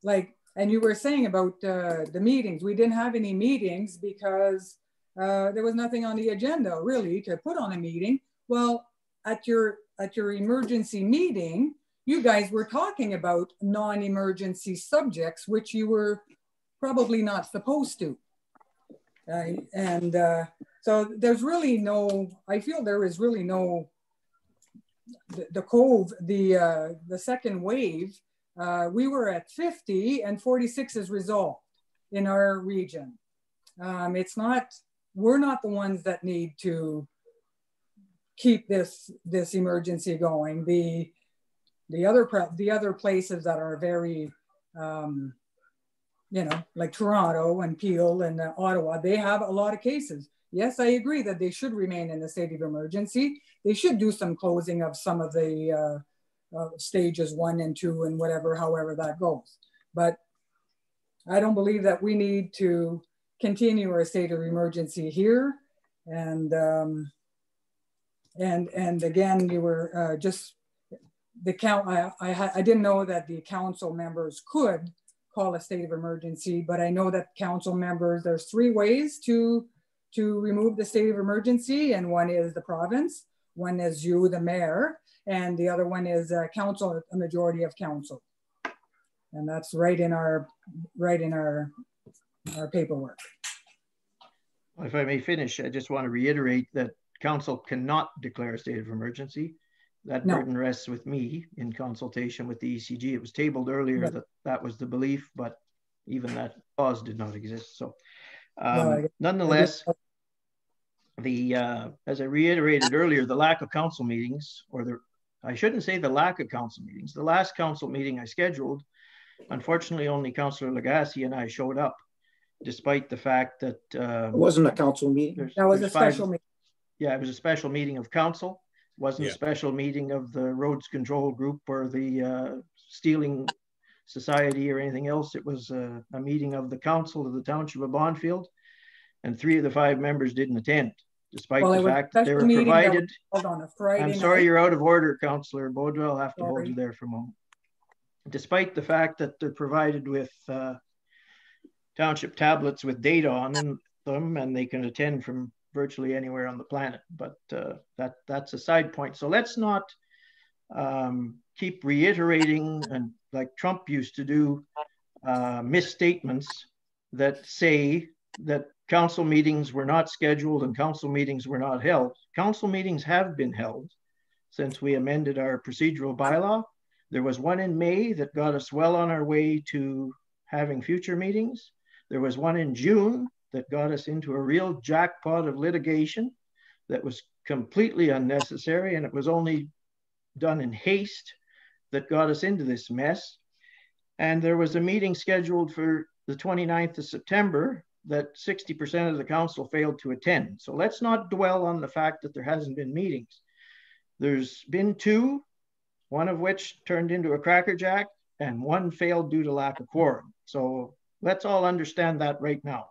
like, and you were saying about the meetings. We didn't have any meetings because there was nothing on the agenda really to put on a meeting. Well, at your emergency meeting, you guys were talking about non-emergency subjects, which you were probably not supposed to. So there's really no, I feel there is really no, the second wave, we were at 50 and 46 is resolved in our region. It's not, we're not the ones that need to keep this emergency going. The other places that are very, you know, like Toronto and Peel and Ottawa, they have a lot of cases. Yes, I agree that they should remain in the state of emergency. They should do some closing of some of the stages 1 and 2 and whatever, however that goes. But I don't believe that we need to continue our state of emergency here. And again, you were just, the count, I didn't know that the council members could call a state of emergency, but I know that council members, there's 3 ways to remove the state of emergency, and one is the province, one is you, the mayor, and the other one is council, a majority of council. And that's right in our paperwork. If I may finish, I just want to reiterate that council cannot declare a state of emergency. That burden rests with me in consultation with the ECG. It was tabled earlier that was the belief, but even that clause did not exist. So nonetheless, as I reiterated earlier, the lack of council meetings, I shouldn't say the lack of council meetings. The last council meeting I scheduled, unfortunately, only Councillor Lagasse and I showed up, despite the fact that it wasn't a council meeting. That was a special meeting. Yeah, it was a special meeting of council. Wasn't a special meeting of the roads control group or the stealing society or anything else. It was a meeting of the council of the township of Bonfield, and 3 of the 5 members didn't attend, despite the fact that they were provided. On a Friday I'm sorry, you're out of order, Councillor Baudouin. I'll have to hold you there for a moment. despite the fact that they're provided with township tablets with data on them, and they can attend from virtually anywhere on the planet. But that's a side point. So let's not keep reiterating, and like Trump used to do, misstatements that say that council meetings were not scheduled and council meetings were not held. Council meetings have been held since we amended our procedural bylaw. There was one in May that got us well on our way to having future meetings. There was one in June that got us into a real jackpot of litigation that was completely unnecessary, and it was only done in haste that got us into this mess. And there was a meeting scheduled for the 29th of September that 60% of the council failed to attend. So let's not dwell on the fact that there hasn't been meetings. There's been two, one of which turned into a crackerjack, and one failed due to lack of quorum. So let's all understand that right now.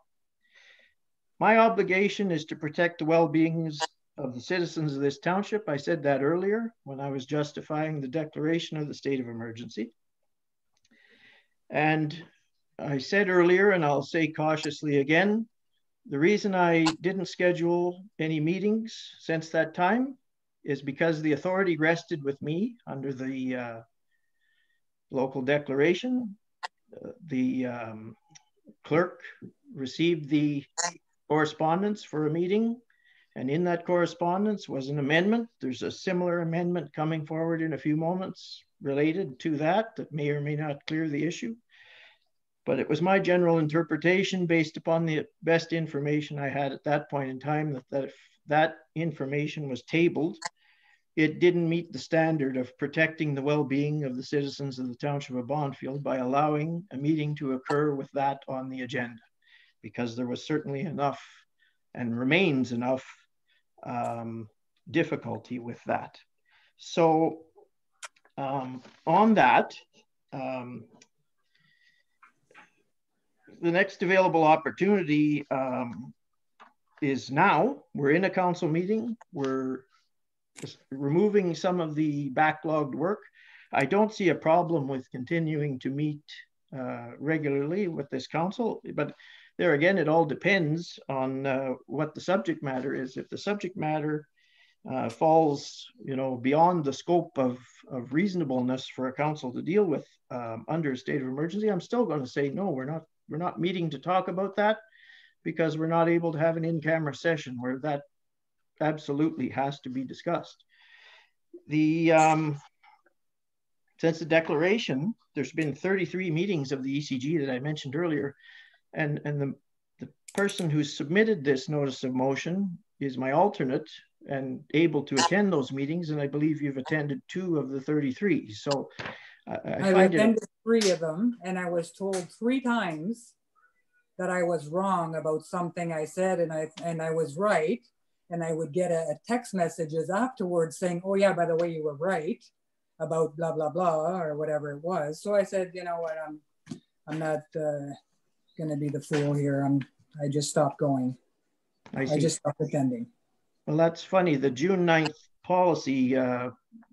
My obligation is to protect the well-being of the citizens of this township. I said that earlier when I was justifying the declaration of the state of emergency. And I said earlier, and I'll say cautiously again, the reason I didn't schedule any meetings since that time is because the authority rested with me under the local declaration. The clerk received the correspondence for a meeting, and in that correspondence was an amendment. There's a similar amendment coming forward in a few moments related to that may or may not clear the issue. But it was my general interpretation based upon the best information I had at that point in time that if that information was tabled, it didn't meet the standard of protecting the well-being of the citizens of the township of Bonfield by allowing a meeting to occur with that on the agenda, because there was certainly enough and remains enough difficulty with that. So on that, the next available opportunity is now. We're in a council meeting. We're just removing some of the backlogged work. I don't see a problem with continuing to meet regularly with this council, but there again, it all depends on what the subject matter is. If the subject matter falls, beyond the scope of reasonableness for a council to deal with under a state of emergency, I'm still going to say no. We're not meeting to talk about that, because we're not able to have an in-camera session where that absolutely has to be discussed. Since the declaration, there's been 33 meetings of the ECG that I mentioned earlier, and the person who submitted this notice of motion is my alternate and able to attend those meetings, and I believe you've attended 2 of the 33. So I attended 3 of them, and I was told 3 times that I was wrong about something I said, and I was right. And I would get a text messages afterwards saying, "Oh yeah, by the way, you were right about blah blah blah," or whatever it was. So I said, you know what, I'm not going to be the fool here. I just stopped going. I just stopped attending. Well, that's funny. The June 9th policy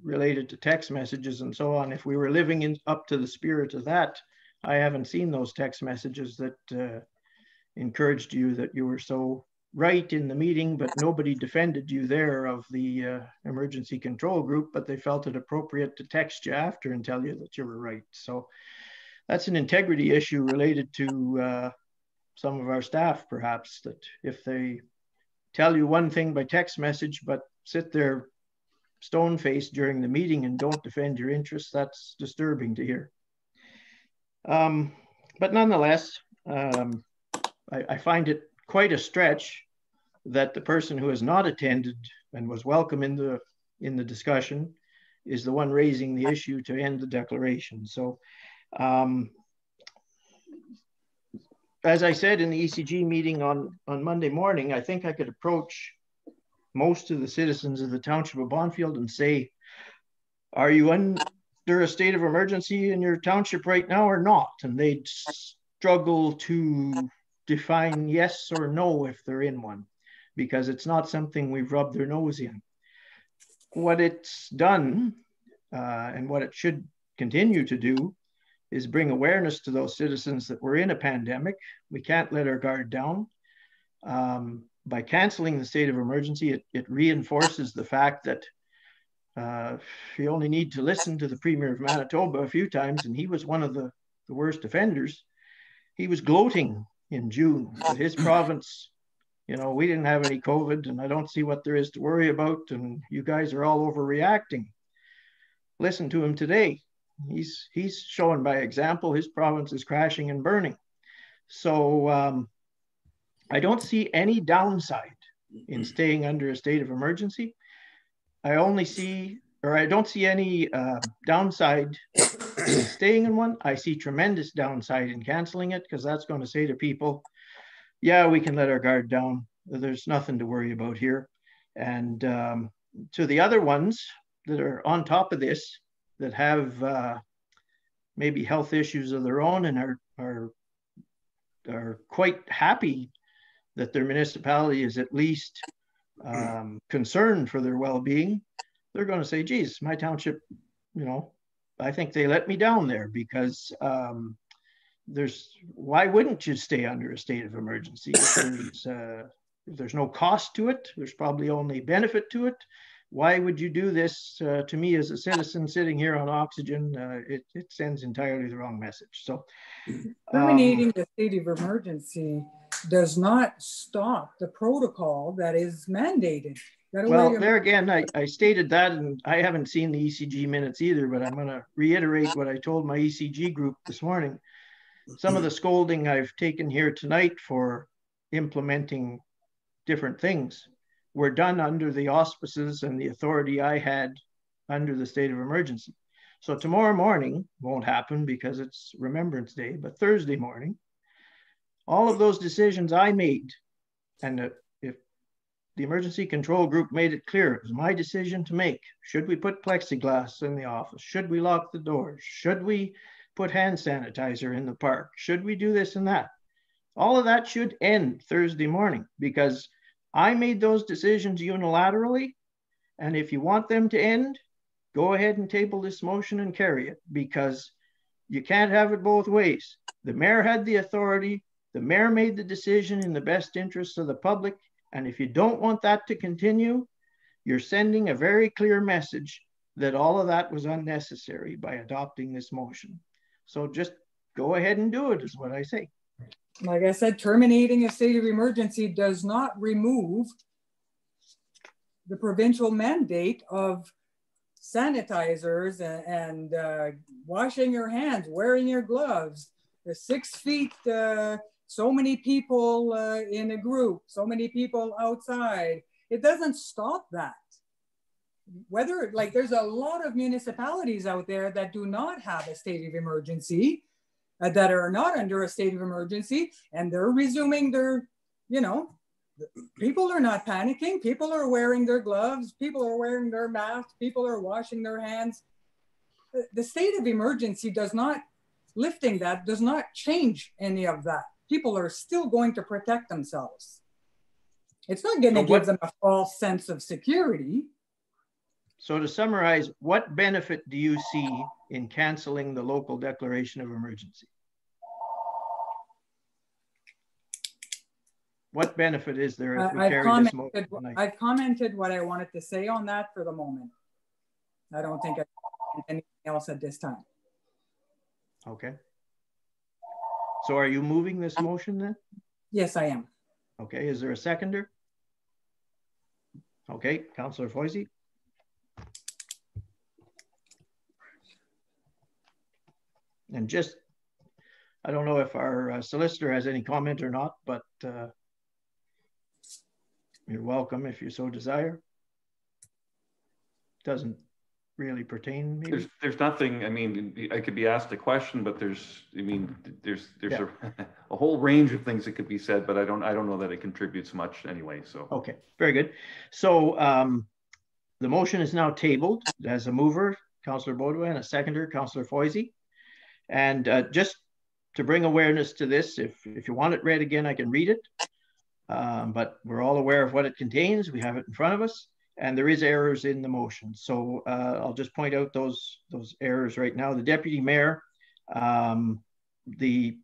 related to text messages and so on, if we were living up to the spirit of that, I haven't seen those text messages that encouraged you that you were so right in the meeting, but nobody defended you there of the emergency control group, but they felt it appropriate to text you after and tell you that you were right. So that's an integrity issue related to some of our staff, perhaps, that if they tell you one thing by text message, but sit there stone-faced during the meeting and don't defend your interests, that's disturbing to hear. But nonetheless, I find it quite a stretch that the person who has not attended and was welcome in the discussion is the one raising the issue to end the declaration. So as I said in the ECG meeting on Monday morning, I think I could approach most of the citizens of the township of Bonfield and say, are you under a state of emergency in your township right now or not? And they'd struggle to define yes or no if they're in one, because it's not something we've rubbed their nose in. What it's done and what it should continue to do is bring awareness to those citizens that we're in a pandemic. We can't let our guard down. By canceling the state of emergency, it reinforces the fact that you only need to listen to the Premier of Manitoba a few times, and he was one of the worst offenders. He was gloating in June that his province, you know, we didn't have any COVID, and I don't see what there is to worry about, and you guys are all overreacting. Listen to him today. He's showing by example his province is crashing and burning. So I don't see any downside in staying under a state of emergency. I don't see any downside in staying in one. I see tremendous downside in canceling it, because that's going to say to people, yeah, we can let our guard down. There's nothing to worry about here. And to the other ones that are on top of this, that have maybe health issues of their own and are quite happy that their municipality is at least concerned for their well-being, they're going to say, geez, my township, you know, I think they let me down there, because why wouldn't you stay under a state of emergency? If there's no cost to it, there's probably only benefit to it. Why would you do this to me as a citizen sitting here on oxygen? It sends entirely the wrong message. So terminating the state of emergency does not stop the protocol that is mandated. Well, there again, I stated that, and I haven't seen the ECG minutes either, but I'm going to reiterate what I told my ECG group this morning. Some of the scolding I've taken here tonight for implementing different things were done under the auspices and the authority I had under the state of emergency. So tomorrow morning won't happen because it's Remembrance Day, but Thursday morning, all of those decisions I made, and if the emergency control group made it clear, it was my decision to make. Should we put plexiglass in the office? Should we lock the doors? Should we put hand sanitizer in the park? Should we do this and that? All of that should end Thursday morning, because I made those decisions unilaterally. And if you want them to end, go ahead and table this motion and carry it, because you can't have it both ways. The mayor had the authority. The mayor made the decision in the best interests of the public. And if you don't want that to continue, you're sending a very clear message that all of that was unnecessary by adopting this motion. So just go ahead and do it, is what I say. Like I said, terminating a state of emergency does not remove the provincial mandate of sanitizers and washing your hands, wearing your gloves, the 6 feet, so many people in a group, so many people outside. It doesn't stop that. Whether, like, there's a lot of municipalities out there that do not have a state of emergency, that are not under a state of emergency, and they're resuming their, you know, people are not panicking. People are wearing their gloves. People are wearing their masks. People are washing their hands. The state of emergency does not, lifting that does not change any of that. People are still going to protect themselves. It's not going to give them a false sense of security. So to summarize, what benefit do you see in canceling the local declaration of emergency? What benefit is there if we carry this motion tonight? I've commented what I wanted to say on that for the moment. I don't think I have anything else at this time. Okay. So are you moving this motion then? Yes, I am. Okay, is there a seconder? Okay, Councillor Foisey. And just, I don't know if our solicitor has any comment or not, but you're welcome if you so desire. Doesn't really pertain, maybe. There's nothing, I mean, I could be asked a question, but there's yeah. a whole range of things that could be said, but I don't know that it contributes much anyway, so. Okay, very good. So the motion is now tabled as a mover, Councillor Baudouin, and a seconder, Councillor Foisey. And just to bring awareness to this, if you want it read again, I can read it. But we're all aware of what it contains. We have it in front of us, and there is errors in the motion. So I'll just point out those errors right now. The deputy mayor the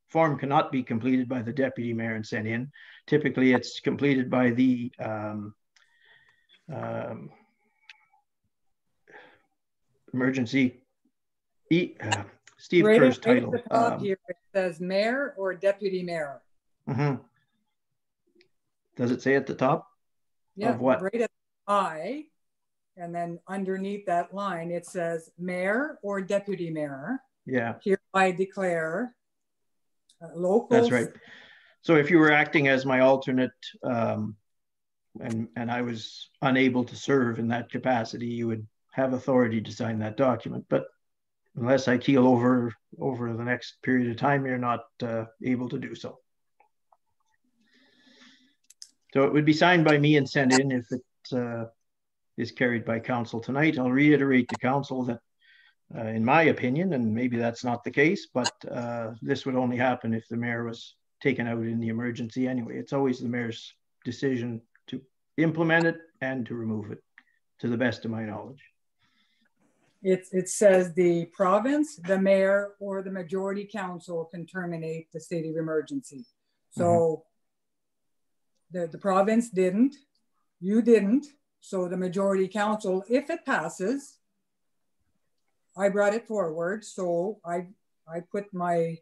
form cannot be completed by the deputy mayor and sent in. Typically, it's completed by the emergency. Steve right Kerr's at title. the top here, it says mayor or deputy mayor. Does it say at the top? Yeah, of what? Right at I, and then underneath that line, it says mayor or deputy mayor. Yeah. Hereby declare local. That's right. So if you were acting as my alternate and I was unable to serve in that capacity, you would have authority to sign that document. But unless I keel over the next period of time, you're not able to do so. So it would be signed by me and sent in if it is carried by council tonight. I'll reiterate to council that in my opinion, and maybe that's not the case, but this would only happen if the mayor was taken out in the emergency anyway. It's always the mayor's decision to implement it and to remove it, to the best of my knowledge. It says the province, the mayor, or the majority council can terminate the state of emergency. So the province didn't, you didn't. So the majority council, if it passes, I brought it forward. So I put my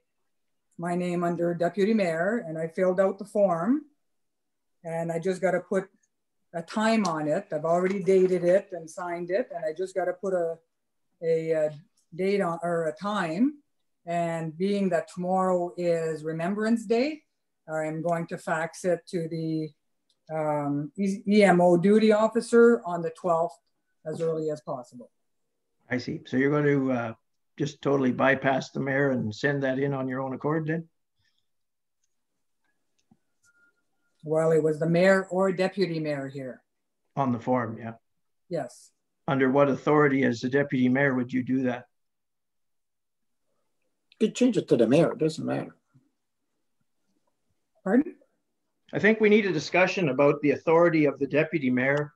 name under deputy mayor and I filled out the form and I just got to put a time on it. I've already dated it and signed it. And I just got to put a date on, or a time. And being that tomorrow is Remembrance Day, I'm going to fax it to the EMO duty officer on the 12th as early as possible. I see. So you're going to just totally bypass the mayor and send that in on your own accord then? Well, it was the mayor or deputy mayor here. On the form, yeah. Yes. Under what authority as the deputy mayor would you do that? You could change it to the mayor, it doesn't matter. Pardon? I think we need a discussion about the authority of the deputy mayor,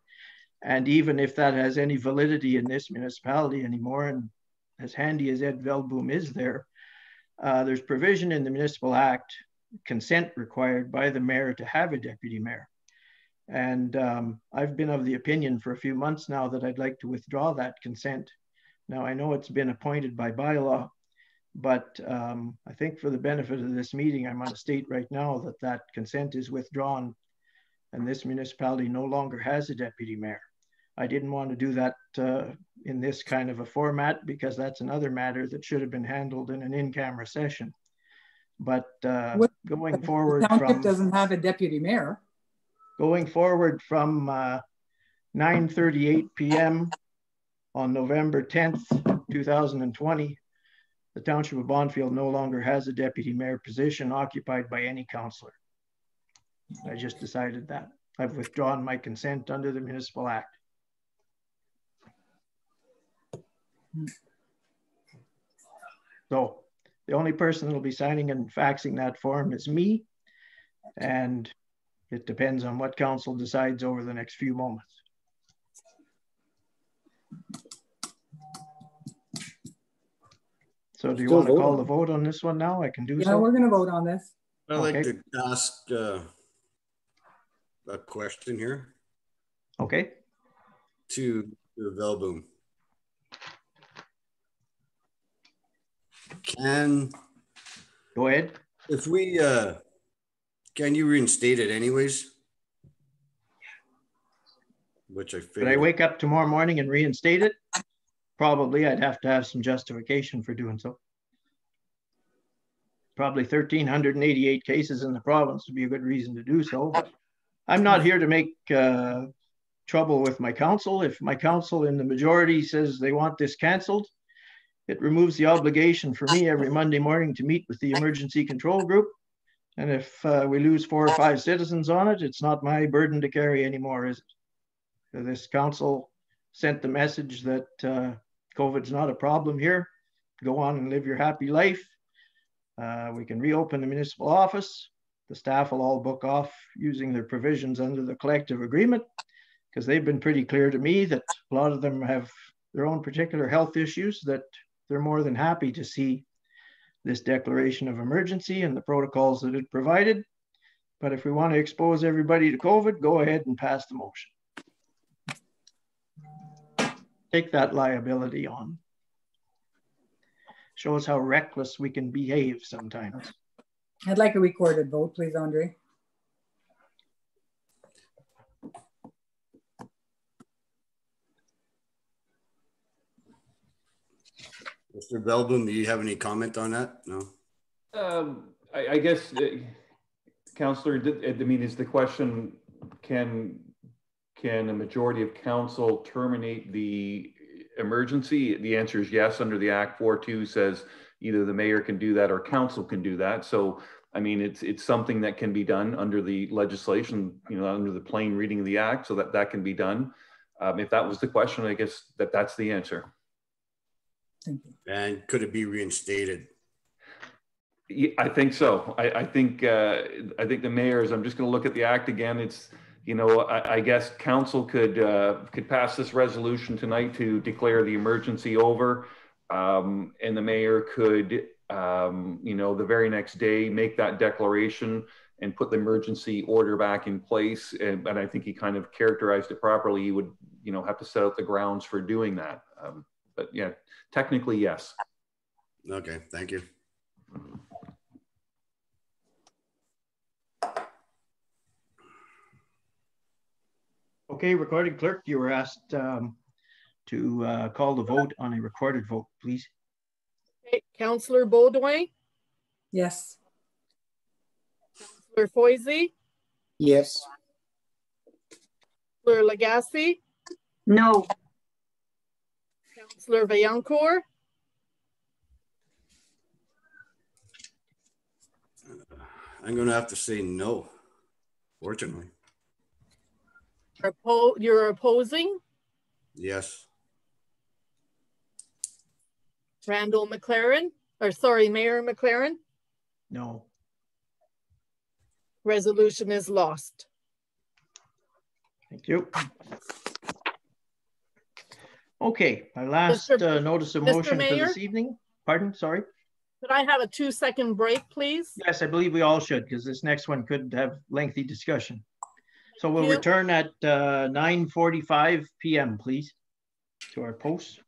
and even if that has any validity in this municipality anymore. And as handy as Ed Velboom is there, there's provision in the Municipal Act, consent required by the mayor to have a deputy mayor. And I've been of the opinion for a few months now that I'd like to withdraw that consent. Now, I know it's been appointed by bylaw, but I think for the benefit of this meeting, I'm going to state right now that that consent is withdrawn and this municipality no longer has a deputy mayor. I didn't want to do that in this kind of a format because that's another matter that should have been handled in an in-camera session. But going forward from— doesn't have a deputy mayor. Going forward from 9:38 p.m. on November 10th, 2020, the Township of Bonfield no longer has a deputy mayor position occupied by any councillor. I just decided that. I've withdrawn my consent under the Municipal Act. So the only person that will be signing and faxing that form is me, and it depends on what council decides over the next few moments. So do you want to call the vote on this one now? I can do so. Yeah, we're going to vote on this. I'd like to ask a question here. Okay. To Velboom. Go ahead. If we, can you reinstate it anyways? Which I figured. Could I wake up tomorrow morning and reinstate it? Probably. I'd have to have some justification for doing so. Probably 1,388 cases in the province would be a good reason to do so. But I'm not here to make trouble with my council. If my council in the majority says they want this canceled, it removes the obligation for me every Monday morning to meet with the emergency control group. And if we lose 4 or 5 citizens on it, it's not my burden to carry anymore, is it? So this council sent the message that COVID's not a problem here. Go on and live your happy life. We can reopen the municipal office. The staff will all book off using their provisions under the collective agreement, because they've been pretty clear to me that a lot of them have their own particular health issues, that they're more than happy to see this declaration of emergency and the protocols that it provided. But if we want to expose everybody to COVID, go ahead and pass the motion. Take that liability on. Shows how reckless we can behave sometimes. I'd like a recorded vote, please, Andre. Mr. Belboom, do you have any comment on that? No. I guess, Councillor, I mean, is the question, can a majority of council terminate the emergency? The answer is yes. Under the Act 4.2 says either the mayor can do that or council can do that. So, I mean, it's something that can be done under the legislation, you know, under the plain reading of the Act, so that can be done. If that was the question, I guess that's the answer. Thank you. And could it be reinstated? Yeah, I think so. I think the mayor's, I'm just going to look at the Act again. It's, you know, I guess council could pass this resolution tonight to declare the emergency over, and the mayor could, you know, the very next day make that declaration and put the emergency order back in place. And I think he kind of characterized it properly. He would, you know, have to set out the grounds for doing that. But yeah, technically, yes. Okay, thank you. Okay, recording clerk, you were asked to call the vote on a recorded vote, please. Okay, Councillor Beaudoin? Yes. Councillor Foisey? Yes. Councillor Lagacé? No. Councillor Vaillancourt? I'm going to have to say no, fortunately. You're opposing? Yes. Randall McLaren, or sorry, Mayor McLaren? No. Resolution is lost. Thank you. Okay, my last notice of motion for this evening. Pardon, sorry. Could I have a 2-second break, please? Yes, I believe we all should, because this next one could have lengthy discussion. So we'll return at 9:45 p.m., please, to our posts.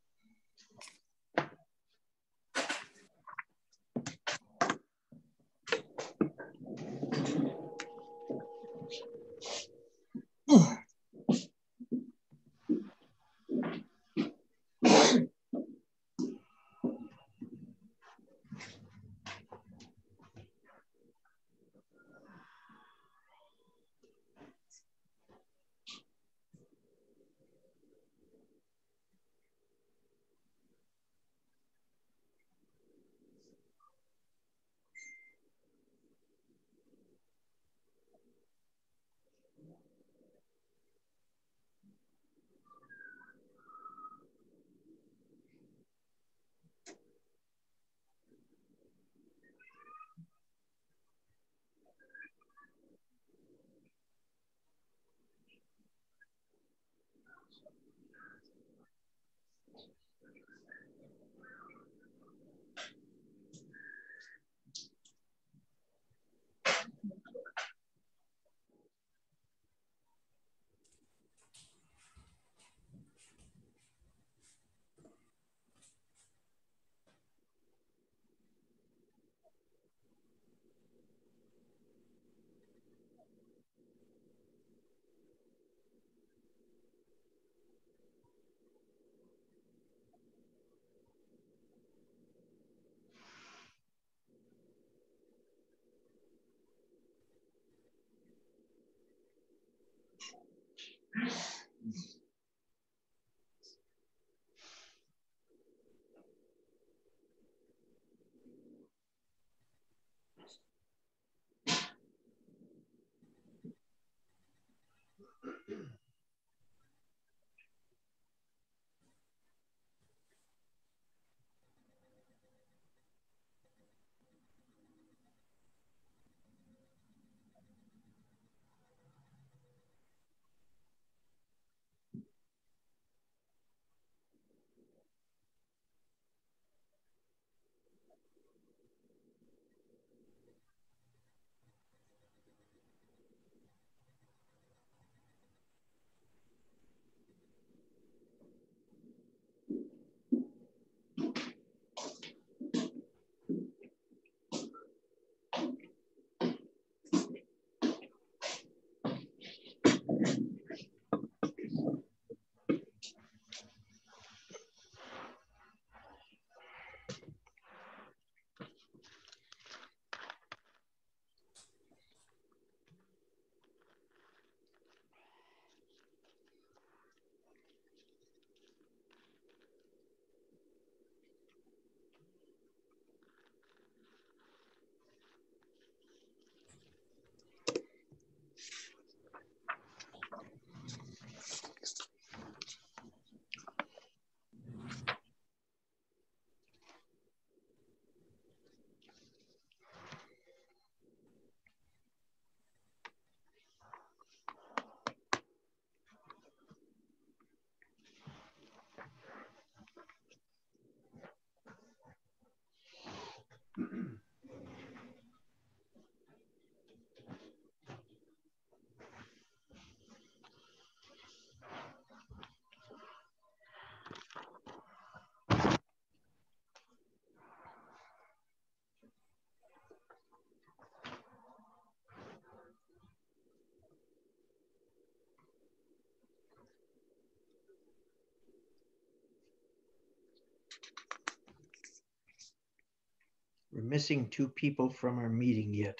missing 2 people from our meeting yet.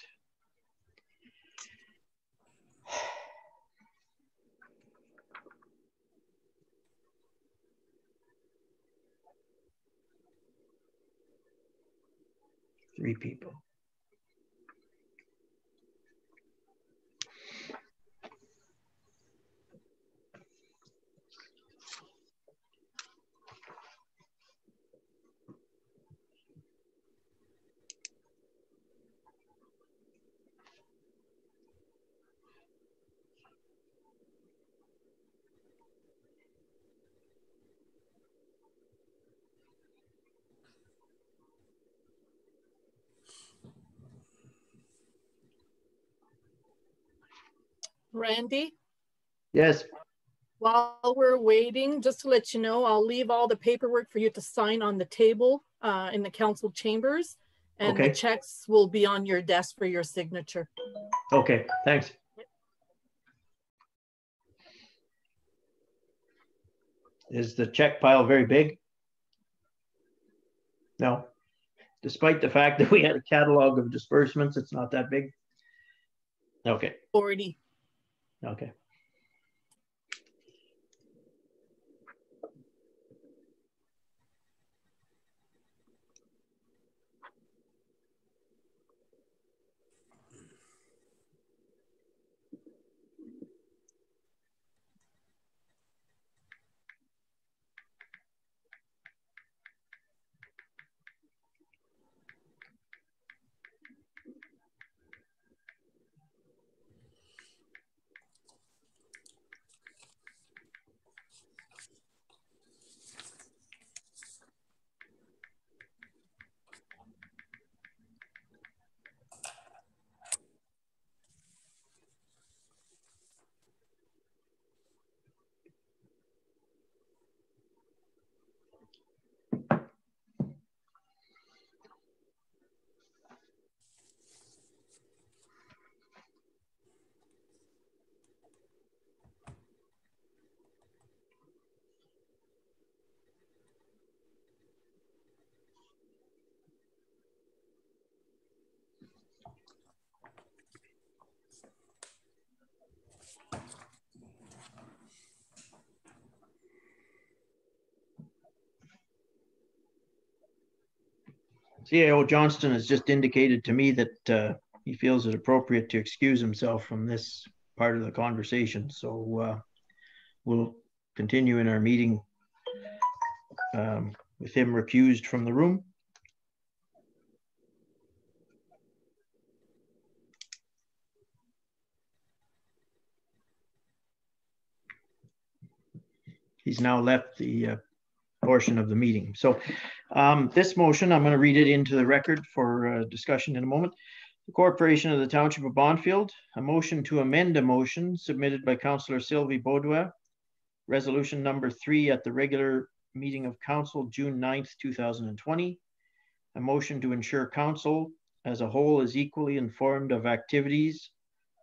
Three people. Randy? Yes. While we're waiting, just to let you know, I'll leave all the paperwork for you to sign on the table in the council chambers, and okay. The checks will be on your desk for your signature. Okay, thanks. Is the check pile very big? No. Despite the fact that we had a catalog of disbursements, it's not that big? Okay. 40. Okay. CAO Johnston has just indicated to me that he feels it appropriate to excuse himself from this part of the conversation. So we'll continue in our meeting with him recused from the room. He's now left the portion of the meeting. So this motion, I'm going to read it into the record for discussion in a moment. The Corporation of the Township of Bonfield, a motion to amend a motion submitted by Councillor Sylvie Beaudoin, resolution number 3 at the regular meeting of council, June 9th, 2020. A motion to ensure council as a whole is equally informed of activities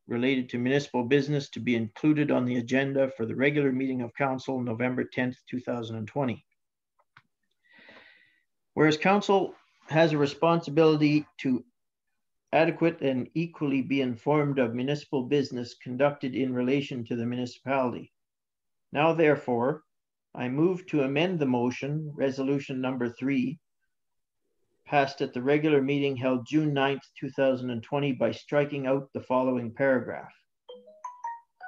related to municipal business to be included on the agenda for the regular meeting of council, November 10th, 2020. Whereas council has a responsibility to adequate and equally be informed of municipal business conducted in relation to the municipality. Now, therefore, I move to amend the motion, resolution number 3, passed at the regular meeting held June 9th, 2020 by striking out the following paragraph.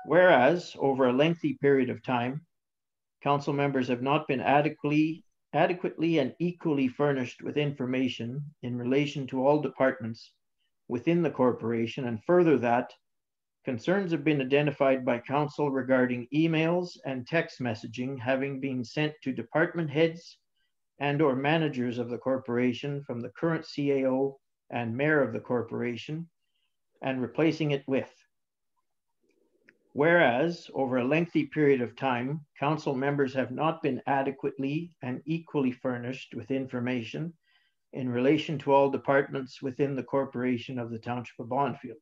Whereas, over a lengthy period of time, council members have not been adequately and equally furnished with information in relation to all departments within the corporation, and further that concerns have been identified by council regarding emails and text messaging having been sent to department heads and or managers of the corporation from the current CAO and mayor of the corporation, and replacing it with. Whereas, over a lengthy period of time, council members have not been adequately and equally furnished with information in relation to all departments within the corporation of the Township of Bonfield.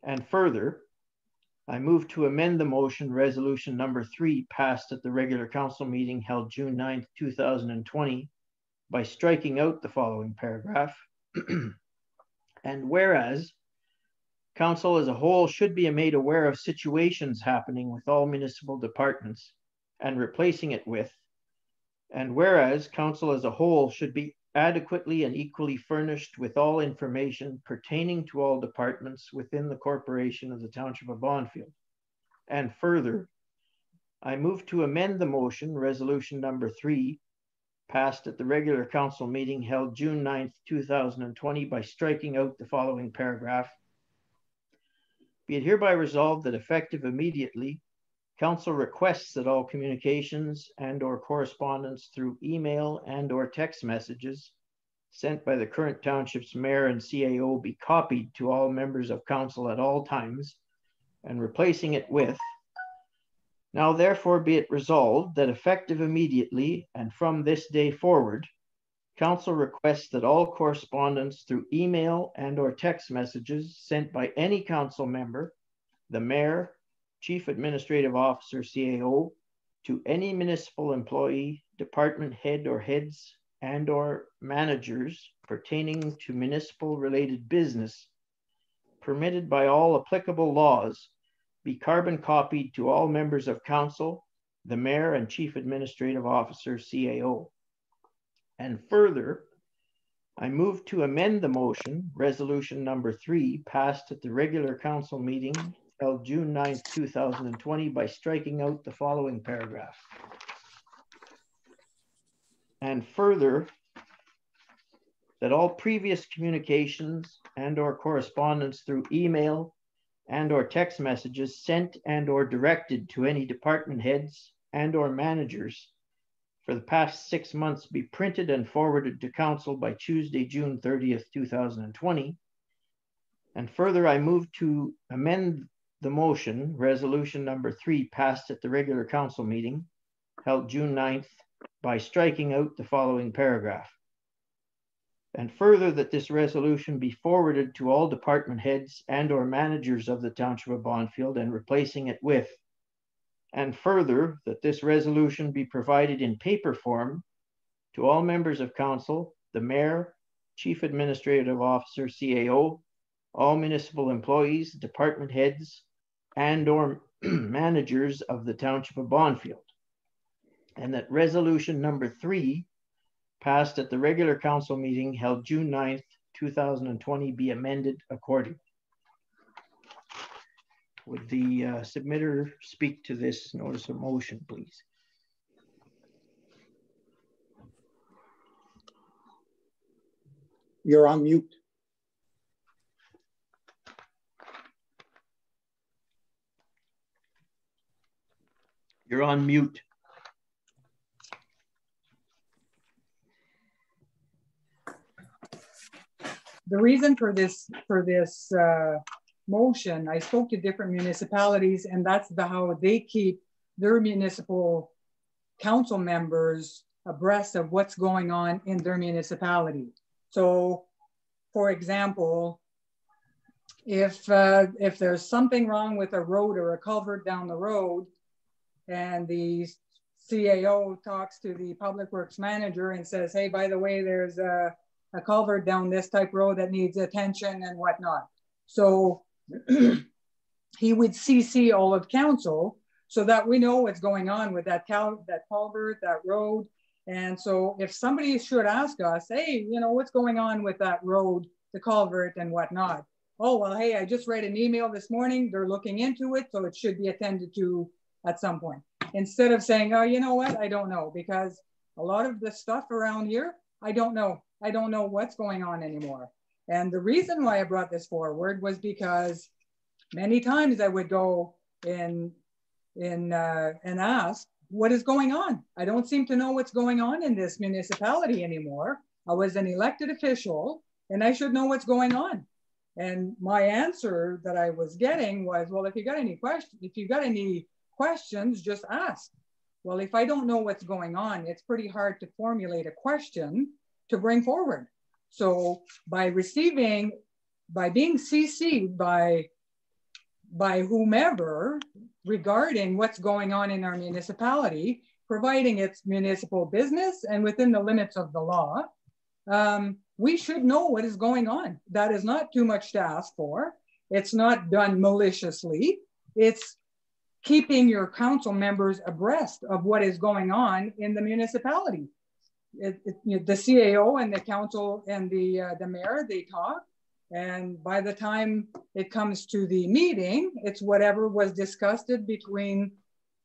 And further, I move to amend the motion resolution number 3 passed at the regular council meeting held June 9th, 2020 by striking out the following paragraph. And whereas council as a whole should be made aware of situations happening with all municipal departments and replacing it with, and whereas council as a whole should be adequately and equally furnished with all information pertaining to all departments within the corporation of the Township of Bonfield. And further, I move to amend the motion, resolution number 3, passed at the regular council meeting held June 9th, 2020 by striking out the following paragraph. Be it hereby resolved that effective immediately, council requests that all communications and or correspondence through email and or text messages sent by the current township's mayor and CAO be copied to all members of council at all times, and replacing it with, now therefore be it resolved that effective immediately and from this day forward, council requests that all correspondence through email and or text messages sent by any council member, the mayor, chief administrative officer, CAO, to any municipal employee, department head or heads and or managers pertaining to municipal related business permitted by all applicable laws be carbon copied to all members of council, the mayor and chief administrative officer, CAO. And further, I move to amend the motion, resolution number 3, passed at the regular council meeting held June 9th, 2020 by striking out the following paragraph. And further, that all previous communications and or correspondence through email and or text messages sent and or directed to any department heads and or managers for the past 6 months be printed and forwarded to council by Tuesday, June 30th, 2020. And further, I move to amend the motion, resolution number 3, passed at the regular council meeting held June 9th by striking out the following paragraph. And further, that this resolution be forwarded to all department heads and or managers of the Township of Bonfield and replacing it with, and further, that this resolution be provided in paper form to all members of council, the mayor, chief administrative officer, CAO, all municipal employees, department heads, and or managers of the Township of Bonfield. And that resolution number 3, passed at the regular council meeting held June 9th, 2020 be amended accordingly. Would the submitter speak to this notice of motion, please? You're on mute. You're on mute. The reason for this motion, I spoke to different municipalities, and that's how they keep their municipal council members abreast of what's going on in their municipality. So, for example, if there's something wrong with a road or a culvert down the road, and the CAO talks to the public works manager and says, hey, by the way, there's a culvert down this type road that needs attention and whatnot. So he would CC all of council so that we know what's going on with that culvert, that road. And so if somebody should ask us, hey, you know, what's going on with that road, the culvert and whatnot? Oh, well, hey, I just read an email this morning. They're looking into it, so it should be attended to at some point. Instead of saying, oh, you know what? I don't know, because a lot of the stuff around here, I don't know. I don't know what's going on anymore. And the reason why I brought this forward was because many times I would go and ask, what is going on? I don't seem to know what's going on in this municipality anymore. I was an elected official and I should know what's going on. And my answer that I was getting was, well, if you got any questions, just ask. Well, if I don't know what's going on, it's pretty hard to formulate a question to bring forward. So by being CC'd by whomever regarding what's going on in our municipality, providing it's municipal business and within the limits of the law, we should know what is going on. That is not too much to ask for. It's not done maliciously. It's keeping your council members abreast of what is going on in the municipality. The CAO and the council and the mayor, they talk. And by the time it comes to the meeting, it's whatever was discussed between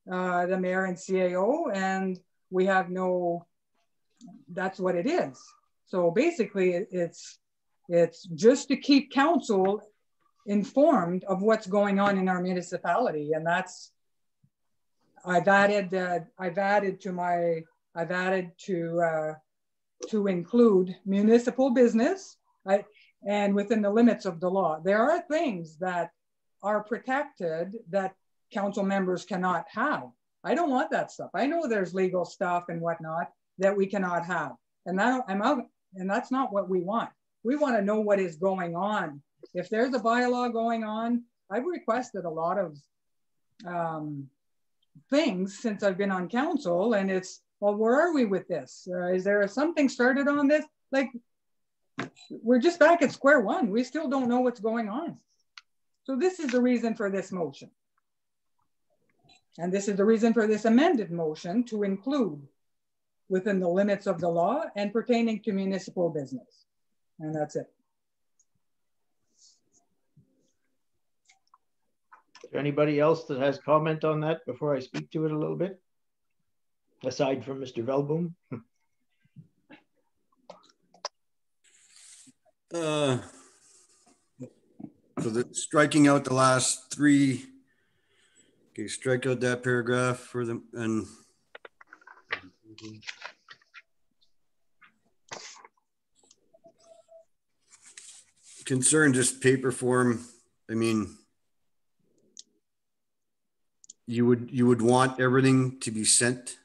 the mayor and CAO, and we have no, that's what it is. So basically it's just to keep council informed of what's going on in our municipality. And that's, I've added to include municipal business, and within the limits of the law. There are things that are protected that council members cannot have. I don't want that stuff. I know there's legal stuff and whatnot that we cannot have. And that's not what we want. We want to know what is going on. If there's a bylaw going on, I've requested a lot of things since I've been on council, and it's, well, where are we with this? Is there something started on this? Like, we're just back at square one. We still don't know what's going on. So this is the reason for this motion. And this is the reason for this amended motion to include within the limits of the law and pertaining to municipal business. And that's it. Is there anybody else that has comment on that before I speak to it a little bit? Aside from Mr. Velboom? So striking out the last three, okay, strike out that paragraph for them, and concern just paper form. I mean, you would want everything to be sent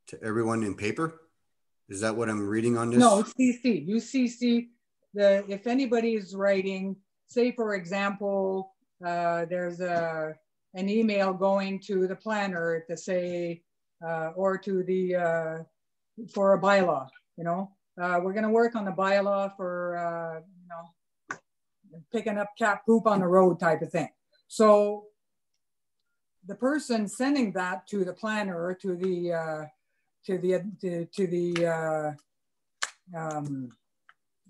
to everyone in paper? Is that what I'm reading on this? No, CC. You CC if anybody is writing, say for example, there's an email going to the planner to say, or to the for a bylaw. You know, we're going to work on the bylaw for you know, picking up cat poop on the road type of thing. So the person sending that to the planner or to the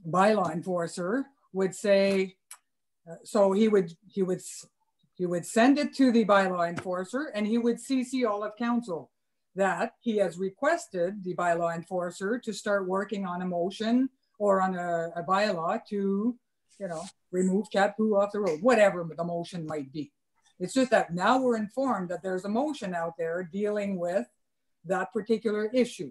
bylaw enforcer would say, so he would send it to the bylaw enforcer, and he would CC all of council that he has requested the bylaw enforcer to start working on a motion or on a bylaw to, you know, remove cat poo off the road, whatever the motion might be. It's just that now we're informed that there's a motion out there dealing with that particular issue,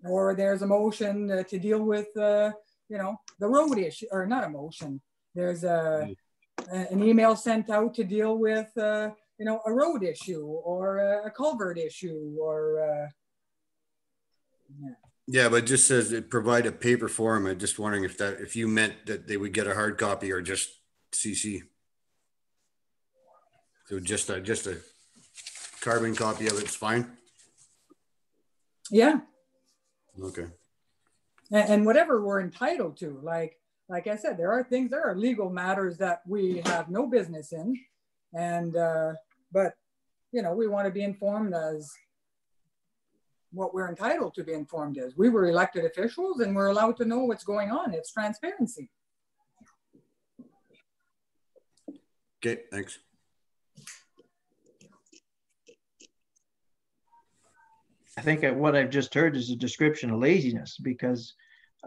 or there's a motion to deal with, you know, the road issue, or not a motion. There's an email sent out to deal with, you know, a road issue or a culvert issue, or yeah, but it just says it provide a paper form. I'm just wondering if you meant that they would get a hard copy or just CC. So just a carbon copy of it's fine. Yeah. Okay. And whatever we're entitled to, like I said, there are legal matters that we have no business in, and but you know, we want to be informed as what we're entitled to be informed as. We were elected officials, and we're allowed to know what's going on. It's transparency. Okay, thanks. I think what I've just heard is a description of laziness, because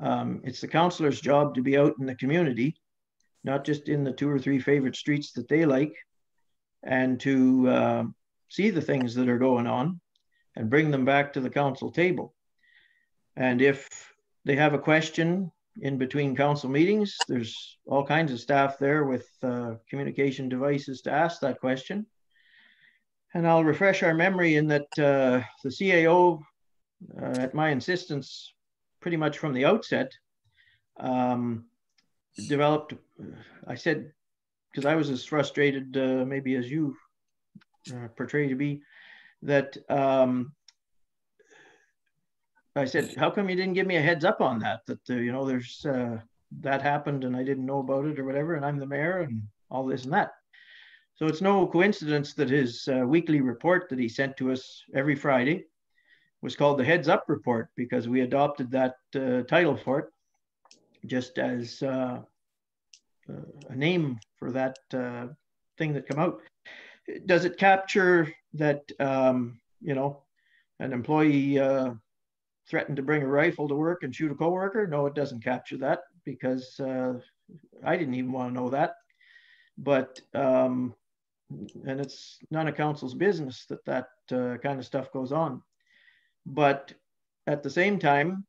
it's the councillor's job to be out in the community, not just in the 2 or 3 favorite streets that they like, and to see the things that are going on and bring them back to the council table. And if they have a question in between council meetings, there's all kinds of staff there with communication devices to ask that question. And I'll refresh our memory in that the CAO, at my insistence, pretty much from the outset, developed, I said, because I was as frustrated maybe as you portray to be, that I said, how come you didn't give me a heads up on that? That, you know, there's that happened and I didn't know about it or whatever, and I'm the mayor and all this and that. So it's no coincidence that his weekly report that he sent to us every Friday was called the Heads Up Report, because we adopted that title for it just as a name for that thing that come out. Does it capture that, you know, an employee threatened to bring a rifle to work and shoot a coworker? No, it doesn't capture that, because I didn't even want to know that. But, and it's none of council's business that that kind of stuff goes on. But at the same time,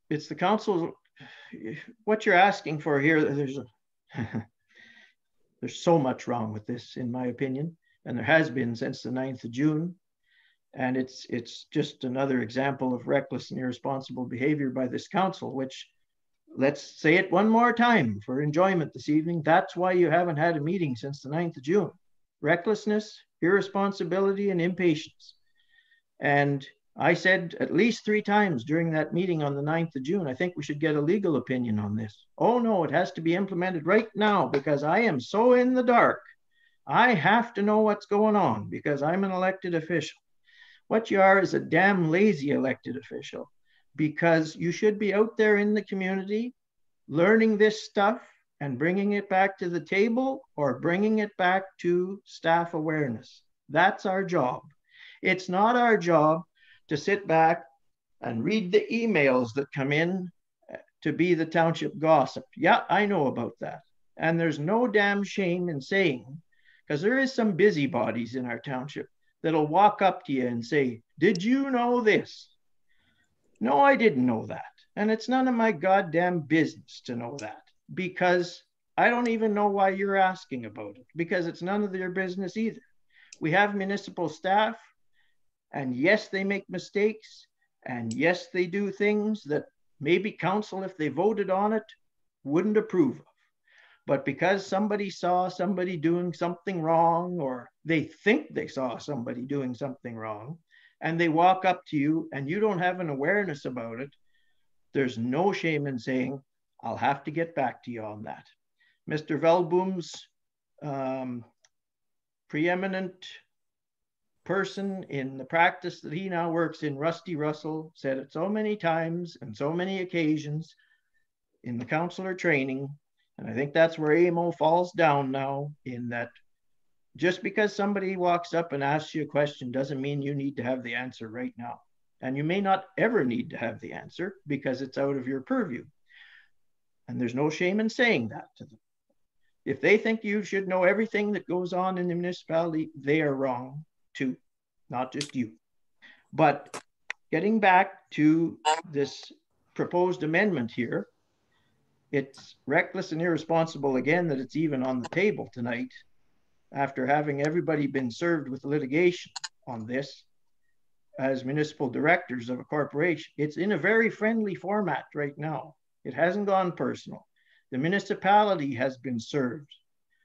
it's the council, what you're asking for here, there's so much wrong with this, in my opinion, and there has been since the 9th of June. And it's just another example of reckless and irresponsible behavior by this council, which, let's say it one more time for enjoyment this evening, that's why you haven't had a meeting since the 9th of June. Recklessness, irresponsibility, and impatience. And I said at least 3 times during that meeting on the 9th of June, I think we should get a legal opinion on this. Oh no, it has to be implemented right now, because I am so in the dark. I have to know what's going on because I'm an elected official. What you are is a damn lazy elected official, because you should be out there in the community learning this stuff and bringing it back to the table or bringing it back to staff awareness. That's our job. It's not our job to sit back and read the emails that come in to be the township gossip. Yeah, I know about that. And there's no damn shame in saying, because there is some busybodies in our township that'll walk up to you and say, did you know this? No, I didn't know that. And it's none of my goddamn business to know that, because I don't even know why you're asking about it, because it's none of their business either. We have municipal staff, and yes, they make mistakes, and yes, they do things that maybe council, if they voted on it, wouldn't approve of. But because somebody saw somebody doing something wrong, or they think they saw somebody doing something wrong, and they walk up to you and you don't have an awareness about it, there's no shame in saying, I'll have to get back to you on that. Mr. Velboom's preeminent person in the practice that he now works in, Rusty Russell, said it so many times and so many occasions in the councillor training. And I think that's where AMO falls down now, in that just because somebody walks up and asks you a question doesn't mean you need to have the answer right now. And you may not ever need to have the answer because it's out of your purview. And there's no shame in saying that to them. If they think you should know everything that goes on in the municipality, they are wrong too, not just you. But getting back to this proposed amendment here, it's reckless and irresponsible again that it's even on the table tonight after having everybody been served with litigation on this as municipal directors of a corporation. It's in a very friendly format right now. It hasn't gone personal. The municipality has been served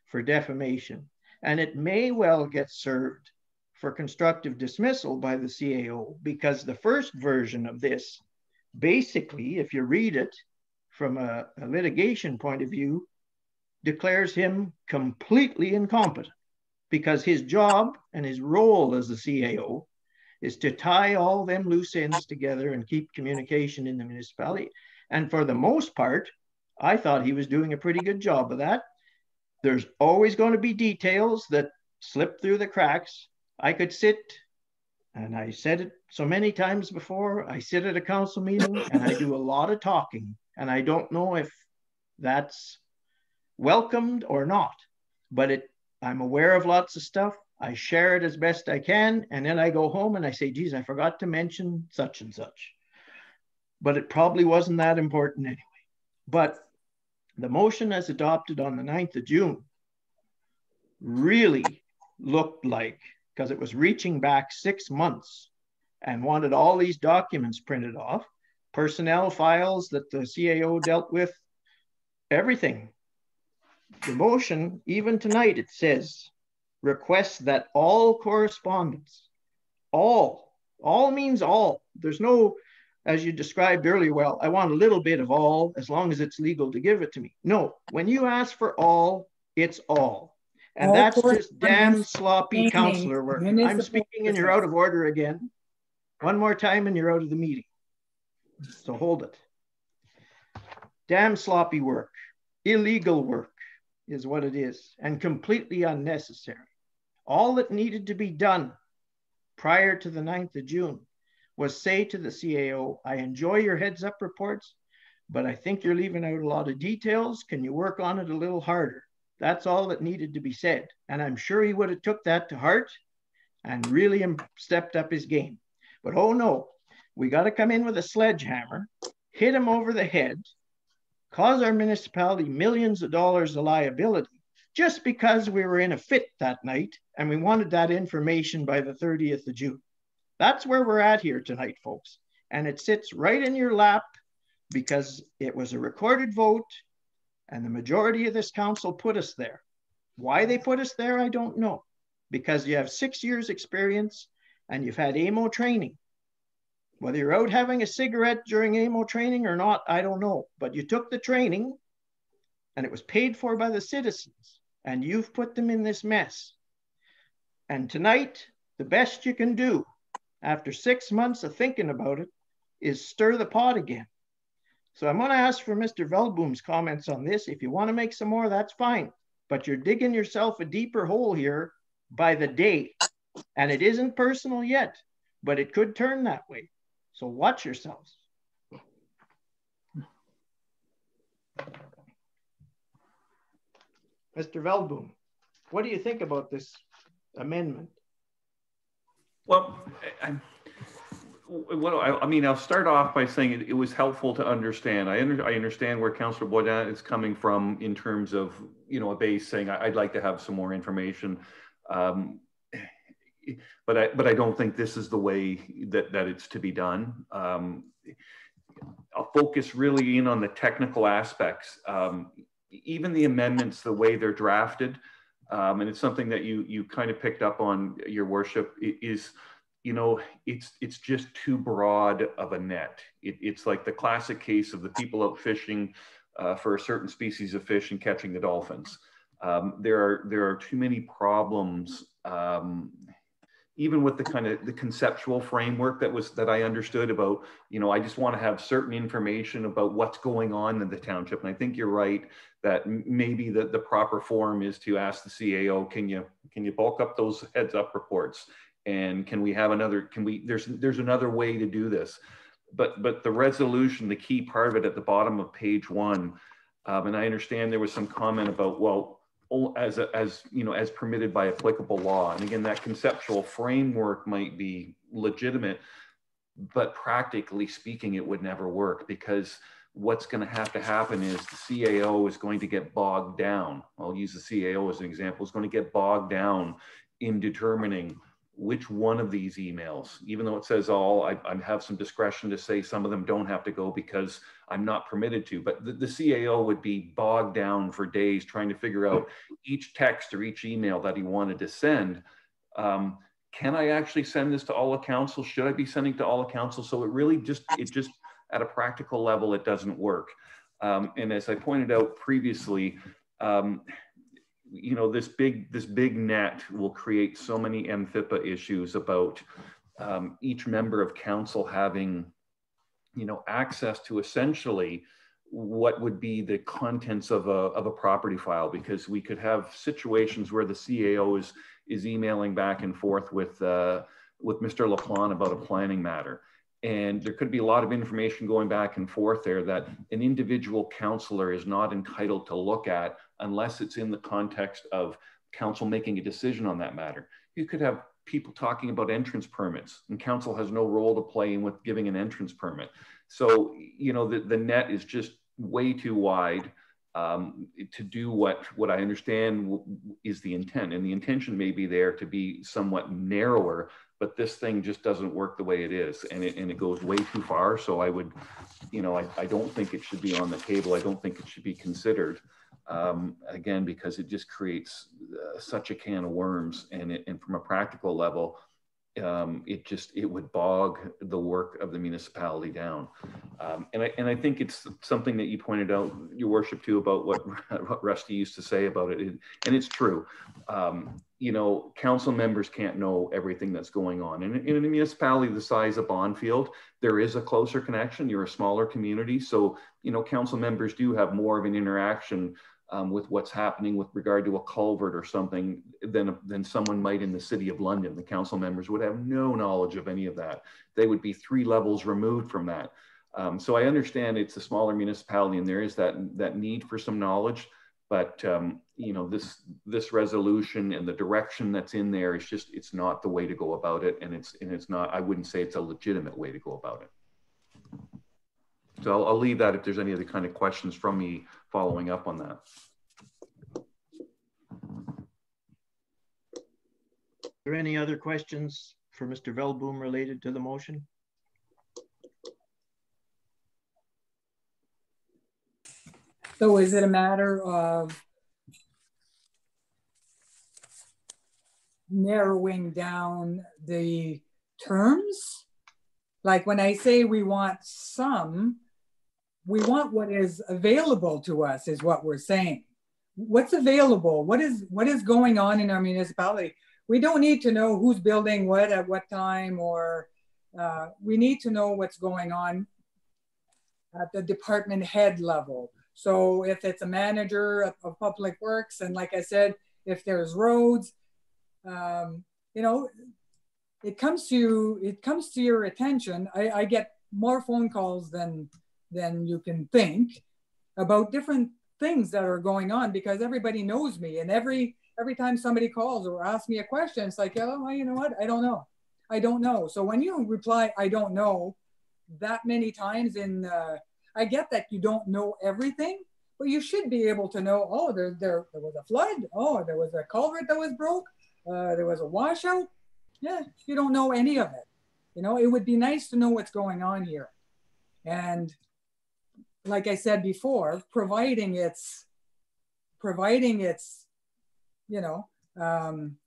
for defamation, and it may well get served for constructive dismissal by the CAO, because the first version of this, basically, if you read it from a litigation point of view, declares him completely incompetent, because his job and his role as the CAO is to tie all them loose ends together and keep communication in the municipality. And for the most part, I thought he was doing a pretty good job of that. There's always going to be details that slip through the cracks. I could sit, and I said it so many times before, I sit at a council meeting and I do a lot of talking, and I don't know if that's welcomed or not, but I'm aware of lots of stuff. I share it as best I can, and then I go home and I say, geez, I forgot to mention such and such. But it probably wasn't that important anyway. But the motion as adopted on the 9th of June really looked like, because it was reaching back 6 months and wanted all these documents printed off, personnel files that the CAO dealt with, everything. The motion, even tonight, it says, requests that all correspondence, all All means all. There's no, as you described earlier, well, I want a little bit of all as long as it's legal to give it to me. No, when you ask for all, it's all. And that's just damn sloppy counselor work. I'm speaking and you're out of order again. One more time and you're out of the meeting. So hold it. Damn sloppy work, illegal work is what it is, and completely unnecessary. All that needed to be done prior to the 9th of June was say to the CAO, I enjoy your heads up reports, but I think you're leaving out a lot of details. Can you work on it a little harder? That's all that needed to be said. And I'm sure he would have took that to heart and really stepped up his game. But oh no, we got to come in with a sledgehammer, hit him over the head, cause our municipality millions of dollars of liability just because we were in a fit that night and we wanted that information by the 30th of June. That's where we're at here tonight, folks. And it sits right in your lap because it was a recorded vote and the majority of this council put us there. Why they put us there, I don't know. Because you have 6 years experience and you've had AMO training. Whether you're out having a cigarette during AMO training or not, I don't know. But you took the training and it was paid for by the citizens and you've put them in this mess. And tonight, the best you can do after 6 months of thinking about it is stir the pot again. So I'm going to ask for Mr. Veldboom's comments on this. If you want to make some more, that's fine. But you're digging yourself a deeper hole here by the day. And it isn't personal yet, but it could turn that way. So watch yourselves. Mr. Veldboom, what do you think about this amendment? Well, I mean, I'll start off by saying it was helpful to understand. I understand where Councillor Boisdin is coming from in terms of, you know, a base saying I'd like to have some more information. But I don't think this is the way that it's to be done. I'll focus really in on the technical aspects. Even the amendments, the way they're drafted, and it's something that you kind of picked up on, Your Worship, is, you know, it's just too broad of a net. It's like the classic case of the people out fishing for a certain species of fish and catching the dolphins. There are too many problems. Even with the kind of the conceptual framework that I understood about, you know, I just want to have certain information about what's going on in the township. And I think you're right that maybe the proper form is to ask the CAO, can you bulk up those heads up reports? And can we have another, there's another way to do this. But the resolution, the key part of it at the bottom of page 1, and I understand there was some comment about, well, as you know, as permitted by applicable law. And again, that conceptual framework might be legitimate, but practically speaking, it would never work, because what's going to happen is the CAO is going to get bogged down. I'll use the CAO as an example. Is going to get bogged down in determining which one of these emails, even though it says all, I have some discretion to say some of them don't have to go because I'm not permitted to, but the CAO would be bogged down for days trying to figure out each text or each email that he wanted to send. Can I actually send this to all of council? Should I be sending to all of council? So it really just at a practical level, it doesn't work. And as I pointed out previously, you know, this big net will create so many MFIPA issues about each member of council having, you know, access to essentially what would be the contents of a property file, because we could have situations where the CAO is emailing back and forth with Mr. LaPlante about a planning matter. And there could be a lot of information going back and forth there that an individual councillor is not entitled to look at unless it's in the context of council making a decision on that matter. You could have people talking about entrance permits, and council has no role to play in with giving an entrance permit. So, you know, the net is just way too wide to do what I understand is the intent. And the intention may be there to be somewhat narrower, but this thing just doesn't work the way it is, and it goes way too far. So I would, you know, I don't think it should be on the table. I don't think it should be considered, again, because it just creates such a can of worms. And from a practical level, it would bog the work of the municipality down. And I think it's something that you pointed out, Your Worship, too, about what Rusty used to say about it. And it's true. You know, council members can't know everything that's going on. And in a municipality the size of Bonfield, there is a closer connection. You're a smaller community. So, you know, council members do have more of an interaction with what's happening with regard to a culvert or something than someone might in the City of London. The council members would have no knowledge of any of that. They would be 3 levels removed from that. So I understand it's a smaller municipality and there is that need for some knowledge, but you know, this resolution and the direction that's in there is just, it's not the way to go about it. And it's not, I wouldn't say it's a legitimate way to go about it. So I'll leave that if there's any other kind of questions from me following up on that. Are there any other questions for Mr. Veldboom related to the motion? So is it a matter of narrowing down the terms? Like when I say we want some, we want what is available to us is what we're saying. What's available? What is going on in our municipality? We don't need to know who's building what at what time, or we need to know what's going on at the department head level. So if it's a manager of public works, and like I said, if there's roads, you know, it comes to your attention. I get more phone calls than you can think about different things that are going on, because everybody knows me, and every time somebody calls or asks me a question, it's like, oh, well, you know what? I don't know. So when you reply, I don't know, that many times I get that you don't know everything, but you should be able to know, oh, there was a flood. Oh, there was a culvert that was broke. There was a washout. Yeah, you don't know any of it. You know, it would be nice to know what's going on here. And like I said before, providing it's, you know,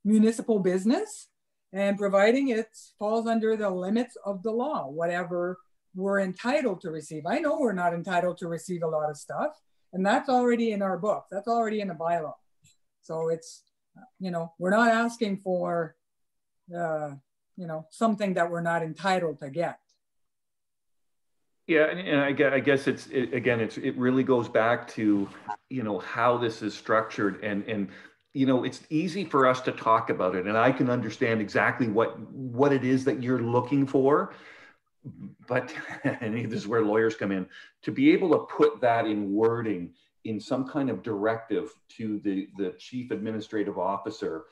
municipal business, and providing it falls under the limits of the law, whatever we're entitled to receive. I know we're not entitled to receive a lot of stuff, and that's already in our book. That's already in the bylaw. So it's, you know, we're not asking for, you know, something that we're not entitled to get. Yeah, and I guess it really goes back to, you know, how this is structured, and you know, it's easy for us to talk about it, and I can understand exactly what it is that you're looking for, but and this is where lawyers come in, to be able to put that in wording in some kind of directive to the chief administrative officer,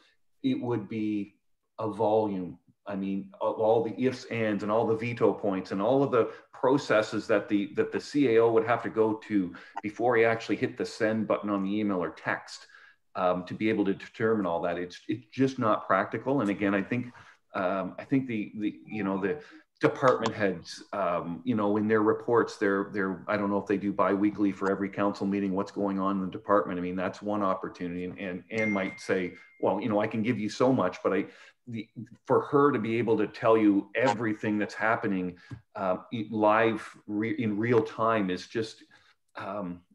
it would be a volume. I mean, all the ifs, ands, and all the veto points, and all of the processes that the CAO would have to go to before he actually hit the send button on the email or text, to be able to determine all that. It's just not practical. And again, I think the you know, the department heads, you know, in their reports, they're I don't know if they do bi-weekly for every council meeting what's going on in the department. I mean, that's one opportunity, and might say, well, you know, I can give you so much, but for her to be able to tell you everything that's happening live in real time is just,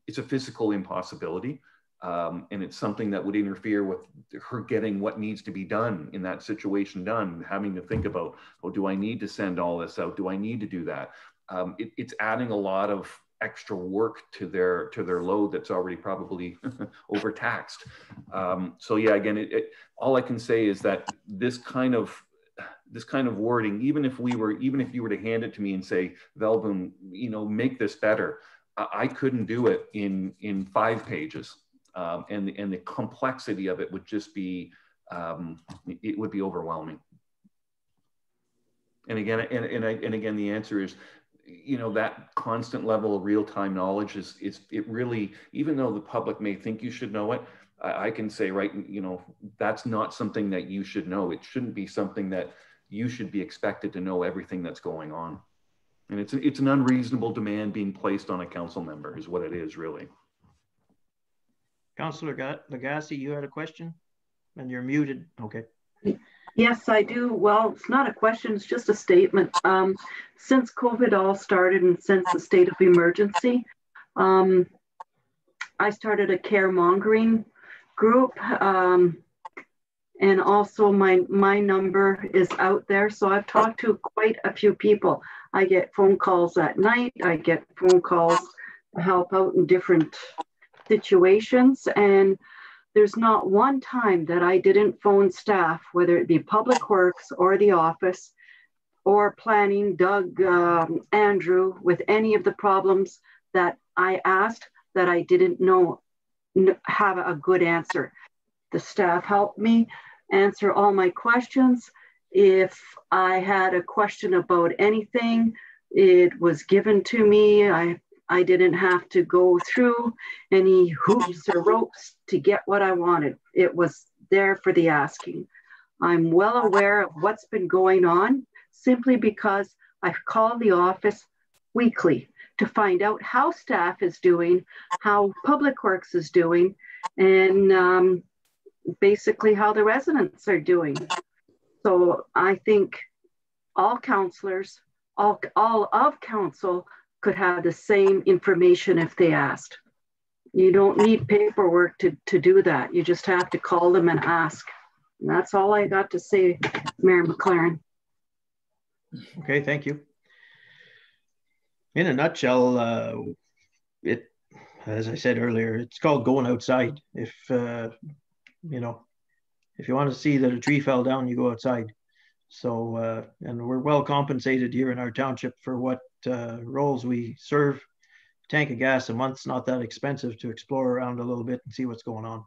it's a physical impossibility. And it's something that would interfere with her getting what needs to be done in that situation done, having to think about, oh, do I need to send all this out? Do I need to do that? It's adding a lot of extra work to their load that's already probably overtaxed. So yeah, again, all I can say is that this kind of wording, even if you were to hand it to me and say, Veldboom, you know, make this better, I couldn't do it in 5 pages. And the complexity of it would just be, it would be overwhelming. And again, the answer is, you know, that constant level of real-time knowledge it really, even though the public may think you should know it, I can say, right, you know, that's not something that you should know. It shouldn't be something that you should be expected to know everything that's going on. And it's an unreasonable demand being placed on a council member is what it is, really. Councillor Lagasse, you had a question? And you're muted. Okay. Yes, I do. Well, it's not a question, it's just a statement. Since COVID all started and since the state of emergency, I started a caremongering group. And also my number is out there. So I've talked to quite a few people. I get phone calls at night. I get phone calls to help out in different situations. And there's not one time that I didn't phone staff, whether it be Public Works or the office or planning, Doug, Andrew, with any of the problems that I asked that I didn't have a good answer. The staff helped me answer all my questions. If I had a question about anything, it was given to me. I didn't have to go through any hoops or ropes to get what I wanted. It was there for the asking. I'm well aware of what's been going on simply because I've called the office weekly to find out how staff is doing, how Public Works is doing, and basically how the residents are doing. So I think all councillors, all of council could have the same information if they asked. You don't need paperwork to do that. You just have to call them and ask. And that's all I got to say, Mayor McLaren. Okay, thank you. In a nutshell, as I said earlier, it's called going outside. If you know, if you want to see that a tree fell down, you go outside. So, and we're well compensated here in our township for what roles we serve. A tank of gas a month's not that expensive to explore around a little bit and see what's going on.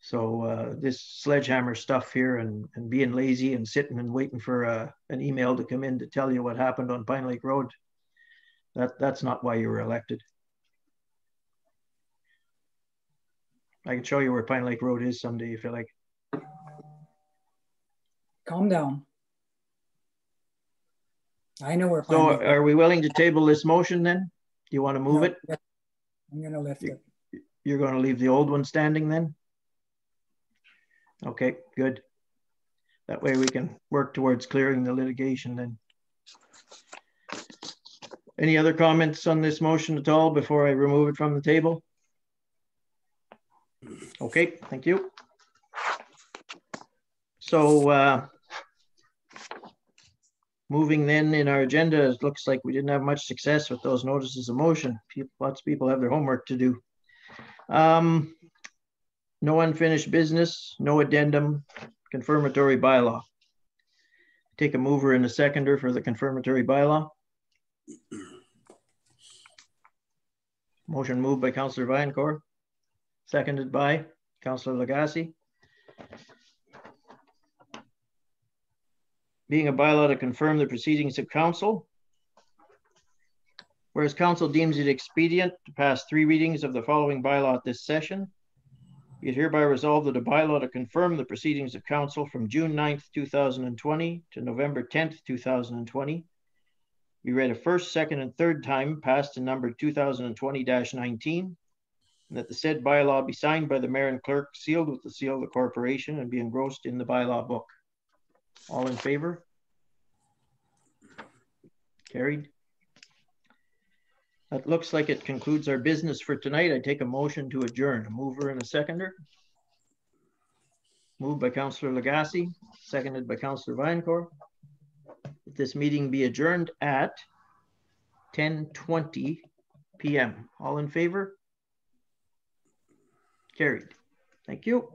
So this sledgehammer stuff here and being lazy and sitting and waiting for an email to come in to tell you what happened on Pine Lake Road, that's not why you were elected. I can show you where Pine Lake Road is someday if you like. Calm down. I know where. So are we willing to table this motion then? Do you want to move it? I'm going to lift it. You're going to leave the old one standing then? Okay, good. That way we can work towards clearing the litigation then. Any other comments on this motion at all before I remove it from the table? Okay, thank you. So moving then in our agenda, it looks like we didn't have much success with those notices of motion. Lots of people have their homework to do. No unfinished business, no addendum, confirmatory bylaw. Take a mover and a seconder for the confirmatory bylaw. Motion moved by Councillor Vaillancourt, seconded by Councillor Lagasse. Being a bylaw to confirm the proceedings of council. Whereas council deems it expedient to pass 3 readings of the following bylaw at this session, it hereby resolved that a bylaw to confirm the proceedings of council from June 9th, 2020 to November 10th, 2020 be read a first, second, and third time, passed in number 2020-19, and that the said bylaw be signed by the mayor and clerk, sealed with the seal of the corporation, and be engrossed in the bylaw book. All in favor? Carried. That looks like it concludes our business for tonight. I take a motion to adjourn. A mover and a seconder. Moved by Councillor Lagasse, seconded by Councillor Vaillancourt. This meeting be adjourned at 10:20 p.m. All in favor? Carried. Thank you.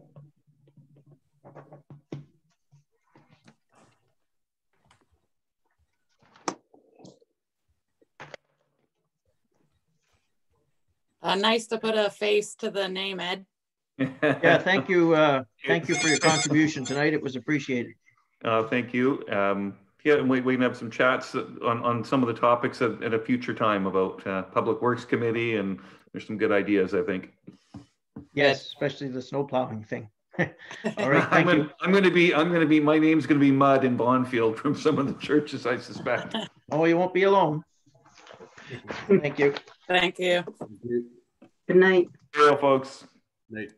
Nice to put a face to the name, Ed. Yeah, thank you. Thank you for your contribution tonight. It was appreciated. Thank you. Yeah, and we can have some chats on some of the topics at a future time about Public Works Committee, and there's some good ideas, I think. Yes, especially the snow plowing thing. All right, thank you. I'm going to be. My name's going to be Mud in Bonfield from some of the churches, I suspect. Oh, you won't be alone. Thank you. Thank you. Good night. Hello, folks. Night.